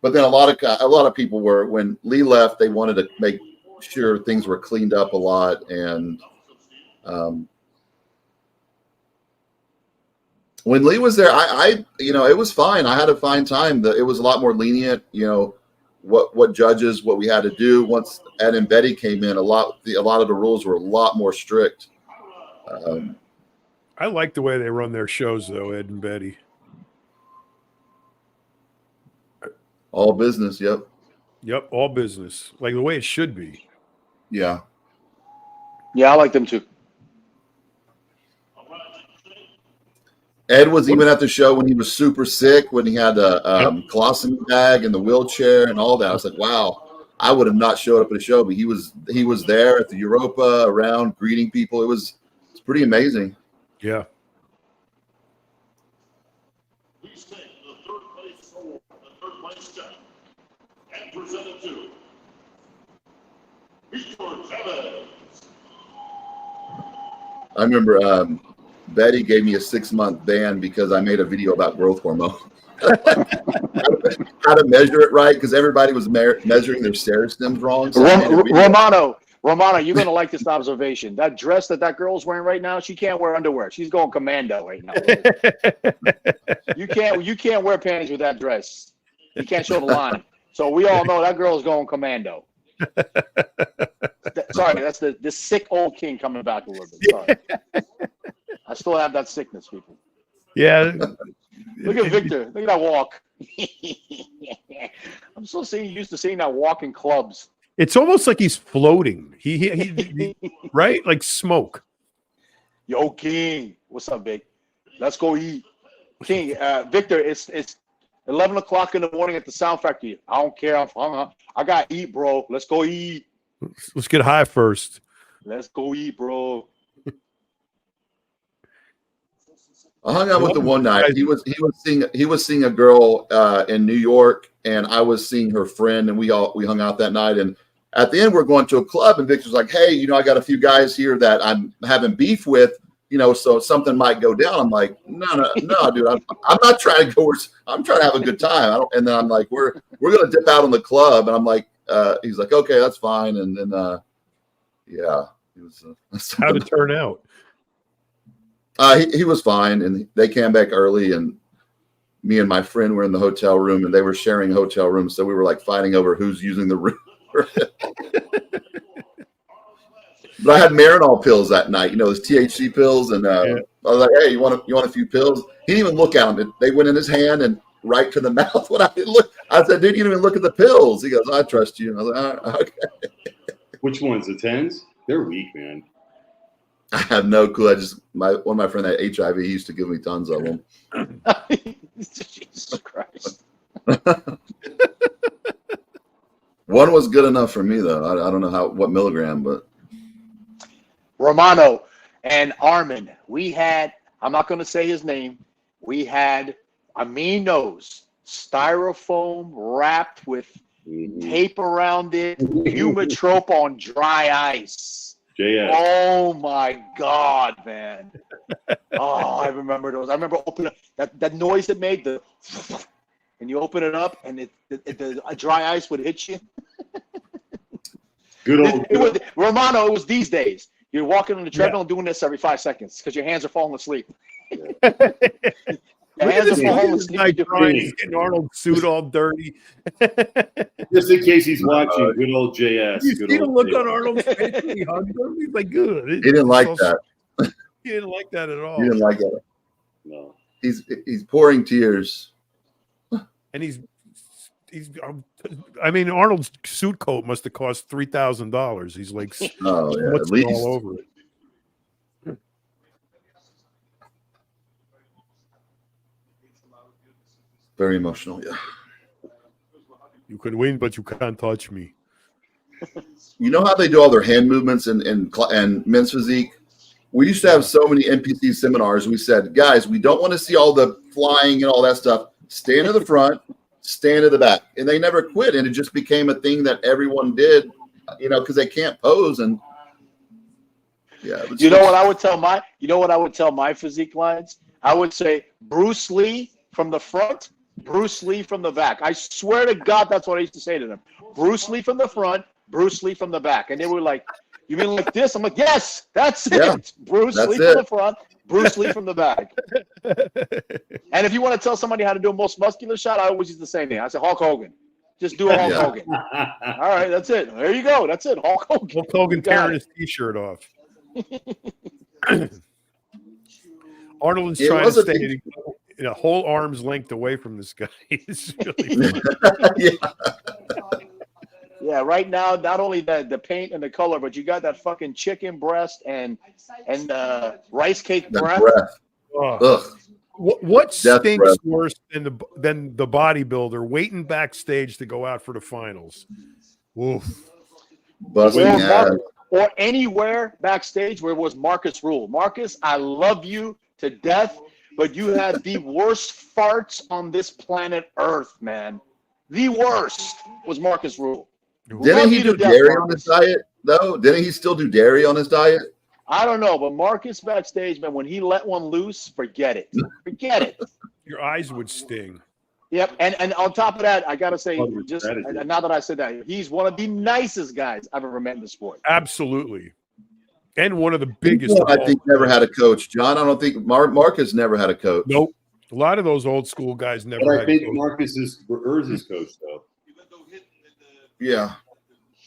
but then a lot of people were, when Lee left, they wanted to make sure things were cleaned up a lot. And when Lee was there, I it was fine. I had to find time. It was a lot more lenient. What judges, what we had to do. Once Ed and Betty came in, a lot of the rules were a lot more strict. I like the way they run their shows, though, Ed and Betty. All business, yep. Yep, all business. Like the way it should be. Yeah. Yeah, I like them too. Ed was even at the show when he was super sick, when he had the colostomy bag and the wheelchair and all that. I was like, wow, I would have not showed up at the show, but he was there at the Europa, around greeting people. It's pretty amazing. Yeah. Please take the third place check and present it to Mr. Evans. I remember Betty gave me a 6-month ban because I made a video about growth hormone. How to measure it right, because everybody was measuring their stair stems wrong. So Romano, you're gonna like this observation. That dress that girl's wearing right now, she can't wear underwear. She's going commando right now. You can't wear panties with that dress. You can't show the line. So we all know that girl's going commando. Sorry, that's the sick old king coming back a little bit. Sorry. I still have that sickness, people. Yeah. Look at Victor. Look at that walk. I'm so used to seeing that walk in clubs. It's almost like he's floating. He right? Like smoke. Yo, King. What's up, big? Let's go eat. King, Victor, it's 11 o'clock in the morning at the Sound Factory. I don't care. I'm hungry. I got to eat, bro. Let's go eat. Let's get high first. Let's go eat, bro. I hung out with the one night. He was seeing a girl in New York, and I was seeing her friend, and we hung out that night. And at the end, we're going to a club, and Victor's like, "Hey, I got a few guys here that I'm having beef with, so something might go down." I'm like, "No, dude, I'm not trying to go. I'm trying to have a good time." And then I'm like, "We're gonna dip out on the club," and I'm like, he's like, "Okay, that's fine." And then, yeah, it was. How'd it turn out? He was fine, and they came back early, and me and my friend were in the hotel room, and they were sharing a hotel room, so we were like fighting over who's using the room. But I had Marinol pills that night, those THC pills, and I was like, "Hey, you want a few pills?" He didn't even look at them; they went in his hand and right to the mouth. When I said, "Dude, you didn't even look at the pills." He goes, "I trust you." And I was like, "All right, okay." Which ones? The 10s? They're weak, man. I have no clue. One of my friends had HIV. He used to give me tons of them. Jesus Christ. One was good enough for me, though. I don't know what milligram, but. Romano and Armon, we had, I'm not going to say his name, we had Ameen knows, styrofoam wrapped with tape around it, humatrope on dry ice. JS. Oh my God, man! Oh, I remember those. I remember opening up that noise it made, and you open it up, and the dry ice would hit you. Good old. Romano. It was these days. You're walking on the treadmill and doing this every 5 seconds because your hands are falling asleep. Your hands are falling asleep. He's getting Arnold's suit all dirty. Just in case he's watching, good old JS. You see the look on Arnold's face when he hugged him? He's like, good. He didn't like that. He didn't like that at all. He didn't like that. No. He's pouring tears. And Arnold's suit coat must have cost $3,000. He's like, oh yeah, at least all over it. Very emotional, yeah. You can win, but you can't touch me. You know how they do all their hand movements and men's physique? We used to have so many NPC seminars. We said, guys, we don't want to see all the flying and all that stuff. Stand to the front, stand to the back. And they never quit. And it just became a thing that everyone did, because they can't pose. And yeah. You know what I would tell my physique clients? I would say Bruce Lee from the front, Bruce Lee from the back. I swear to God, that's what I used to say to them. Bruce Lee from the front, Bruce Lee from the back. And they were like, you mean like this? I'm like, yes, that's it. Bruce Lee from the front, Bruce Lee from the back. And if you want to tell somebody how to do a most muscular shot, I always use the same thing. I say Hulk Hogan. Just do a Hulk Hogan. All right, that's it. There you go. That's it. Hulk Hogan. Hulk Hogan tearing his T-shirt off. Arnold is trying to stay in a whole arm's length away from this guy. It's really funny. Yeah, right now, not only the paint and the color, but you got that fucking chicken breast and rice cake breath. What stinks worse than the bodybuilder waiting backstage to go out for the finals? Oof. Or anywhere backstage where it was Marcus Ruhl. Marcus, I love you to death, but you had the worst farts on this planet Earth, man. The worst was Marcus Ruhl. Didn't he do dairy on his diet, though? Didn't he still do dairy on his diet? I don't know, but Marcus backstage, man, when he let one loose, forget it. Forget it. Your eyes would sting. Yep, and on top of that, I got to say, just now that I said that, he's one of the nicest guys I've ever met in the sport. Absolutely. And one of the biggest. I think never had a coach. John, I don't think Marcus never had a coach. Nope. A lot of those old school guys never but had I think a coach. Marcus is Erz's coach, though. Yeah.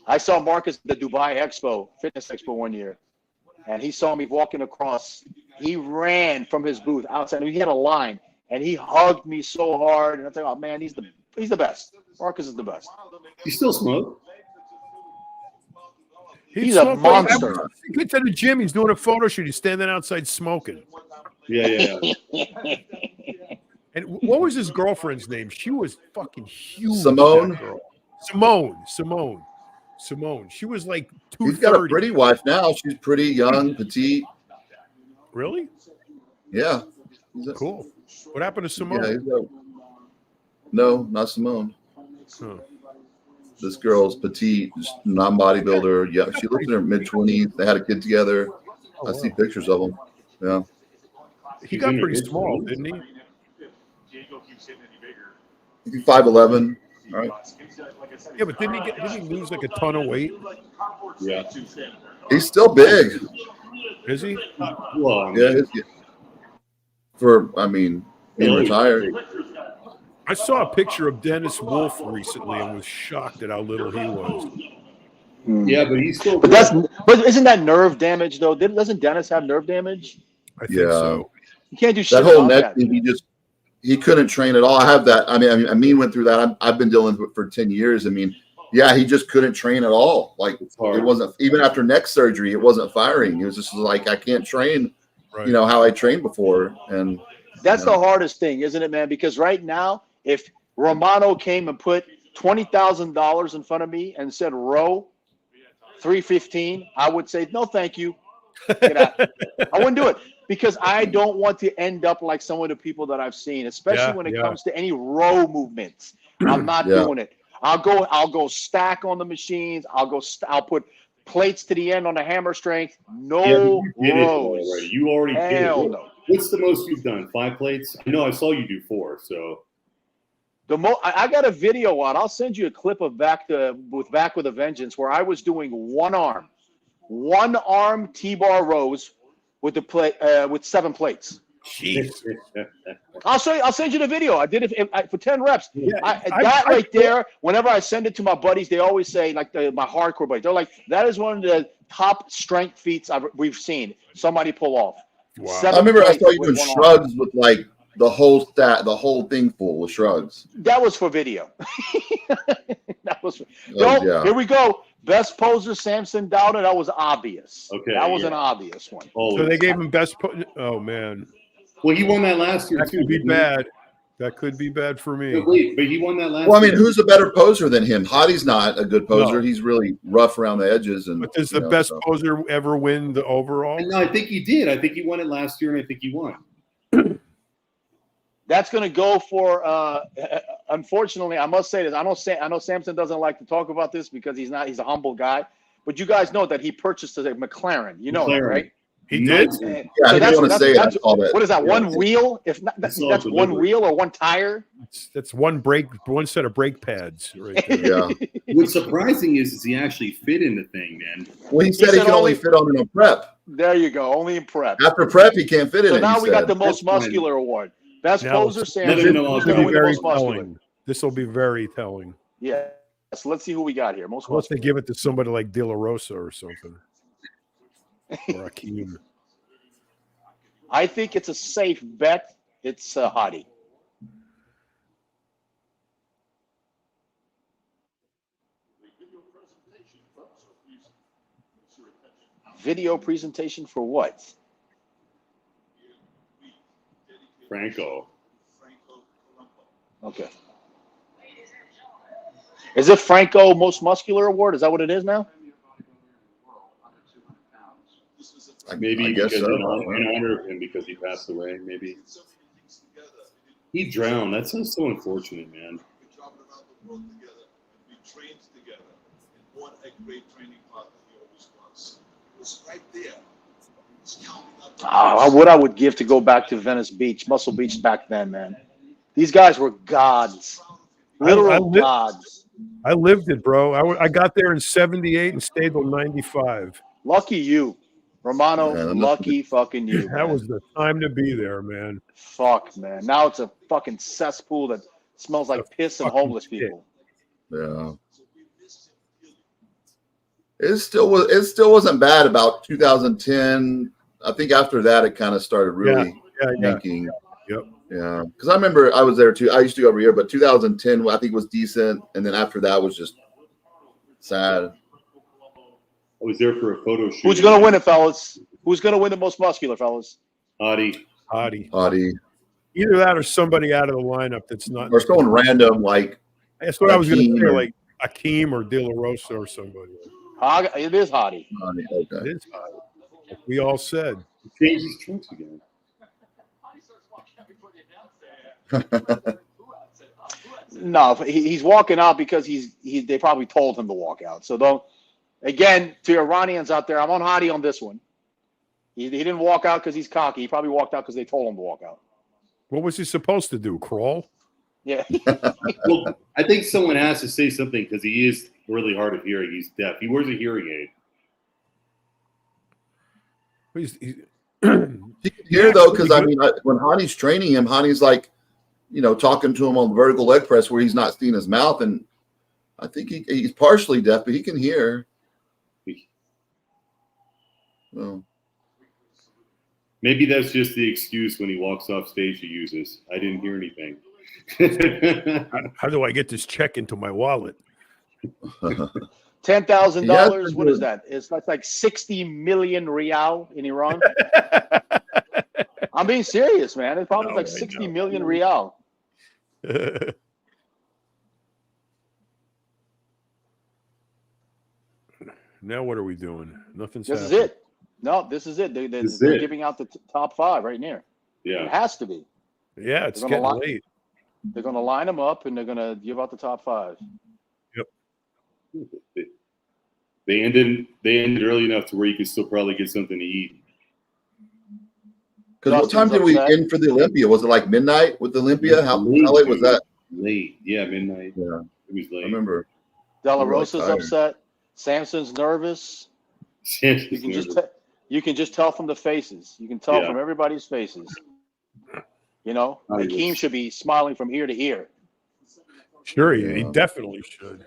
I saw Marcus at the Dubai Expo, Fitness Expo one year, and he saw me walking across. He ran from his booth outside. He had a line, and he hugged me so hard. And I thought, oh, man, he's the best. Marcus is the best. You still smoke? He's a monster. He gets to the gym. He's doing a photo shoot. He's standing outside smoking. Yeah. And what was his girlfriend's name? She was fucking huge. Simone. Simone. She was like 230. He's got a pretty wife now. She's pretty young, petite. Really? Yeah. Cool. What happened to Simone? Yeah, no, not Simone. Huh. This girl's petite, non-bodybuilder. Yeah, she lived in her mid-20s. They had a kid together. I see pictures of them. Yeah. He got pretty small, didn't he? He's 5'11". All right. Yeah, but didn't he lose like a ton of weight? Yeah. He's still big. Is he? Well, Yeah. Being retired. I saw a picture of Dennis Wolf recently and was shocked at how little he was. Yeah, but he's still. But isn't that nerve damage though? Doesn't Dennis have nerve damage? I think so. You can't do shit. That whole neck thing, he couldn't train at all. I have that. I mean, Ameen went through that. I've been dealing with it for 10 years. I mean, yeah, he just couldn't train at all. Like it wasn't even after neck surgery. It wasn't firing. It was just like I can't train. Right. How I trained before, and that's the hardest thing, isn't it, man? Because right now, if Romano came and put $20,000 in front of me and said row 315, I would say no, thank you. Get out. I wouldn't do it because I don't want to end up like some of the people that I've seen, especially when it comes to any row movements. I'm not doing it. I'll go stack on the machines. I'll put plates to the end on the hammer strength. No rows. You already did it. No. What's the most you've done? 5 plates? No, I saw you do 4. So I got a video out. I'll send you a clip of Back with a Vengeance where I was doing one arm T-bar rows with the plate with 7 plates. Jeez. I'll send you the video. I did it for 10 reps. Yeah, right there, whenever I send it to my buddies, they always say, like my hardcore buddies, they're like, that is one of the top strength feats we've seen somebody pull off. Wow. I remember I saw you doing shrugs with like the whole thing full with shrugs. That was for video. Here we go. Best poser, Samson Dauda. That was obvious. Okay, that was an obvious one. So they gave him best. Oh man. Well, he won that last year too. Could be bad. That could be bad for me. But he won that last. Well, I mean, who's a better poser than him? Hadi's not a good poser. No. He's really rough around the edges. But does the best poser ever win the overall? No, I think he did. I think he won it last year, and I think he won. That's going to go for. Unfortunately, I must say this. I know Samson doesn't like to talk about this because he's a humble guy. But you guys know that he purchased a McLaren. You know that, right? He did. Yeah, I didn't want to say it. I saw that. What is that? Yeah. One wheel? If not, that's one wheel or one tire. That's one set of brake pads. Right there. Yeah. What's surprising is he actually fit in the thing, man. Well, he said he can only fit on in a prep. There you go. Only in prep. After prep, he can't fit in So it. now he we said. got the most muscular award. Best poser, Samson. This will be very telling. Yeah. So let's see who we got here. Most Unless they muscular. give it to somebody like De La Rosa or something. Or Akeem. I think it's a safe bet. It's Hadi. Video presentation for what? Franco. Okay. Is it Franco Most Muscular Award? Is that what it is now? Maybe I guess because so. in honor of him because he passed away. Maybe he drowned. That's so unfortunate, man. We traveled around the world together. We trained together. And what a great training partner he always was. He was right there. He was counting up. What I would give to go back to Venice Beach, Muscle Beach back then, man. These guys were gods. Literal gods. I lived it, bro. I got there in 78 and stayed till 95. Lucky you. Romano, lucky fucking you. That was the time to be there, man. Fuck, man. Now it's a fucking cesspool that smells like piss and homeless people. Yeah. It still wasn't bad about 2010. I think after that it kind of started really yanking. Yep. Yeah. Because I remember I was there too. I used to go every year, but 2010 I think was decent, and then after that was just sad. I was there for a photo shoot. Who's gonna win it, fellas? Who's gonna win the most muscular, fellas? Hadi. Either that or somebody out of the lineup that's not. Or someone random like. That's what I was going to say, like Akeem or De La Rosa or somebody. It is Hadi. Okay. It is Hadi. Like we all said. He changed his trunks again. No, he's walking out because they probably told him to walk out. So don't. Again, to your Iranians out there, I'm on Hadi on this one. He didn't walk out because he's cocky. He probably walked out because they told him to walk out. What was he supposed to do? Crawl? Yeah. Well, I think someone has to say something because he is really hard of hearing. He's deaf. He wears a hearing aid. He can hear though, because I mean, when Hadi's training him, Hadi's like, talking to him on the vertical leg press where he's not seeing his mouth, and I think he's partially deaf, but he can hear. Well, maybe that's just the excuse when he walks off stage he uses. I didn't hear anything. How do I get this check into my wallet? $10,000. What is that? That's like 60 million rial in Iran. I'm being serious, man. It's probably like 60 million rial. Now what are we doing? Nothing's This happening. is it. No, this is it. They're giving out the top 5 right near. Yeah. It has to be. Yeah, it's getting late. They're going to line them up, and they're going to give out the top 5. Yep. They ended early enough to where you could still probably get something to eat. Because what time did we end for the Olympia? Was it like midnight with the Olympia? How late was that? Late. Yeah, midnight. Yeah. It was late. I remember. De La Rosa's upset. Samson's nervous. You can just tell from the faces. You can tell from everybody's faces. Hakeem should be smiling from ear to ear. Sure, he definitely should.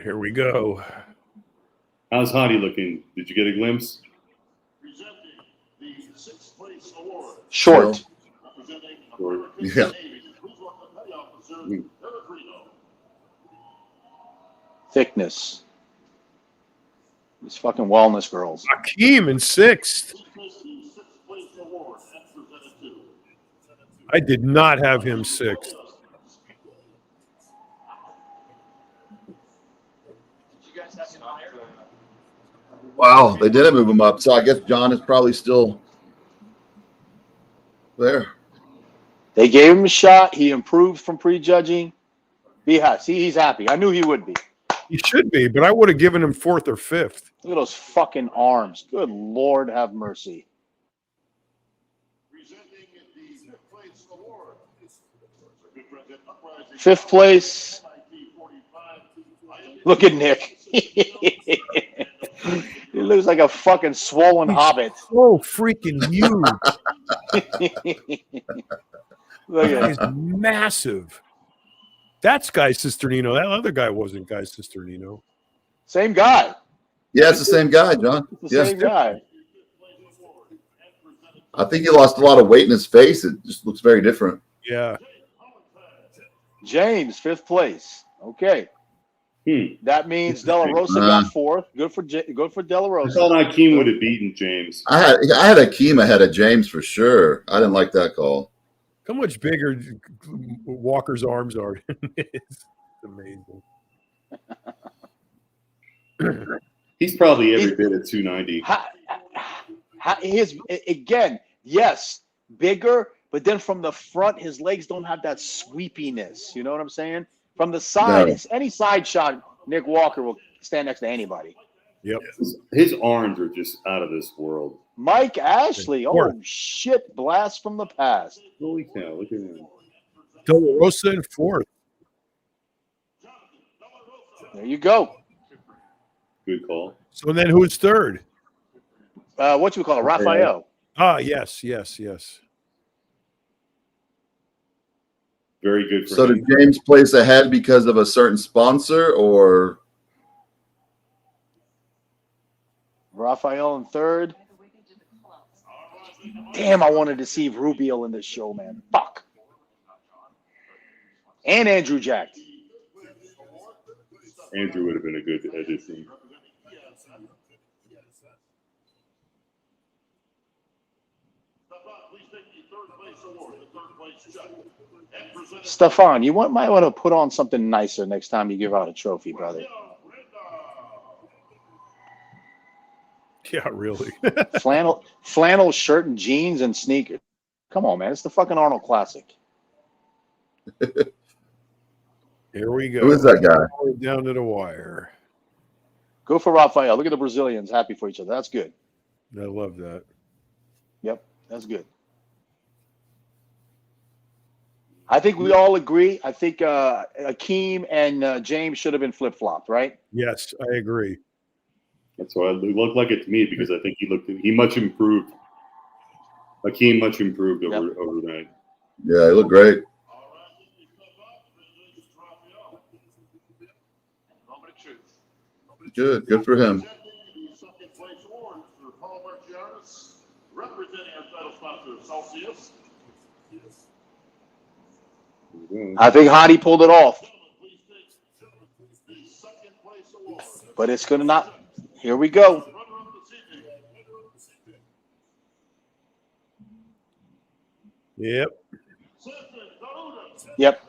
Here we go. How's Hadi looking? Did you get a glimpse? Short. Yeah. Thickness. These fucking wellness girls. Akeem in 6th. I did not have him 6th. Wow, they didn't move him up. So I guess John is probably still there. They gave him a shot. He improved from prejudging. See, he's happy. I knew he would be. He should be, but I would have given him 4th or 5th. Look at those fucking arms. Good Lord, have mercy. Fifth place. Look at Nick. He looks like a fucking swollen hobbit. So freaking huge. Look at He's massive. That's Guy Cisternino. That other guy wasn't Guy Cisternino. Same guy. Yeah, it's the same guy, John. It's the Yes. same guy. I think he lost a lot of weight in his face. It just looks very different. Yeah. James, 5th place. Okay. That means De La Rosa got 4th. Good for De La I Rosa. thought Akeem would have beaten James. I had Akeem ahead of James for sure. I didn't like that call. How much bigger Walker's arms are. It's amazing. He's probably every bit at 290. Again, yes, bigger, but then from the front, his legs don't have that sweepiness. You know what I'm saying? From the side, No. any side shot, Nick Walker will stand next to anybody. Yep. His arms are just out of this world. Mike Ashley. Oh, shit. Blast from the past. Holy cow, look at him. De La Rosa in 4th. There you go. Good call. So then who's 3rd? What you call it? Raphael. Ah, yes. Very good for So him. did James place ahead because of a certain sponsor, or Raphael in 3rd. Damn, I wanted to see Rubio in this show, man. Fuck. And Andrew Jack. Andrew would have been a good addition. Stefan, you might want to put on something nicer next time you give out a trophy, brother. Yeah, really. flannel shirt and jeans and sneakers. Come on, man. It's the fucking Arnold Classic. Here we go. who is that guy? Down to the wire. Go for Raphael. Look at the Brazilians happy for each other. That's good. I love that. Yep, that's good. I think we all agree. I think Akeem and James should have been flip-flopped, right? Yes, I agree. That's why it looked like it to me, because I think he much improved. Akeem much improved over that. Yeah, he looked great. Good for him. I think Hadi pulled it off. But it's going to not. Here we go. Yep. Yep.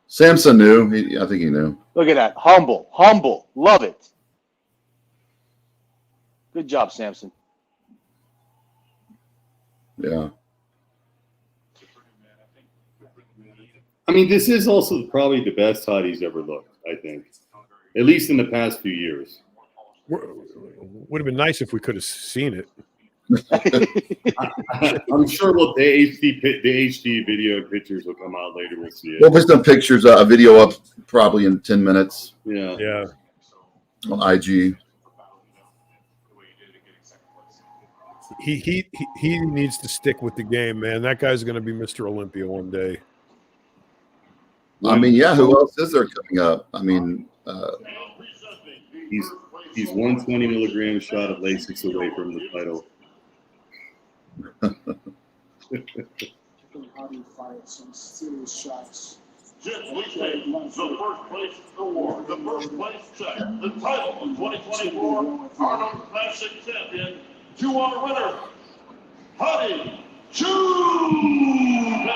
Samson knew. I think he knew. Look at that. Humble. Love it. Good job, Samson. Yeah. I mean, this is also probably the best Hadi's ever looked, I think. At least in the past few years. Would have been nice if we could have seen it. I'm sure the HD video pictures will come out later. We'll see it. We'll put some pictures, a video up probably in 10 minutes. Yeah. On IG. He needs to stick with the game, man. That guy's going to be Mr. Olympia one day. I mean, yeah. Who else is there coming up? I mean, he's 120 milligram shot of Lasix away from the title. Hadi fired some serious shots. Gents, we take the first place award, the first place check, the title of 2024 Arnold Classic champion, 2-1 winner, Hadi Choopan.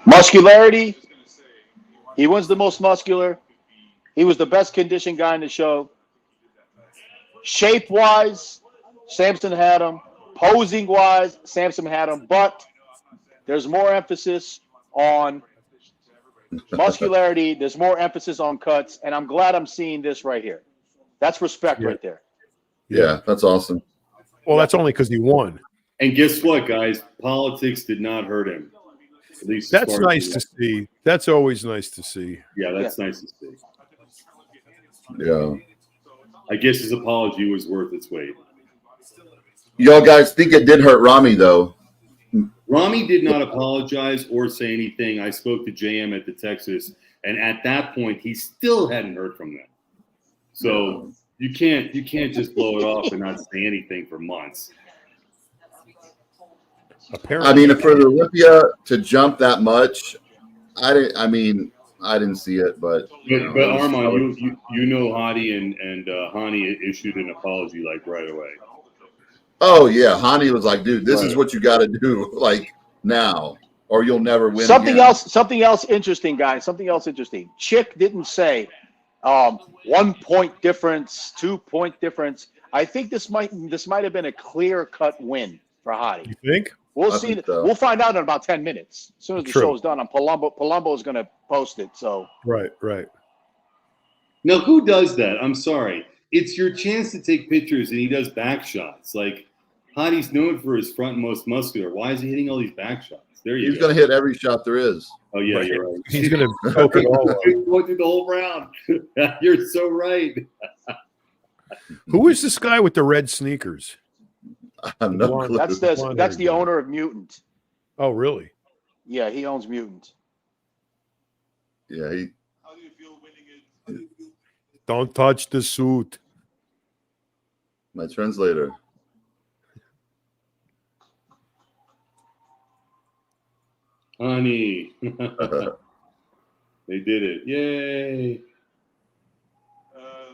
Muscularity. He wins the most muscular. He was the best conditioned guy in the show. Shape-wise, Samson had him. Posing-wise, Samson had him. But there's more emphasis on muscularity. There's more emphasis on cuts, and I'm glad I'm seeing this right here. That's respect right there. Yeah, that's awesome. Well, that's only because he won. And guess what, guys? Politics did not hurt him. At least That's nice to see. That's always nice to see. Yeah, that's nice to see. Yeah. I guess his apology was worth its weight. Y'all guys think it did hurt Rami, though? Rami did not apologize or say anything. I spoke to JM at the Texas, and at that point, he still hadn't heard from them. So you can't just blow it off and not say anything for months. Apparently. I mean, for the Olympia to jump that much, I didn't see it, but Armon, you know Hadi and Hani issued an apology like right away. Oh yeah, Hani was like, dude, this is what you got to do, like now, or you'll never win. Something again. Something else interesting, guys. Something else interesting. Chick didn't say 1 point difference, 2 point difference. I think this might have been a clear-cut win for Hadi. You think? We'll see. So. We'll find out in about 10 minutes. As soon as the show's done, Palumbo is going to post it. So right. Now, who does that? I'm sorry. It's your chance to take pictures, and he does back shots. Like, Hadi's known for his front most muscular. Why is he hitting all these back shots? There you go. He's going to hit every shot there is. Oh, yeah, you're right. He's going to poke it all up. Going through the whole round. You're so right. Who is this guy with the red sneakers? I have no clue. That's the owner of Mutant. Oh, really? Yeah, he owns Mutant. Yeah, How do you feel winning it? Don't touch the suit. my translator. Honey. They did it. Yay.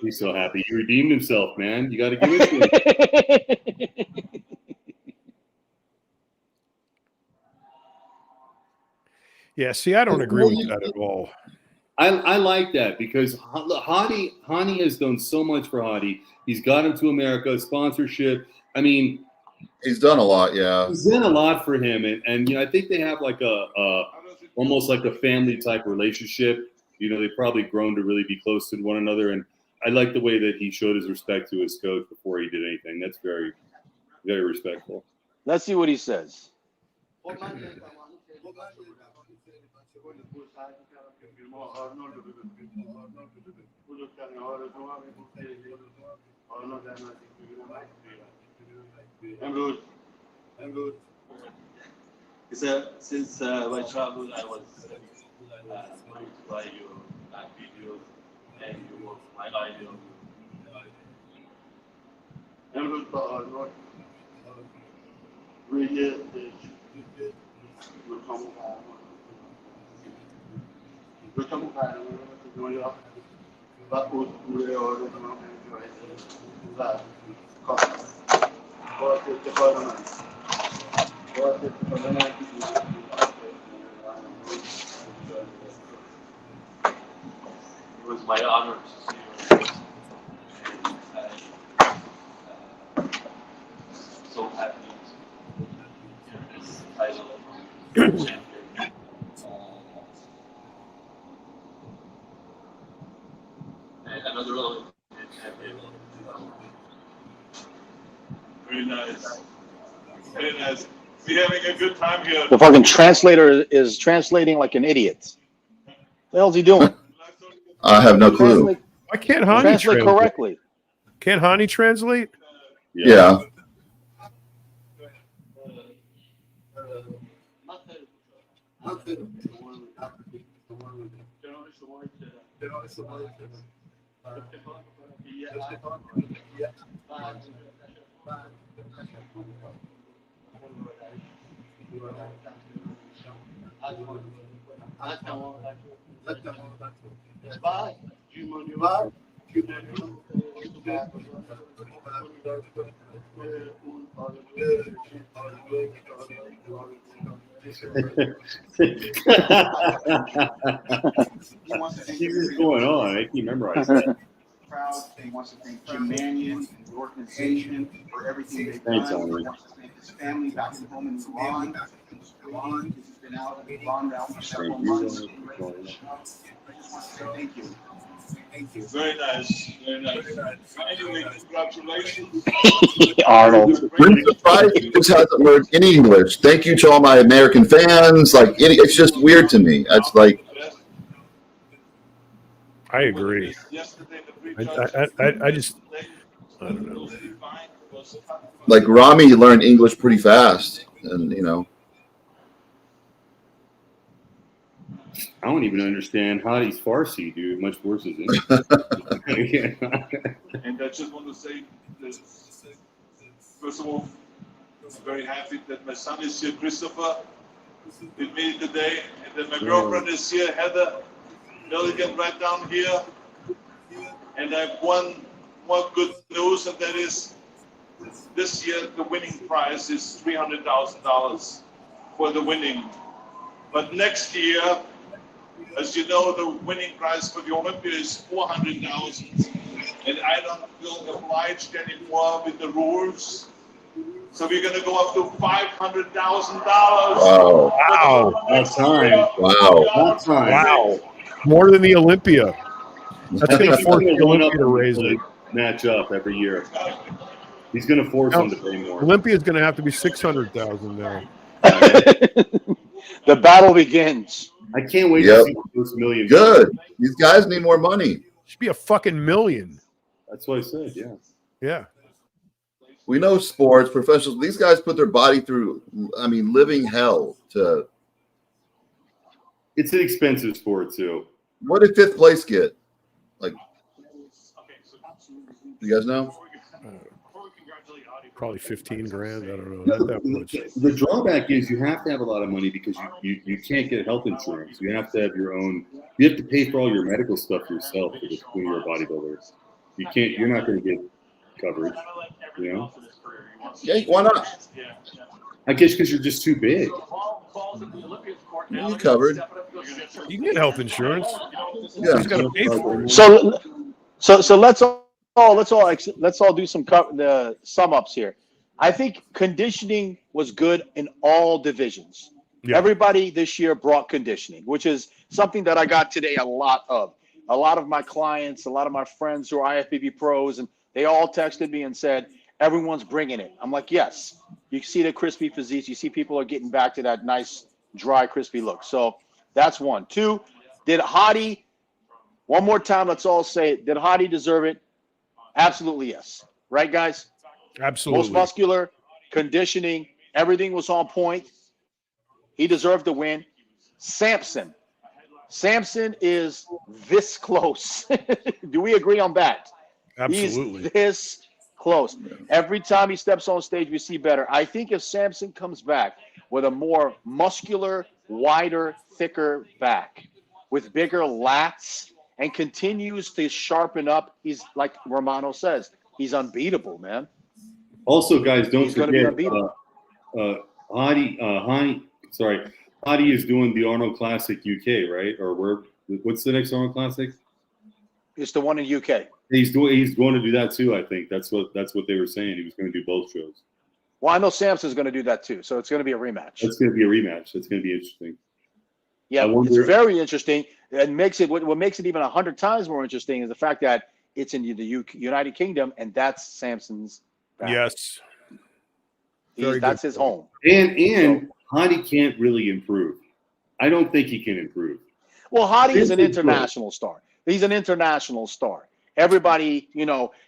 He's so happy. He redeemed himself, man. You got to give it to him. Yeah, see, I don't agree with that at all. I like that because Hadi has done so much for Hadi. He's got him to America, sponsorship. I mean, he's done a lot. Yeah, he's done a lot for him, and you know, I think they have like a almost like a family type relationship. You know, they've probably grown to really be close to one another, and I like the way that he showed his respect to his coach before he did anything. That's very, very respectful. Let's see what he says. He said, since my childhood, I was going to buy your videos, and you were my idol. Arnold, it was my honor to see you. And so happy to get this title of champion. And another Olympic champion. Very nice. Very nice. We're having a good time here. The fucking translator is translating like an idiot. What the hell's he doing? I have no clue. Why can't Hani Translate correctly. Can't Hani translate? Yeah. What's going on? I can't memorize that. Proud. He wants to thank Jim Mannion and the organization for everything they've Thanks, done. Henry. He wants to thank his family back at home in Iran. Iran, he's been out of the Iran realm for several months. I just want to say thank you. Thank you. Very nice, very nice. Anyway, congratulations. Arnold. I'm surprised he just hasn't learned any English. Thank you to all my American fans. Like, it's just weird to me. It's like, I agree. I just, I don't know. like Rami learned English pretty fast, and you know. I don't even understand Hadi's Farsi, dude. Much worse than English. And I just want to say this. First of all, I'm very happy that my son is here, Christopher, with me today, and that my girlfriend is here, Heather Milligan, right down here. And I have one more good news, and that is this year the winning prize is $300,000 for the winning. But next year, as you know, the winning prize for the Olympia is $400,000, and I don't feel obliged anymore with the rules. So we're going to go up to $500,000. Wow! Wow! That's time. Wow! That's time. Wow! More than the Olympia. That's going to He's force gonna the one Olympia up to raise it. match up every year. He's going to force him to pay more. Olympia is going to have to be 600,000 now. The battle begins. I can't wait Yep. to see those million. Good. These guys need more money. Should be a fucking million. That's what I said. Yeah. Yeah. We know sports professionals. These guys put their body through, I mean, living hell to. It's an expensive sport too. What did fifth place get? Like, you guys know? Probably 15 grand. I don't know. Not that much. The drawback is you have to have a lot of money because you can't get health insurance. You have to have your own. You have to pay for all your medical stuff yourself when you're a bodybuilder. You can't. You're not going to get coverage. You know. Yeah, why not? I guess because you're just too big. You covered. You can get health insurance. Yeah. You just got to pay for it. So let's all do some the sum ups here. I think conditioning was good in all divisions. Yeah. Everybody this year brought conditioning, which is something that I got today a lot of. A lot of my clients, a lot of my friends who are IFBB pros, and they all texted me and said, everyone's bringing it. I'm like, yes. You see the crispy physiques. You see people are getting back to that nice, dry, crispy look. So that's one. Two, did Hadi, one more time, let's all say it, did Hadi deserve it? Absolutely yes. Right, guys? Absolutely. Most muscular, conditioning, everything was on point. He deserved the win. Samson is this close. Do we agree on that? Absolutely. He's this close. Every time he steps on stage, we see better. I think if Samson comes back with a more muscular, wider, thicker back, with bigger lats, and continues to sharpen up, he's like Romano says, he's unbeatable, man. Also, guys, don't He's gonna be forget, Hadi is doing the Arnold Classic UK, right? Or what's the next Arnold Classic? It's the one in UK. He's going to do that too. I think that's what they were saying. He was going to do both shows. Well, I know Samson's going to do that too, so it's going to be a rematch. That's going to be a rematch. That's going to be interesting. Yeah, it's very interesting. And what makes it even 100 times more interesting is the fact that it's in the United Kingdom, and that's Samson's back. Yes. That's his home. And Hadi can't really improve. I don't think he can improve. Well, Hadi is an international star. He's an international star. Everybody,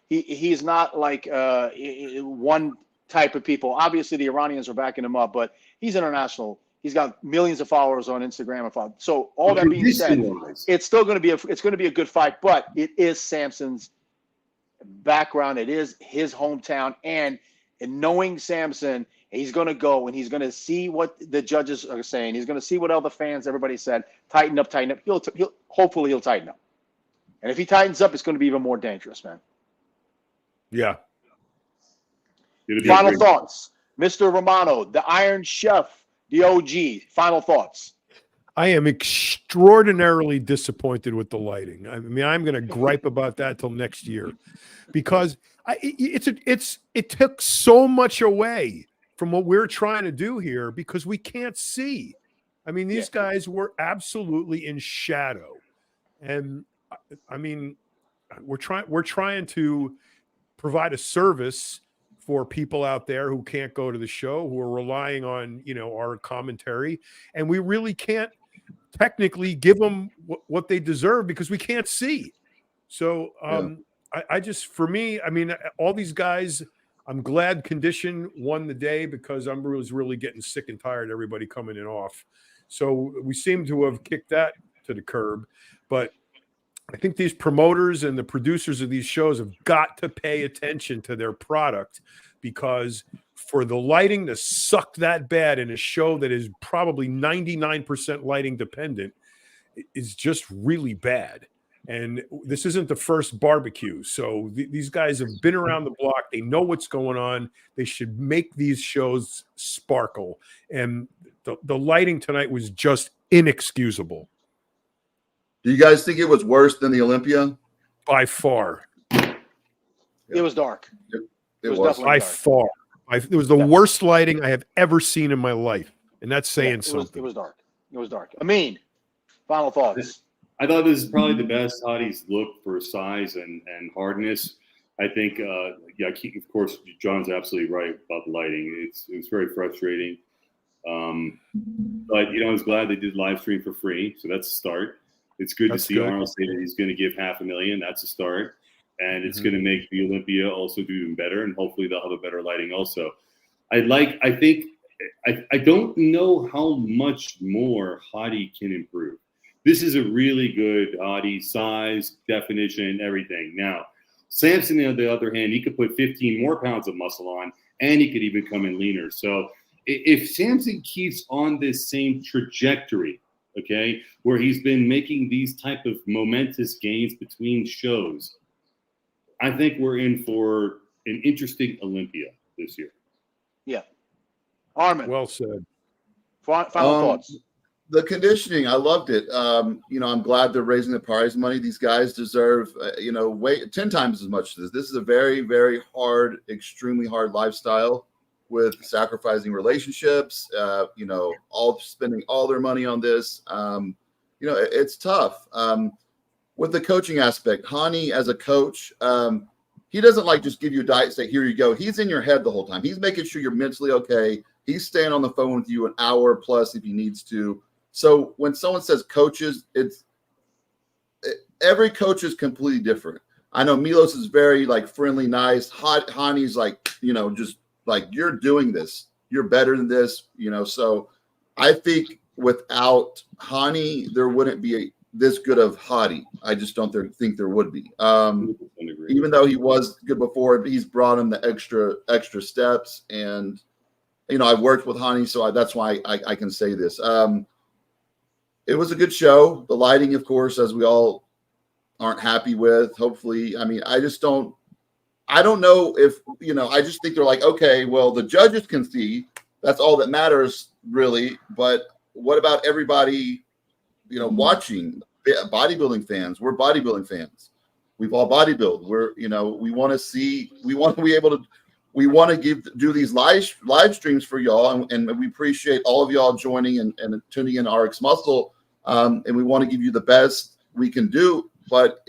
he's not like one type of people. Obviously, the Iranians are backing him up, but he's international. He's got millions of followers on Instagram and followers. So all that being said, it's still going to be a good fight. But it is Samson's background. It is his hometown, and knowing Samson, he's going to go and he's going to see what the judges are saying. He's going to see what all the fans, everybody said. Tighten up. Hopefully he'll tighten up. And if he tightens up, it's going to be even more dangerous, man. Yeah. Final thoughts, Mr. Romano, the Iron Chef, the OG. Final thoughts. I am extraordinarily disappointed with the lighting. I mean, I'm going to gripe about that till next year, because it took so much away from what we're trying to do here because we can't see. I mean, these guys were absolutely in shadow. And I mean, we're trying to provide a service for people out there who can't go to the show, who are relying on, you know, our commentary, and we really can't technically give them what they deserve because we can't see. So I just, for me, I mean, all these guys, I'm glad Condition won the day because I was really getting sick and tired of everybody coming in off. So we seem to have kicked that to the curb. But I think these promoters and the producers of these shows have got to pay attention to their product, because for the lighting to suck that bad in a show that is probably 99% lighting dependent is just really bad. And this isn't the first barbecue. So these guys have been around the block. They know what's going on. They should make these shows sparkle. And the lighting tonight was just inexcusable. Do you guys think it was worse than the Olympia? By far. It was dark. It was definitely by dark. far. It was the worst lighting I have ever seen in my life. And that's saying something. It was dark. It was dark. Ameen, final thoughts. I thought this is probably the best Hadi's look for size and hardness. I think, of course, John's absolutely right about the lighting. It's very frustrating. But, you know, I was glad they did live stream for free. So that's a start. It's good to see Arnold say that he's going to give $500,000. That's a start. And it's going to make the Olympia also do even better. And hopefully they'll have a better lighting also. I don't know how much more Hadi can improve. This is a really good Hadi size, definition, everything. Now, Samson, on the other hand, he could put 15 more pounds of muscle on, and he could even come in leaner. So if Samson keeps on this same trajectory, okay, where he's been making these type of momentous gains between shows, I think we're in for an interesting Olympia this year. Yeah. Armon. Well said. Final thoughts. The conditioning, I loved it. You know, I'm glad they're raising the prize money. These guys deserve, 10 times as much as this. This is a very, very hard, extremely hard lifestyle with sacrificing relationships, all spending all their money on this. It's tough. With the coaching aspect, Hani as a coach, he doesn't like just give you a diet and say, here you go. He's in your head the whole time. He's making sure you're mentally okay. He's staying on the phone with you an hour plus if he needs to. So when someone says coaches, every coach is completely different. I know Milos is very friendly, nice. Hani's just like, you're doing this. You're better than this, So I think without Hani, there wouldn't be this good of Hadi. I just don't think there would be. Even though he was good before, he's brought him the extra steps. And, I've worked with Hani, so that's why I can say this. It was a good show. The lighting, of course, as we all aren't happy with. Hopefully, I don't know if, I just think they're like, okay, well, the judges can see. That's all that matters, really. But what about everybody, watching? Bodybuilding fans. We're bodybuilding fans. We've all bodybuild. We want to see, we want to be able to, we want to do these live streams for y'all, and we appreciate all of y'all joining and tuning in RXMuscle, and we want to give you the best we can do. But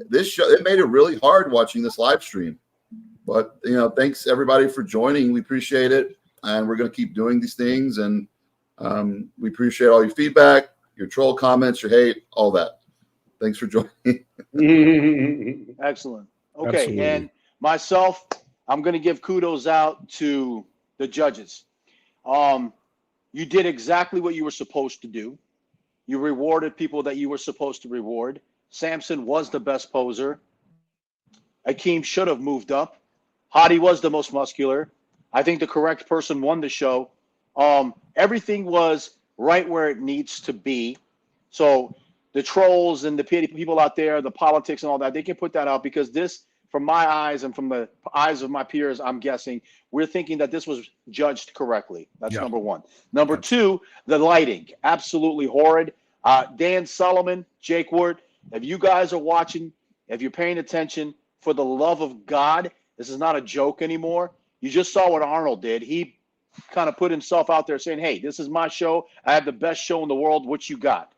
this show, it made it really hard watching this live stream. But thanks everybody for joining. We appreciate it, and we're going to keep doing these things. And we appreciate all your feedback, your troll comments, your hate, all that. Thanks for joining. Excellent. Okay, Absolutely. and myself, I'm going to give kudos out to the judges. You did exactly what you were supposed to do. You rewarded people that you were supposed to reward. Samson was the best poser. Akeem should have moved up. Hadi was the most muscular. I think the correct person won the show. Everything was right where it needs to be. So the trolls and the people out there, the politics and all that, they can put that out, because this, from my eyes and from the eyes of my peers, I'm guessing, we're thinking that this was judged correctly. That's number one. Number two, the lighting. Absolutely horrid. Dan Solomon, Jake Ward, if you guys are watching, if you're paying attention, for the love of God, this is not a joke anymore. You just saw what Arnold did. He kind of put himself out there saying, hey, this is my show. I have the best show in the world. What you got?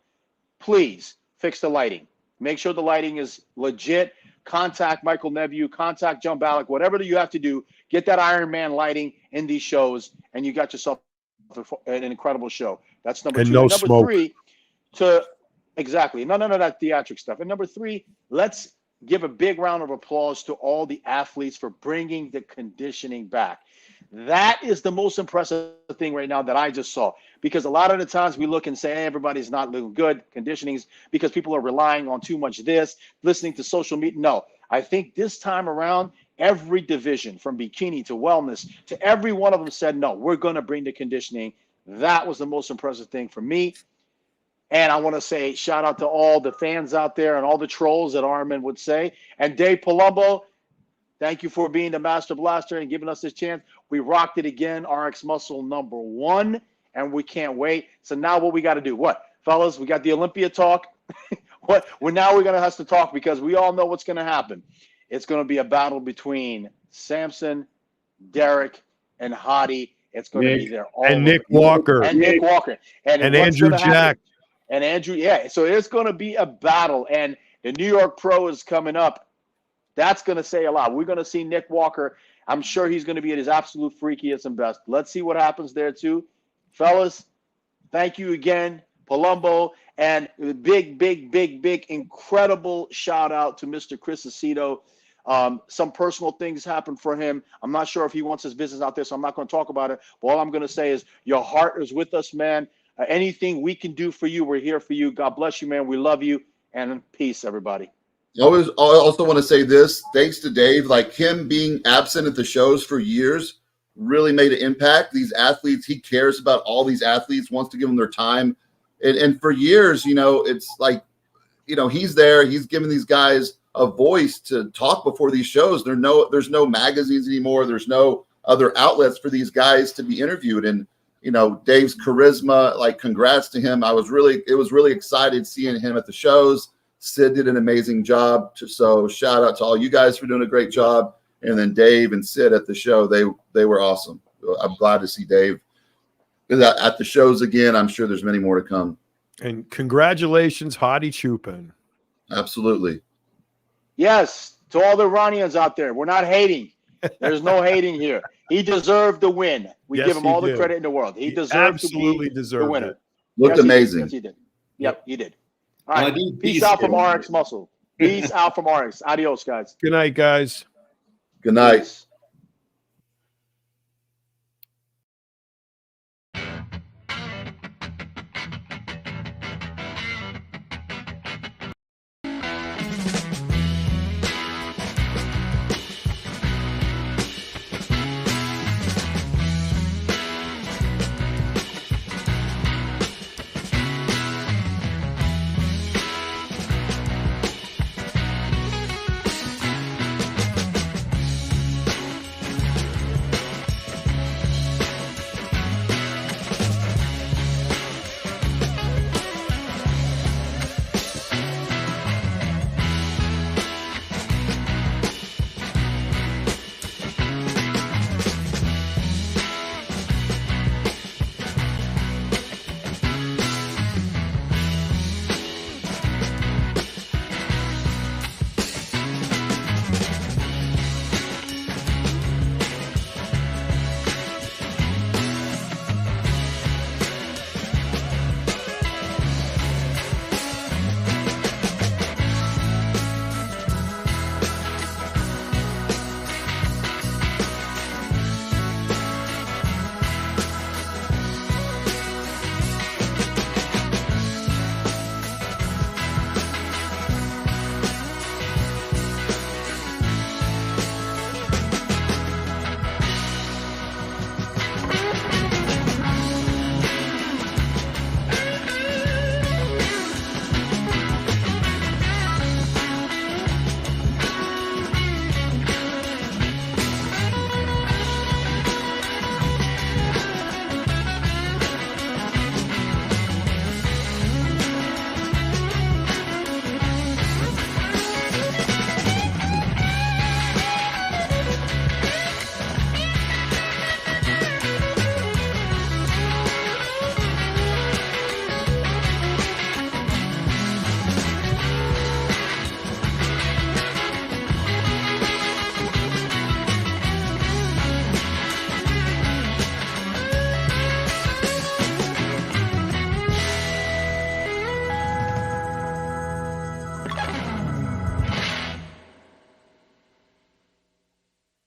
Please fix the lighting. Make sure the lighting is legit. Contact Michael Neviu, contact John Ballack, whatever you have to do. Get that Iron Man lighting in these shows, and you got yourself an incredible show. That's number And 2. no And number smoke. 3, exactly. None of that theatric stuff. And number 3, let's give a big round of applause to all the athletes for bringing the conditioning back. That is the most impressive thing right now that I just saw, because a lot of the times we look and say, hey, everybody's not looking good, conditionings, because people are relying on too much this, listening to social media. No, I think this time around, every division from bikini to wellness to every one of them said, no, we're going to bring the conditioning. That was the most impressive thing for me. And I want to say shout out to all the fans out there and all the trolls that Armon would say. And Dave Palumbo, thank you for being the master blaster and giving us this chance. We rocked it again, RXMuscle #1, and we can't wait. So now what we got to do? What, fellas? We got the Olympia talk. We're going to have to talk, because we all know what's going to happen. It's going to be a battle between Samson, Derek, and Hadi. It's going to be there all and over. Nick Walker. And Nick Walker. And what's Andrew gonna happen? Jack. And Andrew, yeah. So it's going to be a battle. And the New York Pro is coming up. That's going to say a lot. We're going to see Nick Walker. I'm sure he's going to be at his absolute freakiest and best. Let's see what happens there, too. Fellas, thank you again, Palumbo. And big, incredible shout out to Mr. Chris Aceto. Some personal things happened for him. I'm not sure if he wants his business out there, so I'm not going to talk about it. But all I'm going to say is your heart is with us, man. Anything we can do for you, we're here for you. God bless you, man. We love you. And peace, everybody. I also want to say this, thanks to Dave, like him being absent at the shows for years really made an impact. These athletes, he cares about all these athletes, wants to give them their time. And for years, you know, it's like, you know, he's there, he's giving these guys a voice to talk before these shows. There's no magazines anymore. There's no other outlets for these guys to be interviewed. And, you know, Dave's charisma, like, congrats to him. It was really excited seeing him at the shows. Sid did an amazing job. So shout out to all you guys for doing a great job. And then Dave and Sid at the show, they were awesome. I'm glad to see Dave at the shows again. I'm sure there's many more to come. And congratulations, Hadi Choopan. Absolutely. Yes, to all the Iranians out there, we're not hating. There's no hating here. He deserved the win. We Yes, give him he all the did. credit in the world. He deserved absolutely to be deserved the winner. it. Looked amazing. Yes, he did. Yep, he did. All right. Hadi, Peace peace, out from everyone. RX Muscle. Peace out from RX. Adios, guys. Good night, guys. Good night. Peace.